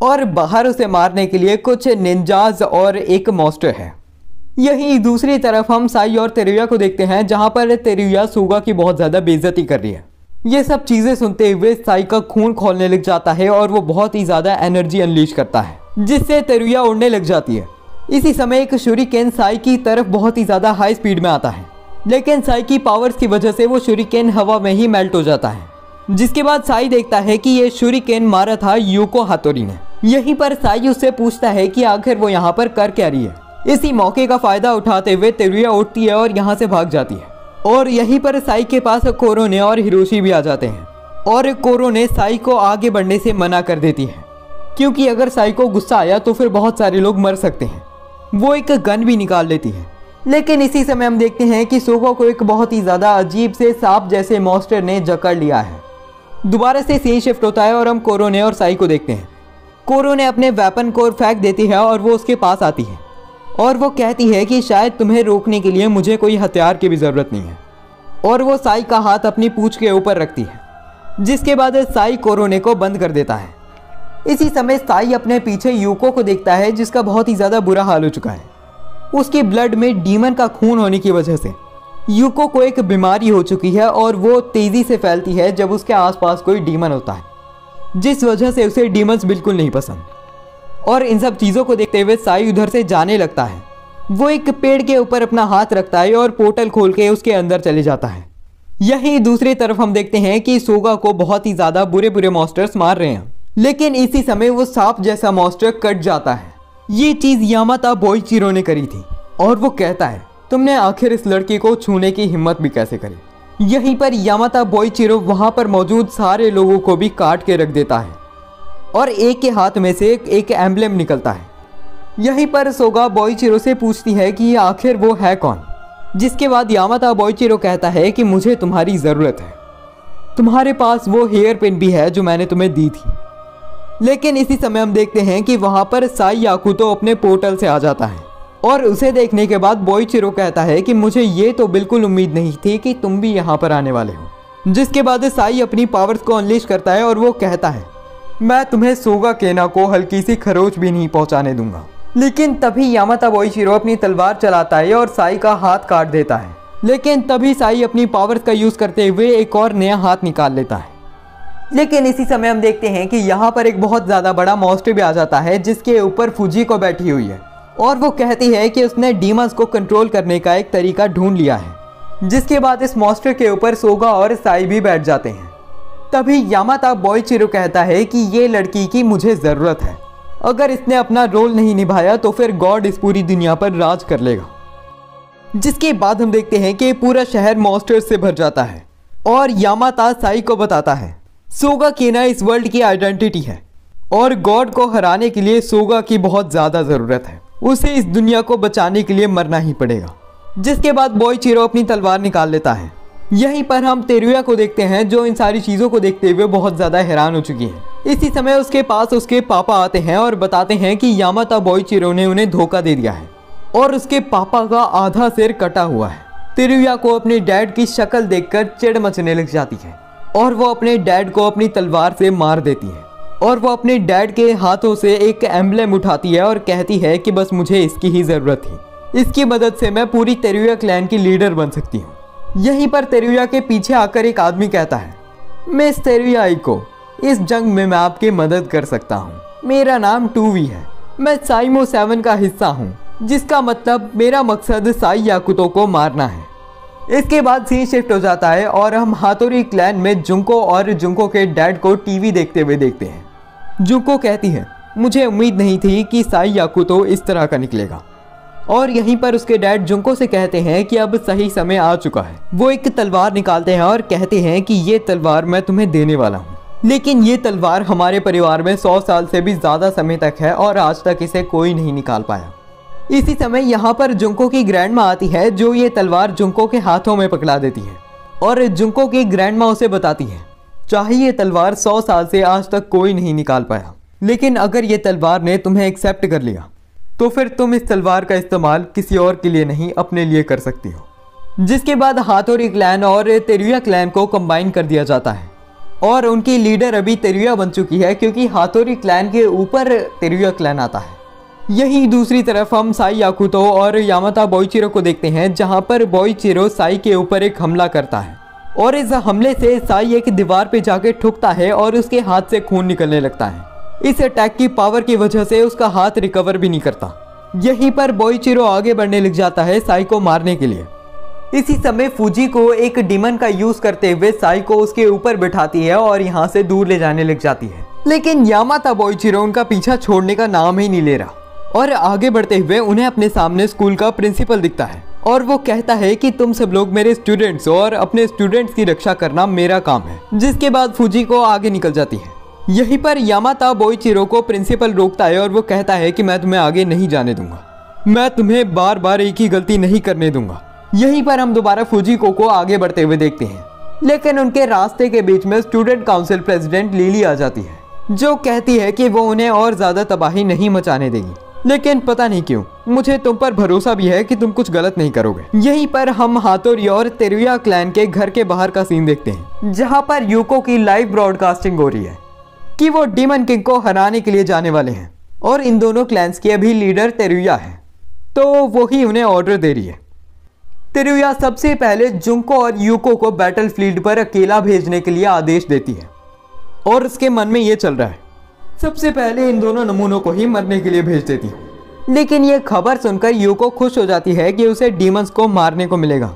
और बाहर उसे मारने के लिए कुछ निंजाज और एक मॉन्स्टर है। यही दूसरी तरफ हम साई और तेरुया को देखते हैं, जहां पर तेरुया सोगा की बहुत ज़्यादा बेइज्जती कर रही है। ये सब चीज़ें सुनते हुए साई का खून खौलने लग जाता है और वो बहुत ही ज़्यादा एनर्जी अनलीश करता है, जिससे तेरुया उड़ने लग जाती है। इसी समय एक शूरिकेन साई की तरफ बहुत ही ज़्यादा हाई स्पीड में आता है, लेकिन साई की पावर्स की वजह से वो शूरिकेन हवा में ही मेल्ट हो जाता है। जिसके बाद साई देखता है कि ये शूरिकेन मारा था यूको हातोरी ने। यहीं पर साई उससे पूछता है कि आखिर वो यहाँ पर कर क्या रही है। इसी मौके का फायदा उठाते हुए तेरुया उठती है और यहाँ से भाग जाती है। और यहीं पर साई के पास कोरोने और हिरोशी भी आ जाते हैं और कोरोने साई को आगे बढ़ने से मना कर देती है, क्योंकि अगर साई को गुस्सा आया तो फिर बहुत सारे लोग मर सकते हैं। वो एक गन भी निकाल लेती है। लेकिन इसी समय हम देखते हैं कि सोगा को एक बहुत ही ज़्यादा अजीब से सांप जैसे मॉन्स्टर ने जकड़ लिया है। दोबारा से सीन शिफ्ट होता है और हम कोरोने और साई को देखते हैं। कोरोने अपने वेपन को फेंक देती है और वो उसके पास आती है और वो कहती है कि शायद तुम्हें रोकने के लिए मुझे कोई हथियार की भी ज़रूरत नहीं है। और वो साई का हाथ अपनी पूंछ के ऊपर रखती है, जिसके बाद साई कोरोने को बंद कर देता है। इसी समय साई अपने पीछे यूको को देखता है, जिसका बहुत ही ज़्यादा बुरा हाल हो चुका है। उसकी ब्लड में डीमन का खून होने की वजह से यूको को एक बीमारी हो चुकी है और वो तेज़ी से फैलती है जब उसके आसपास कोई डीमन होता है, जिस वजह से उसे डीमंस बिल्कुल नहीं पसंद। और इन सब चीज़ों को देखते हुए साई उधर से जाने लगता है। वो एक पेड़ के ऊपर अपना हाथ रखता है और पोर्टल खोल के उसके अंदर चले जाता है। यहीं दूसरी तरफ हम देखते हैं कि सोगा को बहुत ही ज़्यादा बुरे बुरे मॉन्स्टर्स मार रहे हैं, लेकिन इसी समय वो सांप जैसा मॉन्स्टर कट जाता है। ये चीज़ यामाता बोइचिरो ने करी थी और वो कहता है, तुमने आखिर इस लड़की को छूने की हिम्मत भी कैसे करी। यहीं पर यामाता बोइचिरो वहाँ पर मौजूद सारे लोगों को भी काट के रख देता है और एक के हाथ में से एक एम्ब्लेम निकलता है। यहीं पर सोगा बोइचिरो से पूछती है कि आखिर वो है कौन, जिसके बाद यामाता बोइचिरो कहता है कि मुझे तुम्हारी ज़रूरत है। तुम्हारे पास वो हेयर पिन भी है जो मैंने तुम्हें दी थी। लेकिन इसी समय हम देखते हैं कि वहाँ पर साई आकुतो अपने पोर्टल से आ जाता है और उसे देखने के बाद बोइचिरो कहता है कि मुझे ये तो बिल्कुल उम्मीद नहीं थी कि तुम भी यहाँ पर आने वाले हो। जिसके बाद साई अपनी पावर्स को अनलीश करता है और वो कहता है, मैं तुम्हें सोगा केना को हल्की सी खरोच भी नहीं पहुँचाने दूंगा। लेकिन तभी यामाता बोइचिरो अपनी तलवार चलाता है और साई का हाथ काट देता है। लेकिन तभी साई अपनी पावर्स का यूज़ करते हुए एक और नया हाथ निकाल लेता है। लेकिन इसी समय हम देखते हैं कि यहाँ पर एक बहुत ज़्यादा बड़ा मॉन्स्टर भी आ जाता है, जिसके ऊपर फुजिको बैठी हुई है और वो कहती है कि उसने डीमंस को कंट्रोल करने का एक तरीका ढूंढ लिया है। जिसके बाद इस मॉन्स्टर के ऊपर सोगा और साई भी बैठ जाते हैं। तभी यामाता बोइचिरो कहता है कि ये लड़की की मुझे ज़रूरत है। अगर इसने अपना रोल नहीं निभाया तो फिर गॉड इस पूरी दुनिया पर राज कर लेगा। जिसके बाद हम देखते हैं कि पूरा शहर मॉन्स्टर्स से भर जाता है और यामाता साई को बताता है सोगा केना इस वर्ल्ड की आइडेंटिटी है और गॉड को हराने के लिए सोगा की बहुत ज़्यादा ज़रूरत है। उसे इस दुनिया को बचाने के लिए मरना ही पड़ेगा। जिसके बाद बोइचिरो अपनी तलवार निकाल लेता है। यहीं पर हम तेरुया को देखते हैं, जो इन सारी चीज़ों को देखते हुए बहुत ज़्यादा हैरान हो चुकी है। इसी समय उसके पास उसके पापा आते हैं और बताते हैं कि यामाता बोइचिरो ने उन्हें धोखा दे दिया है और उसके पापा का आधा सिर कटा हुआ है। तेरुया को अपने डैड की शक्ल देखकर चिढ़ मचने लग जाती है और वो अपने डैड को अपनी तलवार से मार देती है और वो अपने डैड के हाथों से एक एम्ब्लेम उठाती है और कहती है कि बस मुझे इसकी ही ज़रूरत थी। इसकी मदद से मैं पूरी तेरुया क्लैन की लीडर बन सकती हूँ। यहीं पर तेरुया के पीछे आकर एक आदमी कहता है, मिस तेरुया इको, इस जंग में मैं आपकी मदद कर सकता हूँ। मेरा नाम टूवी है। मैं साइमो 7 का हिस्सा हूँ, जिसका मतलब मेरा मकसद साई आकुतो को मारना है। इसके बाद सीन शिफ्ट हो जाता है और हम हातोरी क्लैन में जुंको और जुंको के डैड को टीवी देखते हुए देखते हैं। जुंको कहती है, मुझे उम्मीद नहीं थी कि साई आकुतो इस तरह का निकलेगा। और यहीं पर उसके डैड जुंको से कहते हैं कि अब सही समय आ चुका है। वो एक तलवार निकालते हैं और कहते हैं कि ये तलवार मैं तुम्हें देने वाला हूँ, लेकिन ये तलवार हमारे परिवार में 100 साल से भी ज़्यादा समय तक है और आज तक इसे कोई नहीं निकाल पाया। इसी समय यहाँ पर जुंको की ग्रैंडमा आती है, जो ये तलवार जुंको के हाथों में पकड़ा देती है और जुंको की ग्रैंडमा उसे बताती है, चाहे ये तलवार 100 साल से आज तक कोई नहीं निकाल पाया, लेकिन अगर ये तलवार ने तुम्हें एक्सेप्ट कर लिया तो फिर तुम इस तलवार का इस्तेमाल किसी और के लिए नहीं अपने लिए कर सकती हो। जिसके बाद हातोरी क्लैन और तेरुया क्लैन को कंबाइन कर दिया जाता है और उनकी लीडर अभी तेरुया बन चुकी है, क्योंकि हातोरी क्लैन के ऊपर तेरुया क्लैन आता है। यहीं दूसरी तरफ हम साई याकुतो और यामाता बोइचिरो को देखते हैं, जहां पर बोइचिरो साई के ऊपर एक हमला करता है और इस हमले से साई एक दीवार पे जाके ठुकता है और उसके हाथ से खून निकलने लगता है। इस अटैक की पावर की वजह से उसका हाथ रिकवर भी नहीं करता। यहीं पर बोइचिरो आगे बढ़ने लग जाता है साई को मारने के लिए। इसी समय फूजी को एक डीमन का यूज करते हुए साई को उसके ऊपर बिठाती है और यहाँ से दूर ले जाने लग जाती है, लेकिन यामाता बोइचिरो उनका पीछा छोड़ने का नाम ही नहीं ले रहा और आगे बढ़ते हुए उन्हें अपने सामने स्कूल का प्रिंसिपल दिखता है और वो कहता है कि तुम सब लोग मेरे स्टूडेंट्स हो और अपने स्टूडेंट्स की रक्षा करना मेरा काम है। जिसके बाद फूजी को आगे निकल जाती है। यहीं पर यामाता बोइचिरो को प्रिंसिपल रोकता है और वो कहता है कि मैं तुम्हें आगे नहीं जाने दूंगा, मैं तुम्हें बार बार एक ही गलती नहीं करने दूंगा। यहीं पर हम दोबारा फूजिको को आगे बढ़ते हुए देखते हैं, लेकिन उनके रास्ते के बीच में स्टूडेंट काउंसिल प्रेसिडेंट लिली आ जाती है, जो कहती है कि वो उन्हें और ज्यादा तबाही नहीं मचाने देगी, लेकिन पता नहीं क्यों मुझे तुम पर भरोसा भी है कि तुम कुछ गलत नहीं करोगे। यहीं पर हम हातोरी और तेरुया क्लैन के घर के बाहर का सीन देखते हैं, जहां पर यूको की लाइव ब्रॉडकास्टिंग हो रही है कि वो डीमन किंग को हराने के लिए जाने वाले हैं और इन दोनों क्लैंस की अभी लीडर तेरुया है, तो वही उन्हें ऑर्डर दे रही है। तेरुया सबसे पहले जुंको और यूको को बैटलफील्ड पर अकेला भेजने के लिए आदेश देती है और उसके मन में ये चल रहा है सबसे पहले इन दोनों नमूनों को ही मरने के लिए भेज देती हूँ। लेकिन ये खबर सुनकर यूको खुश हो जाती है कि उसे डीमंस को मारने को मिलेगा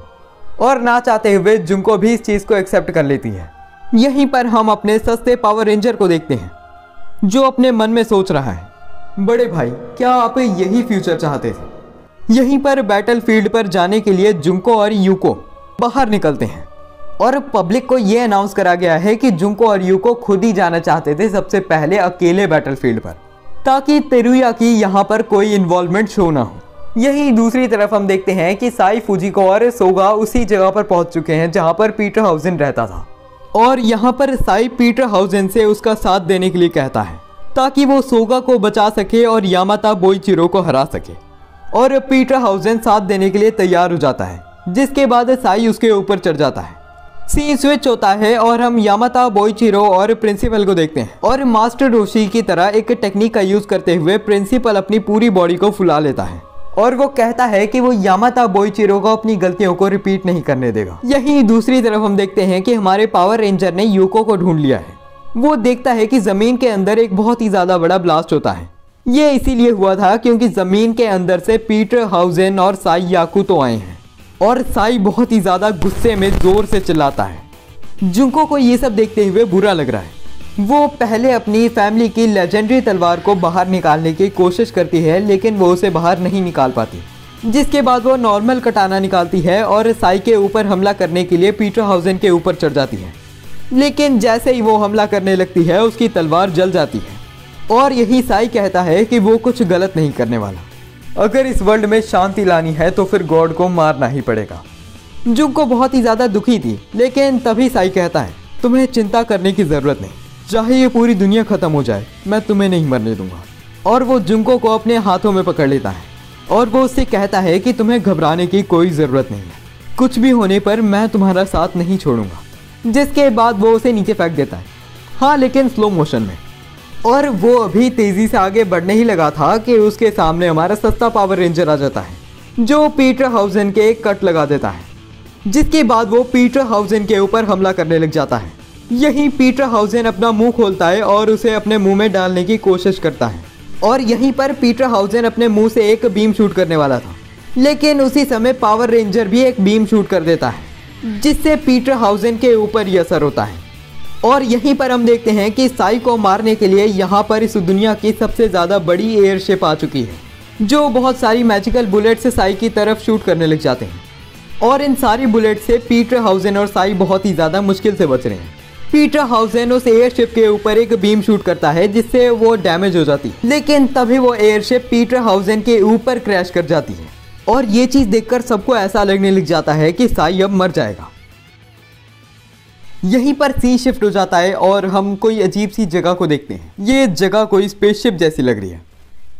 और ना चाहते हुए जुंको भी इस चीज को एक्सेप्ट कर लेती है। यहीं पर हम अपने सस्ते पावर रेंजर को देखते हैं, जो अपने मन में सोच रहा है, बड़े भाई क्या आप यही फ्यूचर चाहते थे। यहीं पर बैटलफील्ड पर जाने के लिए जुंको और यूको बाहर निकलते हैं और पब्लिक को यह अनाउंस करा गया है कि जुंको और यूको खुद ही जाना चाहते थे सबसे पहले अकेले बैटलफील्ड पर, ताकि तेरुया की यहाँ पर कोई इन्वॉल्वमेंट शो ना हो। यही दूसरी तरफ हम देखते हैं कि साई फूजिको और सोगा उसी जगह पर पहुंच चुके हैं जहां पर पीटर हाउसेन रहता था और यहाँ पर साई पीटर हाउसेन से उसका साथ देने के लिए कहता है ताकि वो सोगा को बचा सके और यामाता बोइचिरो को हरा सके, और पीटर हाउसेन साथ देने के लिए तैयार हो जाता है, जिसके बाद साई उसके ऊपर चढ़ जाता है। सीन स्विच होता है और हम यामाता बोइचिरो और प्रिंसिपल को देखते हैं और मास्टर रोशी की तरह एक टेक्निक का यूज करते हुए प्रिंसिपल अपनी पूरी बॉडी को फुला लेता है और वो कहता है कि वो यामाता बोइचिरो को अपनी गलतियों को रिपीट नहीं करने देगा। यहीं दूसरी तरफ हम देखते हैं कि हमारे पावर रेंजर ने यूको को ढूंढ लिया है। वो देखता है कि जमीन के अंदर एक बहुत ही ज्यादा बड़ा ब्लास्ट होता है। ये इसीलिए हुआ था क्योंकि जमीन के अंदर से पीटर हाउसेन और साई याकुतो आए हैं और साई बहुत ही ज्यादा गुस्से में जोर से चिल्लाता है। जुंको को ये सब देखते हुए बुरा लग रहा है। वो पहले अपनी फैमिली की लेजेंडरी तलवार को बाहर निकालने की कोशिश करती है, लेकिन वो उसे बाहर नहीं निकाल पाती, जिसके बाद वो नॉर्मल कटाना निकालती है और साई के ऊपर हमला करने के लिए पीटर हाउसेन के ऊपर चढ़ जाती है। लेकिन जैसे ही वो हमला करने लगती है उसकी तलवार जल जाती है और यही साई कहता है कि वो कुछ गलत नहीं करने वाला। अगर इस वर्ल्ड में शांति लानी है तो फिर गॉड को मारना ही पड़ेगा। जुंको बहुत ही ज़्यादा दुखी थी, लेकिन तभी साई कहता है तुम्हें चिंता करने की ज़रूरत नहीं, चाहे ये पूरी दुनिया ख़त्म हो जाए मैं तुम्हें नहीं मरने दूंगा। और वो जुंको को अपने हाथों में पकड़ लेता है और वो उससे कहता है कि तुम्हें घबराने की कोई ज़रूरत नहीं है, कुछ भी होने पर मैं तुम्हारा साथ नहीं छोड़ूंगा। जिसके बाद वो उसे नीचे फेंक देता है, हाँ लेकिन स्लो मोशन में। और वो अभी तेज़ी से आगे बढ़ने ही लगा था कि उसके सामने हमारा सस्ता पावर रेंजर आ जाता है, जो पीटर हाउसेन के एक कट लगा देता है, जिसके बाद वो पीटर हाउसेन के ऊपर हमला करने लग जाता है। यहीं पीटर हाउसेन अपना मुंह खोलता है और उसे अपने मुंह में डालने की कोशिश करता है और यहीं पर पीटर हाउसेन अपने मुंह से एक बीम शूट करने वाला था, लेकिन उसी समय पावर रेंजर भी एक बीम शूट कर देता है, जिससे पीटर हाउसेन के ऊपर ही असर होता है। और यहीं पर हम देखते हैं कि साई को मारने के लिए यहाँ पर इस दुनिया की सबसे ज़्यादा बड़ी एयरशिप आ चुकी है, जो बहुत सारी मैजिकल बुलेट से साई की तरफ शूट करने लग जाते हैं और इन सारी बुलेट से पीटर हाउसेन और साई बहुत ही ज़्यादा मुश्किल से बच रहे हैं। पीटर हाउसेन उस एयरशिप के ऊपर एक बीम शूट करता है जिससे वो डैमेज हो जाती है, लेकिन तभी वो एयरशिप पीटर हाउसेन के ऊपर क्रैश कर जाती है और ये चीज़ देखकर सबको ऐसा लगने लग जाता है कि साई अब मर जाएगा। यहीं पर सीन शिफ्ट हो जाता है और हम कोई अजीब सी जगह को देखते हैं। ये जगह कोई स्पेसशिप जैसी लग रही है।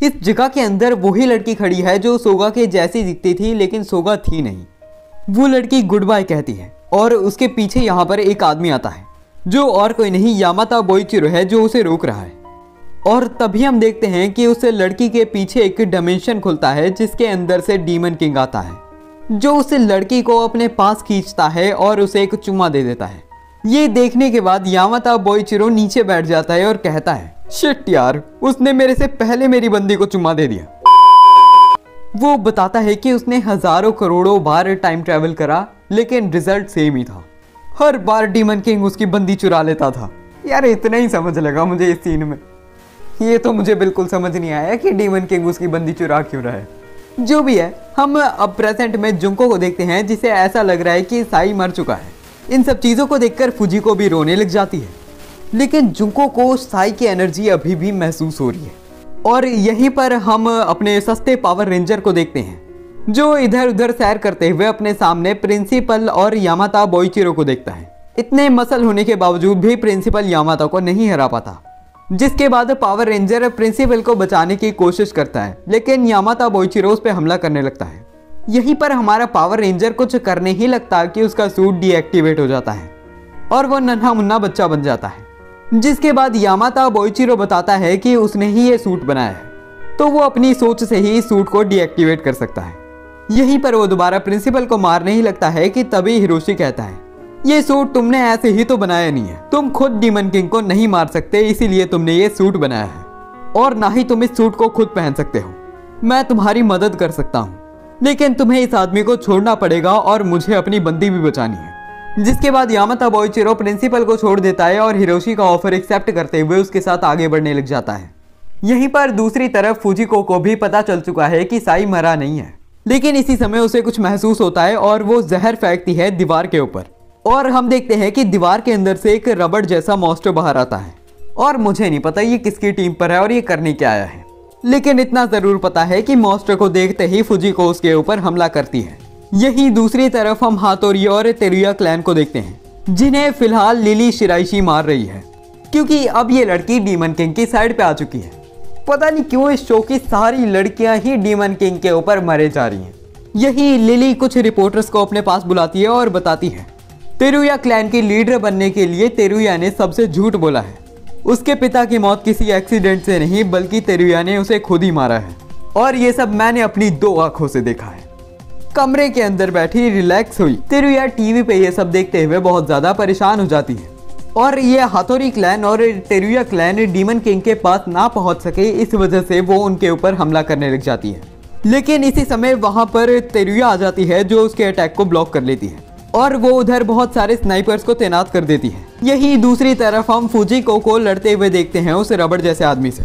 इस जगह के अंदर वही लड़की खड़ी है जो सोगा के जैसी दिखती थी, लेकिन सोगा थी नहीं। वो लड़की गुड बाय कहती है और उसके पीछे यहाँ पर एक आदमी आता है, जो और कोई नहीं यामाता बोइचिरो है, जो उसे रोक रहा है और तभी हम देखते हैं कि उस लड़की के पीछे एक डायमेंशन खुलता है जिसके अंदर से डीमन किंग आता है, जो उस लड़की को अपने पास खींचता है और उसे एक चुम्मा दे देता है। ये देखने के बाद यामाता बोइचिरो नीचे बैठ जाता है और कहता है, शिट यार, उसने मेरे से पहले मेरी बंदी को चुम्मा दे दिया। वो बताता है कि उसने हजारों करोड़ों बार टाइम ट्रैवल करा, लेकिन रिजल्ट सेम ही था। हर बार डीमन किंग उसकी बंदी चुरा लेता था। यार इतना ही समझ लगा मुझे इस सीन में। ये तो मुझे बिल्कुल समझ नहीं आया कि डीमन किंग उसकी बंदी चुरा क्यों रहा है। जो भी है, हम अब प्रेजेंट में जुंको को देखते हैं, जिसे ऐसा लग रहा है कि साई मर चुका है। इन सब चीज़ों को देखकर फुजिको भी रोने लग जाती है, लेकिन जुंको को साई की एनर्जी अभी भी महसूस हो रही है। और यहीं पर हम अपने सस्ते पावर रेंजर को देखते हैं, जो इधर उधर सैर करते हुए अपने सामने प्रिंसिपल और यामाता बोइचिरो को देखता है। इतने मसल होने के बावजूद भी प्रिंसिपल यामाता को नहीं हरा पाता, जिसके बाद पावर रेंजर प्रिंसिपल को बचाने की कोशिश करता है, लेकिन यामाता बोइचिरो उस पर हमला करने लगता है। यहीं पर हमारा पावर रेंजर कुछ करने ही लगता कि उसका सूट डीएक्टिवेट हो जाता है और वो नन्हा मुन्ना बच्चा बन जाता है, जिसके बाद यामाता बोइचिरो बताता है कि उसने ही ये सूट बनाया है, तो वो अपनी सोच से ही सूट को डीएक्टिवेट कर सकता है। यहीं पर वो दोबारा प्रिंसिपल को मारने ही लगता है कि तभी हिरोशी कहता है, ये सूट तुमने ऐसे ही तो बनाया नहीं है, तुम खुद डीमन किंग को नहीं मार सकते, इसीलिए तुमने ये सूट बनाया है, और ना ही तुम इस सूट को खुद पहन सकते हो। मैं तुम्हारी मदद कर सकता हूँ, लेकिन तुम्हें इस आदमी को छोड़ना पड़ेगा और मुझे अपनी बंदी भी बचानी है। जिसके बाद यामाता बोइचिरो प्रिंसिपल को छोड़ देता है और हिरोशी का ऑफर एक्सेप्ट करते हुए उसके साथ आगे बढ़ने लग जाता है। यहीं पर दूसरी तरफ फुजिको को भी पता चल चुका है कि साई मरा नहीं है, लेकिन इसी समय उसे कुछ महसूस होता है और वो जहर फेंकती है दीवार के ऊपर, और हम देखते हैं कि दीवार के अंदर से एक रबड़ जैसा मॉन्स्टर बाहर आता है। और मुझे नहीं पता ये किसकी टीम पर है और ये करने क्या आया है, लेकिन इतना जरूर पता है कि मॉन्स्टर को देखते ही फुजिको उसके ऊपर हमला करती है। यही दूसरी तरफ हम हातोरी और तेरुया क्लैन को देखते हैं, जिन्हें फिलहाल लिली शिराइशी मार रही है, क्योंकि अब ये लड़की डीमन किंग की साइड पे आ चुकी है। पता नहीं क्यों इस शो की सारी लड़कियां ही डीमन किंग के ऊपर मरे जा रही हैं। यही लिली कुछ रिपोर्टर्स को अपने पास बुलाती है और बताती है, तेरुया क्लैन की लीडर बनने के लिए तेरुया ने सबसे झूठ बोला है। उसके पिता की मौत किसी एक्सीडेंट से नहीं, बल्कि तेरुया ने उसे खुद ही मारा है, और ये सब मैंने अपनी 2 आंखों से देखा है। कमरे के अंदर बैठी रिलैक्स हुई तेरुया टीवी पे ये सब देखते हुए बहुत ज़्यादा परेशान हो जाती है, और ये हातोरी क्लैन और तेरुया क्लैन डीमन किंग के पास ना पहुंच सके, इस वजह से वो उनके ऊपर हमला करने लग जाती है। लेकिन इसी समय वहां पर तेरुया आ जाती है, जो उसके अटैक को ब्लॉक कर लेती है, और वो उधर बहुत सारे स्नाइपर्स को तैनात कर देती है। यही दूसरी तरफ हम फुजिको को लड़ते हुए देखते हैं उस रबड़ जैसे आदमी से,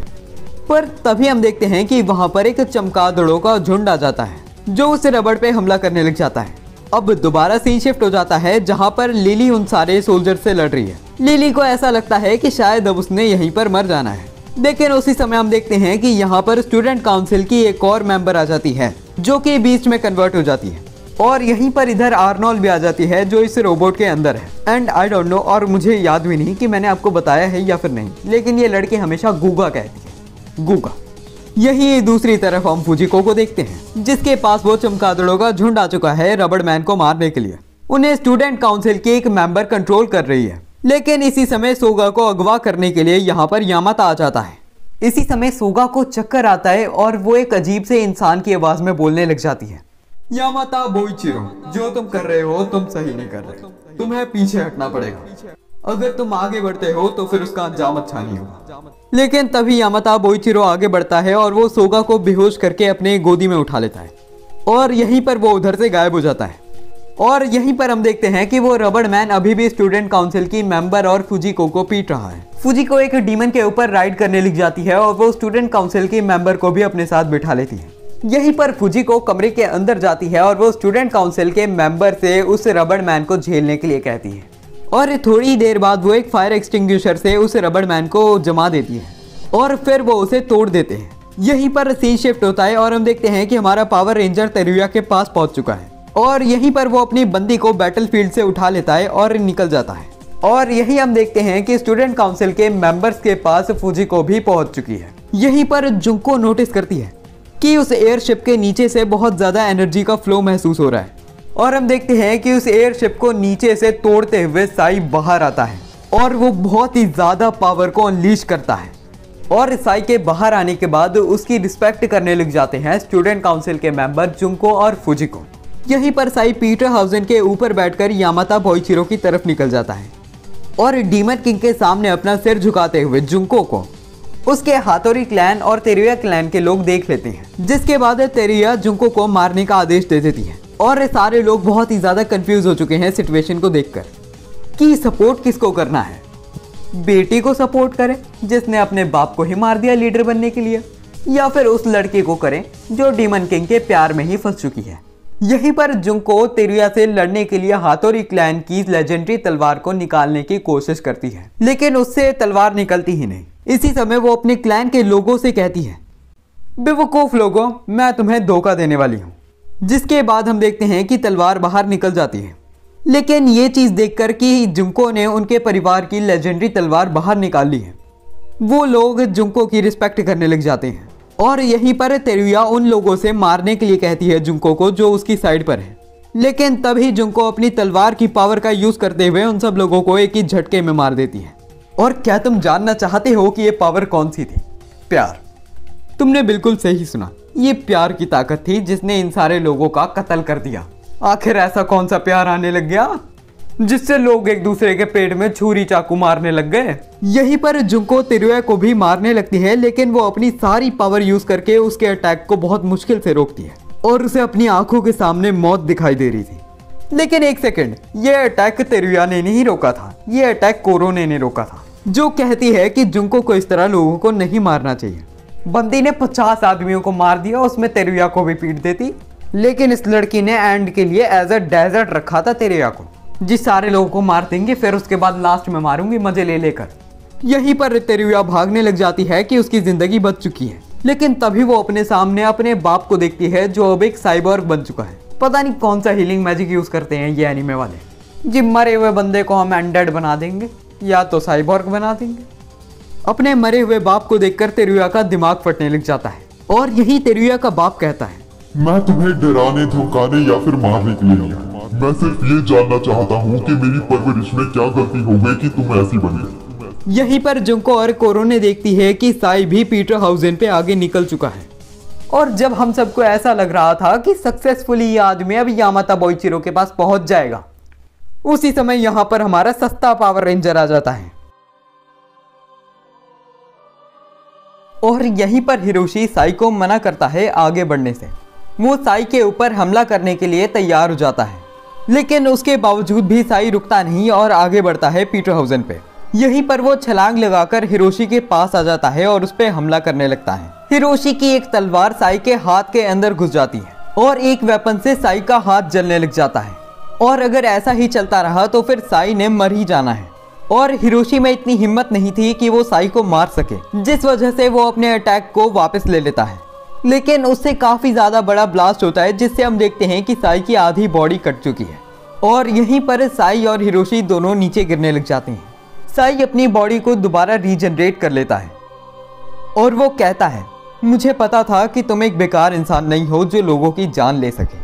पर तभी हम देखते हैं कि वहां पर एक चमगादड़ों का झुंड आ जाता है, जो उस रबड़ पे हमला करने लग जाता है। अब दोबारा सीन शिफ्ट हो जाता है, जहां पर लिली उन सारे सोल्जर से लड़ रही है। लिली को ऐसा लगता है कि शायद अब उसने यहीं पर मर जाना है, लेकिन उसी समय हम देखते हैं कि यहाँ पर स्टूडेंट काउंसिल की एक और मेंबर आ जाती है, जो कि बीच में कन्वर्ट हो जाती है, और यहीं पर इधर आर्नोल्ड भी आ जाती है, जो इस रोबोट के अंदर है। एंड आई डोंट नो, और मुझे याद भी नहीं कि मैंने आपको बताया है या फिर नहीं, लेकिन ये लड़की हमेशा गूगा कहती है, गूगा। यही दूसरी तरफ हम फुजिको को देखते हैं, जिसके पास वो चमगादड़ों का झुंड आ चुका है रबड़ मैन को मारने के लिए। उन्हें स्टूडेंट काउंसिल की एक मेंबर कंट्रोल कर रही है, लेकिन इसी समय सोगा को अगवा करने के लिए यहाँ पर यामाता आ जाता है। इसी समय सोगा को चक्कर आता है और वो एक अजीब से इंसान की आवाज में बोलने लग जाती है, यामाता बोइचिरो, जो तुम कर रहे हो तुम सही नहीं कर रहे, तुम्हें पीछे हटना पड़ेगा। अगर तुम आगे बढ़ते हो तो फिर उसका अंजाम अच्छा नहीं होगा। लेकिन तभी यामाता बोइचिरो आगे बढ़ता है और वो सोगा को बेहोश करके अपने गोदी में उठा लेता है, और यहीं पर वो उधर से गायब हो जाता है। और यहीं पर हम देखते हैं कि वो रबड़ मैन अभी भी स्टूडेंट काउंसिल की मेंबर और फुजिको को पीट रहा है। फुजिको एक डीमन के ऊपर राइड करने लग जाती है और वो स्टूडेंट काउंसिल की मेंबर को भी अपने साथ बिठा लेती है। यहीं पर फुजिको कमरे के अंदर जाती है और वो स्टूडेंट काउंसिल के मेंबर से उस रबड़ मैन को झेलने के लिए कहती है, और थोड़ी देर बाद वो एक फायर एक्सटिंग्विशर से उस रबड़ मैन को जमा देती है और फिर वो उसे तोड़ देते हैं। यहीं पर सीन शिफ्ट होता है और हम देखते हैं कि हमारा पावर रेंजर तेरुया के पास पहुंच चुका है, और यहीं पर वो अपनी बंदी को बैटलफील्ड से उठा लेता है और निकल जाता है। और यही हम देखते हैं कि स्टूडेंट काउंसिल के मेंबर्स के पास फुजिको भी पहुंच चुकी है। यहीं पर जुंको नोटिस करती है कि उस एयरशिप के नीचे से बहुत ज़्यादा एनर्जी का फ्लो महसूस हो रहा है, और हम देखते हैं कि उस एयरशिप को नीचे से तोड़ते हुए साई बाहर आता है और वो बहुत ही ज़्यादा पावर को अनलीश करता है, और साई के बाहर आने के बाद उसकी रिस्पेक्ट करने लग जाते हैं स्टूडेंट काउंसिल के मेंबर जुंको और फुजिको। यहीं पर साई पीटर हाउसेन के ऊपर बैठकर यामाता बोइचिरो की तरफ निकल जाता है और डीमन किंग के सामने अपना सिर झुकाते हुए जुंको को उसके हातोरी क्लैन और तेरुया क्लैन के लोग देख लेते हैं, जिसके बाद तेरुया जुंको को मारने का आदेश दे देती है। और सारे लोग बहुत ही ज्यादा कंफ्यूज हो चुके हैं सिचुएशन को देखकर कि सपोर्ट किसको करना है। बेटी को सपोर्ट करें जिसने अपने बाप को ही मार दिया लीडर बनने के लिए, या फिर उस लड़के को करें जो डीमन किंग के प्यार में ही फंस चुकी है। यहीं पर जुंको तेरुया से लड़ने के लिए हातोरी क्लैन की लेजेंडरी तलवार को निकालने की कोशिश करती है, लेकिन उससे तलवार निकलती ही नहीं। इसी समय वो अपने क्लैन के लोगों से कहती है, बेवकूफ लोगों, मैं तुम्हें धोखा देने वाली हूँ। जिसके बाद हम देखते हैं कि तलवार बाहर निकल जाती है, लेकिन ये चीज देखकर कि जुंको ने उनके परिवार की लेजेंडरी तलवार बाहर निकाल ली है, वो लोग जुंको की रिस्पेक्ट करने लग जाते हैं। और यहीं पर तेरुया उन लोगों से मारने के लिए कहती है जुंको को जो उसकी साइड पर है, लेकिन तभी जुंको अपनी तलवार की पावर का यूज करते हुए उन सब लोगों को एक ही झटके में मार देती है। और क्या तुम जानना चाहते हो कि ये पावर कौन सी थी? प्यार। तुमने बिल्कुल सही सुना, ये प्यार की ताकत थी जिसने इन सारे लोगों का कत्ल कर दिया। आखिर ऐसा कौन सा प्यार आने लग गया जिससे लोग एक दूसरे के पेट में छुरी चाकू मारने लग गए। यहीं पर जुंको तेरुया को भी मारने लगती है, लेकिन वो अपनी सारी पावर यूज करके उसके अटैक को बहुत मुश्किल से रोकती है और उसे अपनी आंखों के सामने मौत दिखाई दे रही थी। लेकिन एक सेकंड, ये अटैक तेरुया ने नहीं रोका था, ये अटैक कोरोने ने रोका था, जो कहती है कि जुंको को इस तरह लोगों को नहीं मारना चाहिए। बंदी ने 50 आदमियों को मार दिया, उसमें तेरुया को भी पीट देती, लेकिन इस लड़की ने एंड के लिए एज अ डेजर्ट रखा था तेरुया को, जिस सारे लोगों को मार देंगे फिर उसके बाद लास्ट में मारूंगी मजे ले लेकर। यहीं पर तेरुया भागने लग जाती है कि उसकी जिंदगी बच चुकी है, लेकिन तभी वो अपने सामने अपने बाप को देखती है जो अब एक साइबोर्ग बन चुका है। पता नहीं कौन सा हीलिंग मैजिक यूज करते हैं ये एनिमे वाले, जी मरे हुए बंदे को हम अनडेड बना देंगे या तो साइबोर्ग बना देंगे। अपने मरे हुए बाप को देखकर तेरुया का दिमाग फटने लग जाता है और यही तेरुया का बाप कहता है, मैं तुम्हें डराने, धमकाने या फिर मारने के लिए नहीं हूँ। मैं सिर्फ ये जानना चाहता हूँ कि मेरी परवरिश में क्या गलती हो गई कि तुम ऐसी बनी। यहीं पर जुंको और कोरोने देखती है कि साई भी पीटर हाउसेन पे आगे निकल चुका है। और जब हम सबको ऐसा लग रहा था कि सक्सेसफुली ये आदमी अब यामाता बोइचिरो के पास पहुंच जाएगा, उसी समय यहाँ पर हमारा सस्ता पावर रेंजर आ जाता है। और यहीं पर हिरोशी साई को मना करता है आगे बढ़ने से। वो साई के ऊपर हमला करने के लिए तैयार हो जाता है, लेकिन उसके बावजूद भी साई रुकता नहीं और आगे बढ़ता है पीटर हाउसेन पे। यहीं पर वो छलांग लगाकर हिरोशी के पास आ जाता है और उस पर हमला करने लगता है। हिरोशी की एक तलवार साई के हाथ के अंदर घुस जाती है और एक वेपन से साई का हाथ जलने लग जाता है। और अगर ऐसा ही चलता रहा तो फिर साई ने मर ही जाना है। और हिरोशी में इतनी हिम्मत नहीं थी कि वो साई को मार सके, जिस वजह से वो अपने अटैक को वापस ले लेता है। लेकिन उससे काफी ज्यादा बड़ा ब्लास्ट होता है, जिससे हम देखते हैं कि साई की आधी बॉडी कट चुकी है। और यहीं पर साई और हिरोशी दोनों नीचे गिरने लग जाते हैं। साई अपनी बॉडी को दोबारा रीजनरेट कर लेता है और वो कहता है, मुझे पता था कि तुम एक बेकार इंसान नहीं हो जो लोगों की जान ले सके।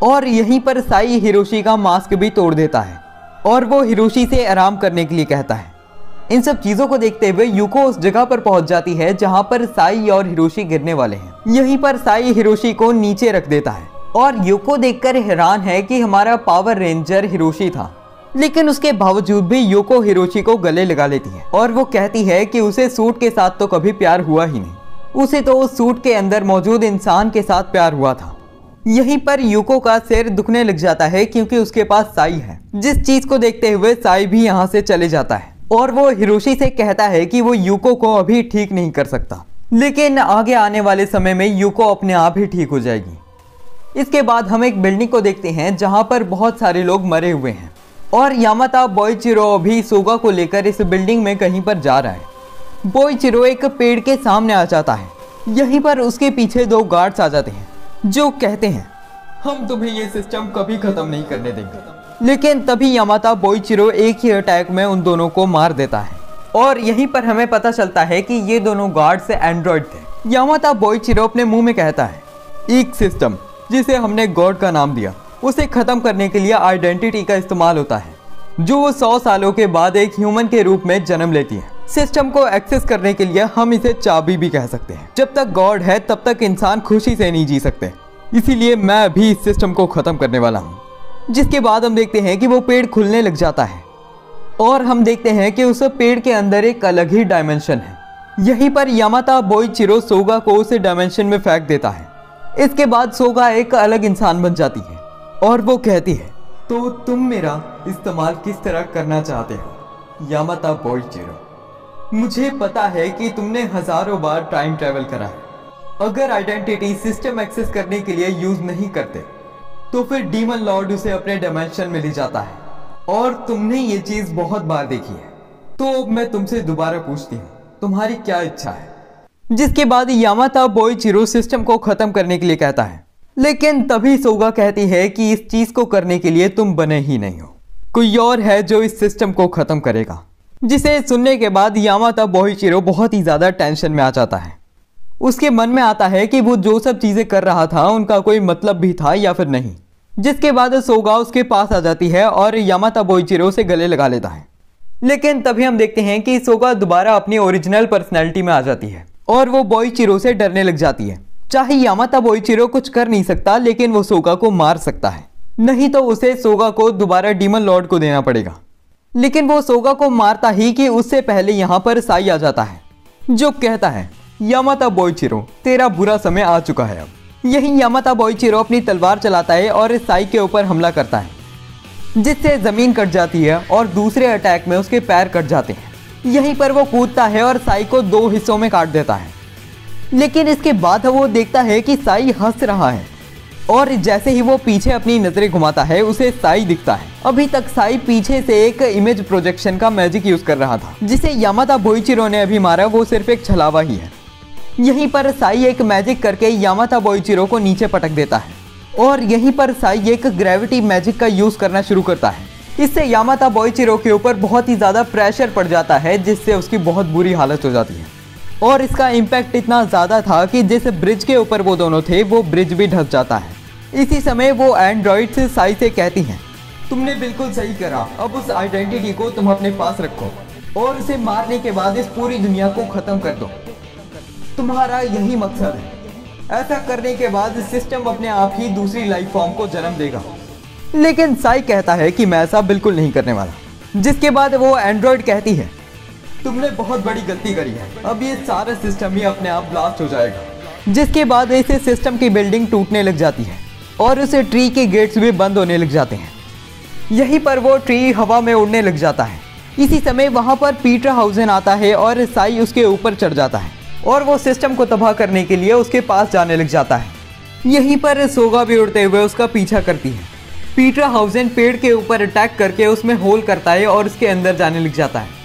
और यहीं पर साई हिरोशी का मास्क भी तोड़ देता है और वो हिरोशी से आराम करने के लिए कहता है। इन सब चीजों को देखते हुए यूको उस जगह पर पहुंच जाती है जहां पर साई और हिरोशी गिरने वाले हैं। यहीं पर साई हिरोशी को नीचे रख देता है और यूको देखकर हैरान है कि हमारा पावर रेंजर हिरोशी था, लेकिन उसके बावजूद भी यूको हिरोशी को गले लगा लेती है और वो कहती है कि उसे सूट के साथ तो कभी प्यार हुआ ही नहीं, उसे तो उस सूट के अंदर मौजूद इंसान के साथ प्यार हुआ था। यहीं पर यूको का सिर दुखने लग जाता है क्योंकि उसके पास साई है, जिस चीज को देखते हुए साई भी यहाँ से चले जाता है और वो हिरोशी से कहता है कि वो यूको को अभी ठीक नहीं कर सकता, लेकिन आगे आने वाले समय में यूको अपने आप ही ठीक हो जाएगी। इसके बाद हम एक बिल्डिंग को देखते हैं जहां पर बहुत सारे लोग मरे हुए हैं और यामाता बोइचिरो भी सोगा को लेकर इस बिल्डिंग में कहीं पर जा रहा है। बोइचिरो एक पेड़ के सामने आ जाता है। यहीं पर उसके पीछे 2 गार्ड्स आ जाते हैं जो कहते हैं, हम तुम्हें ये सिस्टम कभी खत्म नहीं करने देंगे। लेकिन तभी यामाता बोइचिरो एक ही अटैक में उन दोनों को मार देता है और यहीं पर हमें पता चलता है कि ये दोनों गार्ड्स एंड्रॉइड थे। यामाता बोइचिरो अपने मुंह में कहता है, एक सिस्टम जिसे हमने गॉड का नाम दिया, उसे खत्म करने के लिए आइडेंटिटी का इस्तेमाल होता है, जो 100 सालों के बाद एक ह्यूमन के रूप में जन्म लेती है। सिस्टम को एक्सेस करने के लिए हम इसे चाबी भी कह सकते हैं। जब तक गॉड है तब तक इंसान खुशी से नहीं जी सकते, इसीलिए मैं भी इस सिस्टम को ख़त्म करने वाला हूँ। जिसके बाद हम देखते हैं कि वो पेड़ खुलने लग जाता है और हम देखते हैं कि उस पेड़ के अंदर एक अलग ही डायमेंशन है। यहीं पर यामाता बोइचिरो सोगा को उस डायमेंशन में फेंक देता है। इसके बाद सोगा एक अलग इंसान बन जाती है और वो कहती है, तो तुम मेरा इस्तेमाल किस तरह करना चाहते हो यामाता बोइचिरो? मुझे पता है कि तुमने हजारों बार टाइम ट्रैवल करा है। अगर आइडेंटिटी सिस्टम एक्सेस करने के लिए यूज नहीं करते तो फिर डीमन लॉर्ड उसे अपने डायमेंशन में ले जाता है और तुमने ये चीज बहुत बार देखी है। तो मैं तुमसे दोबारा पूछती हूँ, तुम्हारी क्या इच्छा है? जिसके बाद यामाता बोइचिरो सिस्टम को खत्म करने के लिए कहता है, लेकिन तभी सोगा कहती है कि इस चीज को करने के लिए तुम बने ही नहीं हो, कोई और है जो इस सिस्टम को खत्म करेगा। जिसे सुनने के बाद यामाता बोइचिरो बहुत ही ज्यादा टेंशन में आ जाता है। उसके मन में आता है कि वो जो सब चीजें कर रहा था उनका कोई मतलब भी था या फिर नहीं। जिसके बाद सोगा उसके पास आ जाती है और यामाता बोइचिरो से गले लगा लेता है। लेकिन तभी हम देखते हैं कि सोगा दोबारा अपनी ओरिजिनल पर्सनैलिटी में आ जाती है और वो बोइचिरो से डरने लग जाती है। चाहे यामाता बोइचिरो कुछ कर नहीं सकता, लेकिन वो सोगा को मार सकता है, नहीं तो उसे सोगा को दोबारा डीमन लॉर्ड को देना पड़ेगा। लेकिन वो सोगा को मारता ही कि उससे पहले यहाँ पर साई आ जाता है, जो कहता है, यामाता बोइचिरो तेरा बुरा समय आ चुका है। अब यही यामाता बोइचिरो अपनी तलवार चलाता है और साई के ऊपर हमला करता है, जिससे जमीन कट जाती है और दूसरे अटैक में उसके पैर कट जाते हैं। यहीं पर वो कूदता है और साई को 2 हिस्सों में काट देता है। लेकिन इसके बाद वो देखता है कि साई हंस रहा है और जैसे ही वो पीछे अपनी नजरें घुमाता है उसे साई दिखता है। अभी तक साई पीछे से एक इमेज प्रोजेक्शन का मैजिक यूज कर रहा था। जिसे यामाता बोइचिरो ने अभी मारा वो सिर्फ एक छलावा ही है। यहीं पर साई एक मैजिक करके यामाता बोइचिरो को नीचे पटक देता है और यहीं पर साई एक ग्रेविटी मैजिक का यूज करना शुरू करता है। इससे यामाता बोइचिरो के ऊपर बहुत ही ज़्यादा प्रेशर पड़ जाता है, जिससे उसकी बहुत बुरी हालत हो जाती है। और इसका इम्पैक्ट इतना ज़्यादा था कि जिस ब्रिज के ऊपर वो दोनों थे वो ब्रिज भी ढक जाता है। इसी समय वो एंड्रॉइड से साई से कहती हैं, तुमने बिल्कुल सही करा, अब उस आइडेंटिटी को तुम अपने पास रखो और उसे मारने के बाद इस पूरी दुनिया को ख़त्म कर दो। तुम्हारा यही मकसद है। ऐसा करने के बाद सिस्टम अपने आप ही दूसरी लाइफ फॉर्म को जन्म देगा। लेकिन साई कहता है कि मैं ऐसा बिल्कुल नहीं करने वाला। जिसके बाद वो एंड्रॉइड कहती है, तुमने बहुत बड़ी गलती करी है, अब ये सारा सिस्टम ही अपने आप ब्लास्ट हो जाएगा। जिसके बाद इसे सिस्टम की बिल्डिंग टूटने लग जाती है और उसे ट्री के गेट्स भी बंद होने लग जाते हैं। यहीं पर वो ट्री हवा में उड़ने लग जाता है। इसी समय वहाँ पर पीटर हाउसेन आता है और साई उसके ऊपर चढ़ जाता है और वो सिस्टम को तबाह करने के लिए उसके पास जाने लग जाता है। यहीं पर सोगा भी उड़ते हुए उसका पीछा करती है। पीटर हाउसेन पेड़ के ऊपर अटैक करके उसमें होल करता है और उसके अंदर जाने लग जाता है।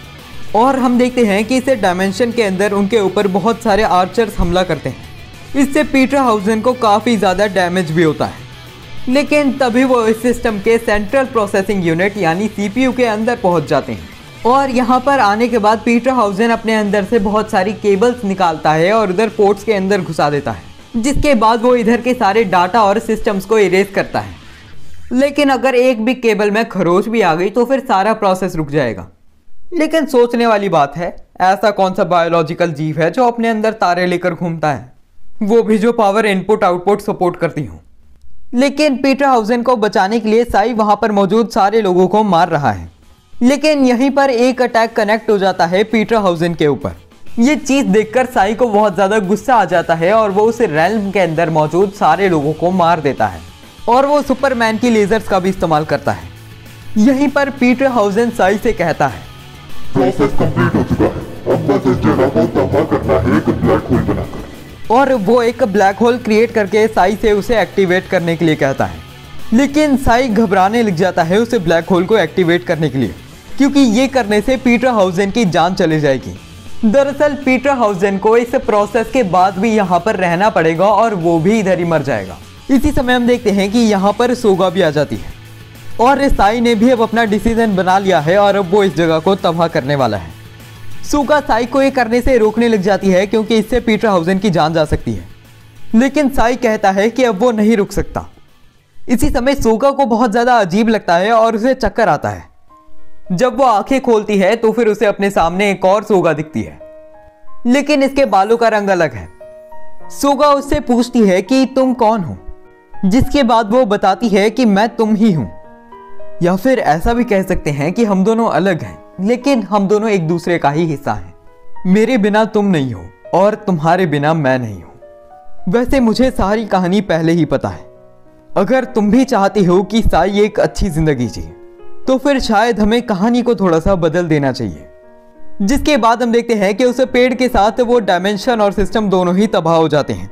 और हम देखते हैं कि इस डायमेंशन के अंदर उनके ऊपर बहुत सारे आर्चर्स हमला करते हैं। इससे पीटर हाउसेन को काफ़ी ज़्यादा डैमेज भी होता है। लेकिन तभी वो इस सिस्टम के सेंट्रल प्रोसेसिंग यूनिट यानी CPU के अंदर पहुंच जाते हैं और यहाँ पर आने के बाद पीटर हाउसेन अपने अंदर से बहुत सारी केबल्स निकालता है और उधर पोर्ट्स के अंदर घुसा देता है। जिसके बाद वो इधर के सारे डाटा और सिस्टम्स को इरेज करता है। लेकिन अगर एक भी केबल में खरोच भी आ गई तो फिर सारा प्रोसेस रुक जाएगा। लेकिन सोचने वाली बात है, ऐसा कौन सा बायोलॉजिकल जीव है जो अपने अंदर तारे लेकर घूमता है, वो भी जो पावर इनपुट आउटपुट सपोर्ट करती हो। लेकिन पीटर हाउसेन को बचाने के लिए साई वहां पर मौजूद सारे लोगों को मार रहा है। लेकिन यहीं पर एक अटैक कनेक्ट हो जाता है पीटर हाउसेन के ऊपर। ये चीज़ देखकर साई को बहुत ज़्यादा गुस्सा आ जाता है और वो उस रेल्म के अंदर मौजूद सारे लोगों को मार देता है और वो सुपरमैन की लेजर्स का भी इस्तेमाल करता है। यहीं पर पीटर हाउसेन साई से कहता है, प्रोसेस कंप्लीट हो चुका है, अब बस इस जगह को तबाह करना है एक ब्लैक होल बनाकर। और वो एक ब्लैक होल क्रिएट करके साई से उसे एक्टिवेट करने के लिए कहता है। लेकिन साई घबराने लग जाता है उसे ब्लैक होल को एक्टिवेट करने के लिए, क्योंकि ये करने से पीटर हाउसेन की जान चली जाएगी। दरअसल पीटर हाउसेन को इस प्रोसेस के बाद भी यहाँ पर रहना पड़ेगा और वो भी इधर ही मर जाएगा। इसी समय हम देखते हैं कि यहाँ पर सोगा भी आ जाती है और साई ने भी अब अपना डिसीजन बना लिया है और अब वो इस जगह को तबाह करने वाला है। सोगा साई को ये करने से रोकने लग जाती है क्योंकि इससे पीटर हाउसेन की जान जा सकती है। लेकिन साई कहता है कि अब वो नहीं रुक सकता। इसी समय सोगा को बहुत ज़्यादा अजीब लगता है और उसे चक्कर आता है। जब वो आंखें खोलती है तो फिर उसे अपने सामने एक और सोगा दिखती है, लेकिन इसके बालों का रंग अलग है। सोगा उससे पूछती है कि तुम कौन हो, जिसके बाद वो बताती है कि मैं तुम ही हूं। या फिर ऐसा भी कह सकते हैं कि हम दोनों अलग हैं, लेकिन हम दोनों एक दूसरे का ही हिस्सा हैं। मेरे बिना तुम नहीं हो और तुम्हारे बिना मैं नहीं हूं। वैसे मुझे सारी कहानी पहले ही पता है। अगर तुम भी चाहती हो कि साई एक अच्छी जिंदगी जिए, तो फिर शायद हमें कहानी को थोड़ा सा बदल देना चाहिए। जिसके बाद हम देखते हैं कि उस पेड़ के साथ वो डायमेंशन और सिस्टम दोनों ही तबाह हो जाते हैं।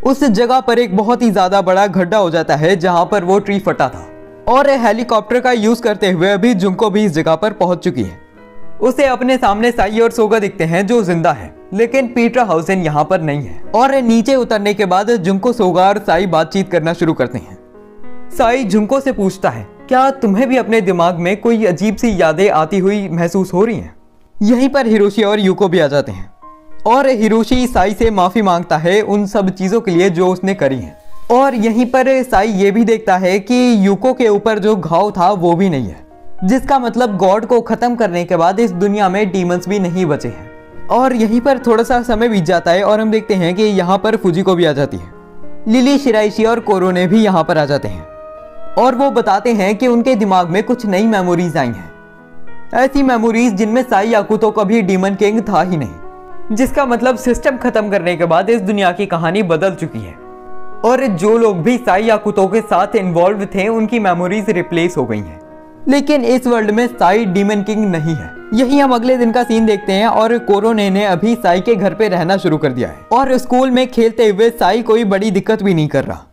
उस जगह पर एक बहुत ही ज्यादा बड़ा गड्ढा हो जाता है जहां पर वो ट्री फटा था, और हेलीकॉप्टर का यूज करते हुए अभी जुंको भी इस जगह पर पहुंच चुकी है। उसे अपने सामने साई और सोगा दिखते हैं जो जिंदा है, लेकिन पीटर हाउसेन यहाँ पर नहीं है। और नीचे उतरने के बाद जुंको, सोगा और साई बातचीत करना शुरू करते हैं। साई जुंको से पूछता है, क्या तुम्हें भी अपने दिमाग में कोई अजीब सी यादें आती हुई महसूस हो रही हैं? यहीं पर हिरोशी और यूको भी आ जाते हैं, और हिरोशी साई से माफी मांगता है उन सब चीजों के लिए जो उसने करी हैं। और यहीं पर साई ये भी देखता है कि यूको के ऊपर जो घाव था वो भी नहीं है, जिसका मतलब गॉड को खत्म करने के बाद इस दुनिया में डीमंस भी नहीं बचे हैं। और यहीं पर थोड़ा सा समय बीत जाता है और हम देखते हैं कि यहाँ पर फुजिको भी आ जाती है। लिली, शिराइशी और कोरोने भी यहाँ पर आ जाते हैं, और वो बताते हैं कि उनके दिमाग में कुछ नई मेमोरीज आई हैं। ऐसी मेमोरीज जिनमें साई आकुतो का भी डीमन किंग था ही नहीं, जिसका मतलब सिस्टम खत्म करने के बाद इस दुनिया की कहानी बदल चुकी है। और जो लोग भी साई आकुतो के साथ इन्वॉल्व थे उनकी मेमोरीज रिप्लेस हो गई हैं। लेकिन इस वर्ल्ड में साई डीमन किंग नहीं है। यही हम अगले दिन का सीन देखते हैं, और कोरोने ने अभी साई के घर पे रहना शुरू कर दिया है, और स्कूल में खेलते हुए साई कोई बड़ी दिक्कत भी नहीं कर रहा,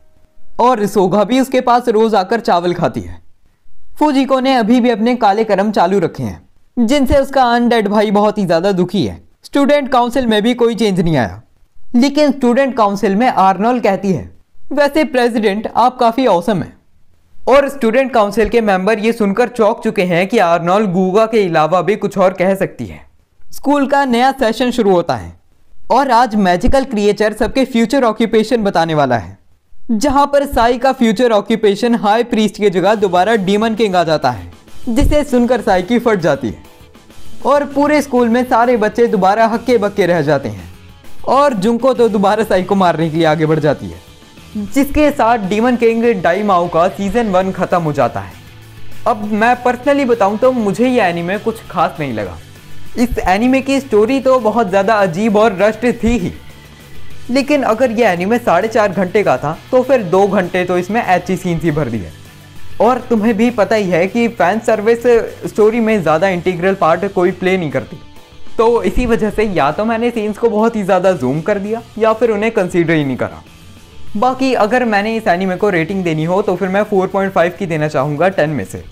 और सोगा भी उसके पास रोज आकर चावल खाती है। फुजिको ने अभी भी अपने काले कर्म चालू रखे हैं, जिनसे उसका अनडेड भाई बहुत ही ज्यादा दुखी है। स्टूडेंट काउंसिल में भी कोई चेंज नहीं आया, लेकिन स्टूडेंट काउंसिल में आर्नोल्ड कहती है, वैसे प्रेसिडेंट आप काफी औसम हैं। और स्टूडेंट काउंसिल के मेंबर ये सुनकर चौंक चुके हैं कि आर्नोल्ड गूगा के अलावा भी कुछ और कह सकती है। स्कूल का नया सेशन शुरू होता है, और आज मैजिकल क्रिएचर सबके फ्यूचर ऑक्यूपेशन बताने वाला है, जहां पर साई का फ्यूचर ऑक्यूपेशन हाई प्रीस्ट की जगह दोबारा डीमन किंग आ जाता है, जिसे सुनकर साई की फट जाती है। और पूरे स्कूल में सारे बच्चे दोबारा हक्के बक्के रह जाते हैं, और जुंको तो दोबारा साई को मारने के लिए आगे बढ़ जाती है, जिसके साथ डीमन किंग डाइमाओ का सीजन 1 खत्म हो जाता है। अब मैं पर्सनली बताऊं तो मुझे ये एनीमे कुछ खास नहीं लगा। इस एनीमे की स्टोरी तो बहुत ज़्यादा अजीब और रश्ड थी ही, लेकिन अगर ये एनीमे 4.5 घंटे का था तो फिर 2 घंटे तो इसमें एची सीन्स ही भर दिए। और तुम्हें भी पता ही है कि फैन सर्विस स्टोरी में ज़्यादा इंटीग्रल पार्ट कोई प्ले नहीं करती, तो इसी वजह से या तो मैंने सीन्स को बहुत ही ज़्यादा जूम कर दिया या फिर उन्हें कंसीडर ही नहीं करा। बाकी अगर मैंने इस एनीमे को रेटिंग देनी हो तो फिर मैं 4.5 की देना चाहूँगा 10 में से।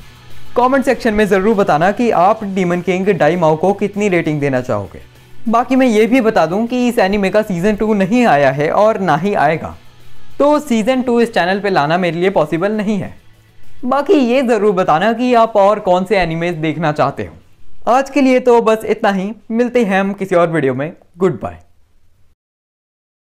कमेंट सेक्शन में ज़रूर बताना कि आप डीमन किंग डाइमाओ को कितनी रेटिंग देना चाहोगे। बाकी मैं ये भी बता दूं कि इस एनीमे का सीज़न 2 नहीं आया है और ना ही आएगा, तो सीज़न 2 इस चैनल पे लाना मेरे लिए पॉसिबल नहीं है। बाकी ये ज़रूर बताना कि आप और कौन से एनीमेज देखना चाहते हो। आज के लिए तो बस इतना ही, मिलते हैं हम किसी और वीडियो में। Good bye.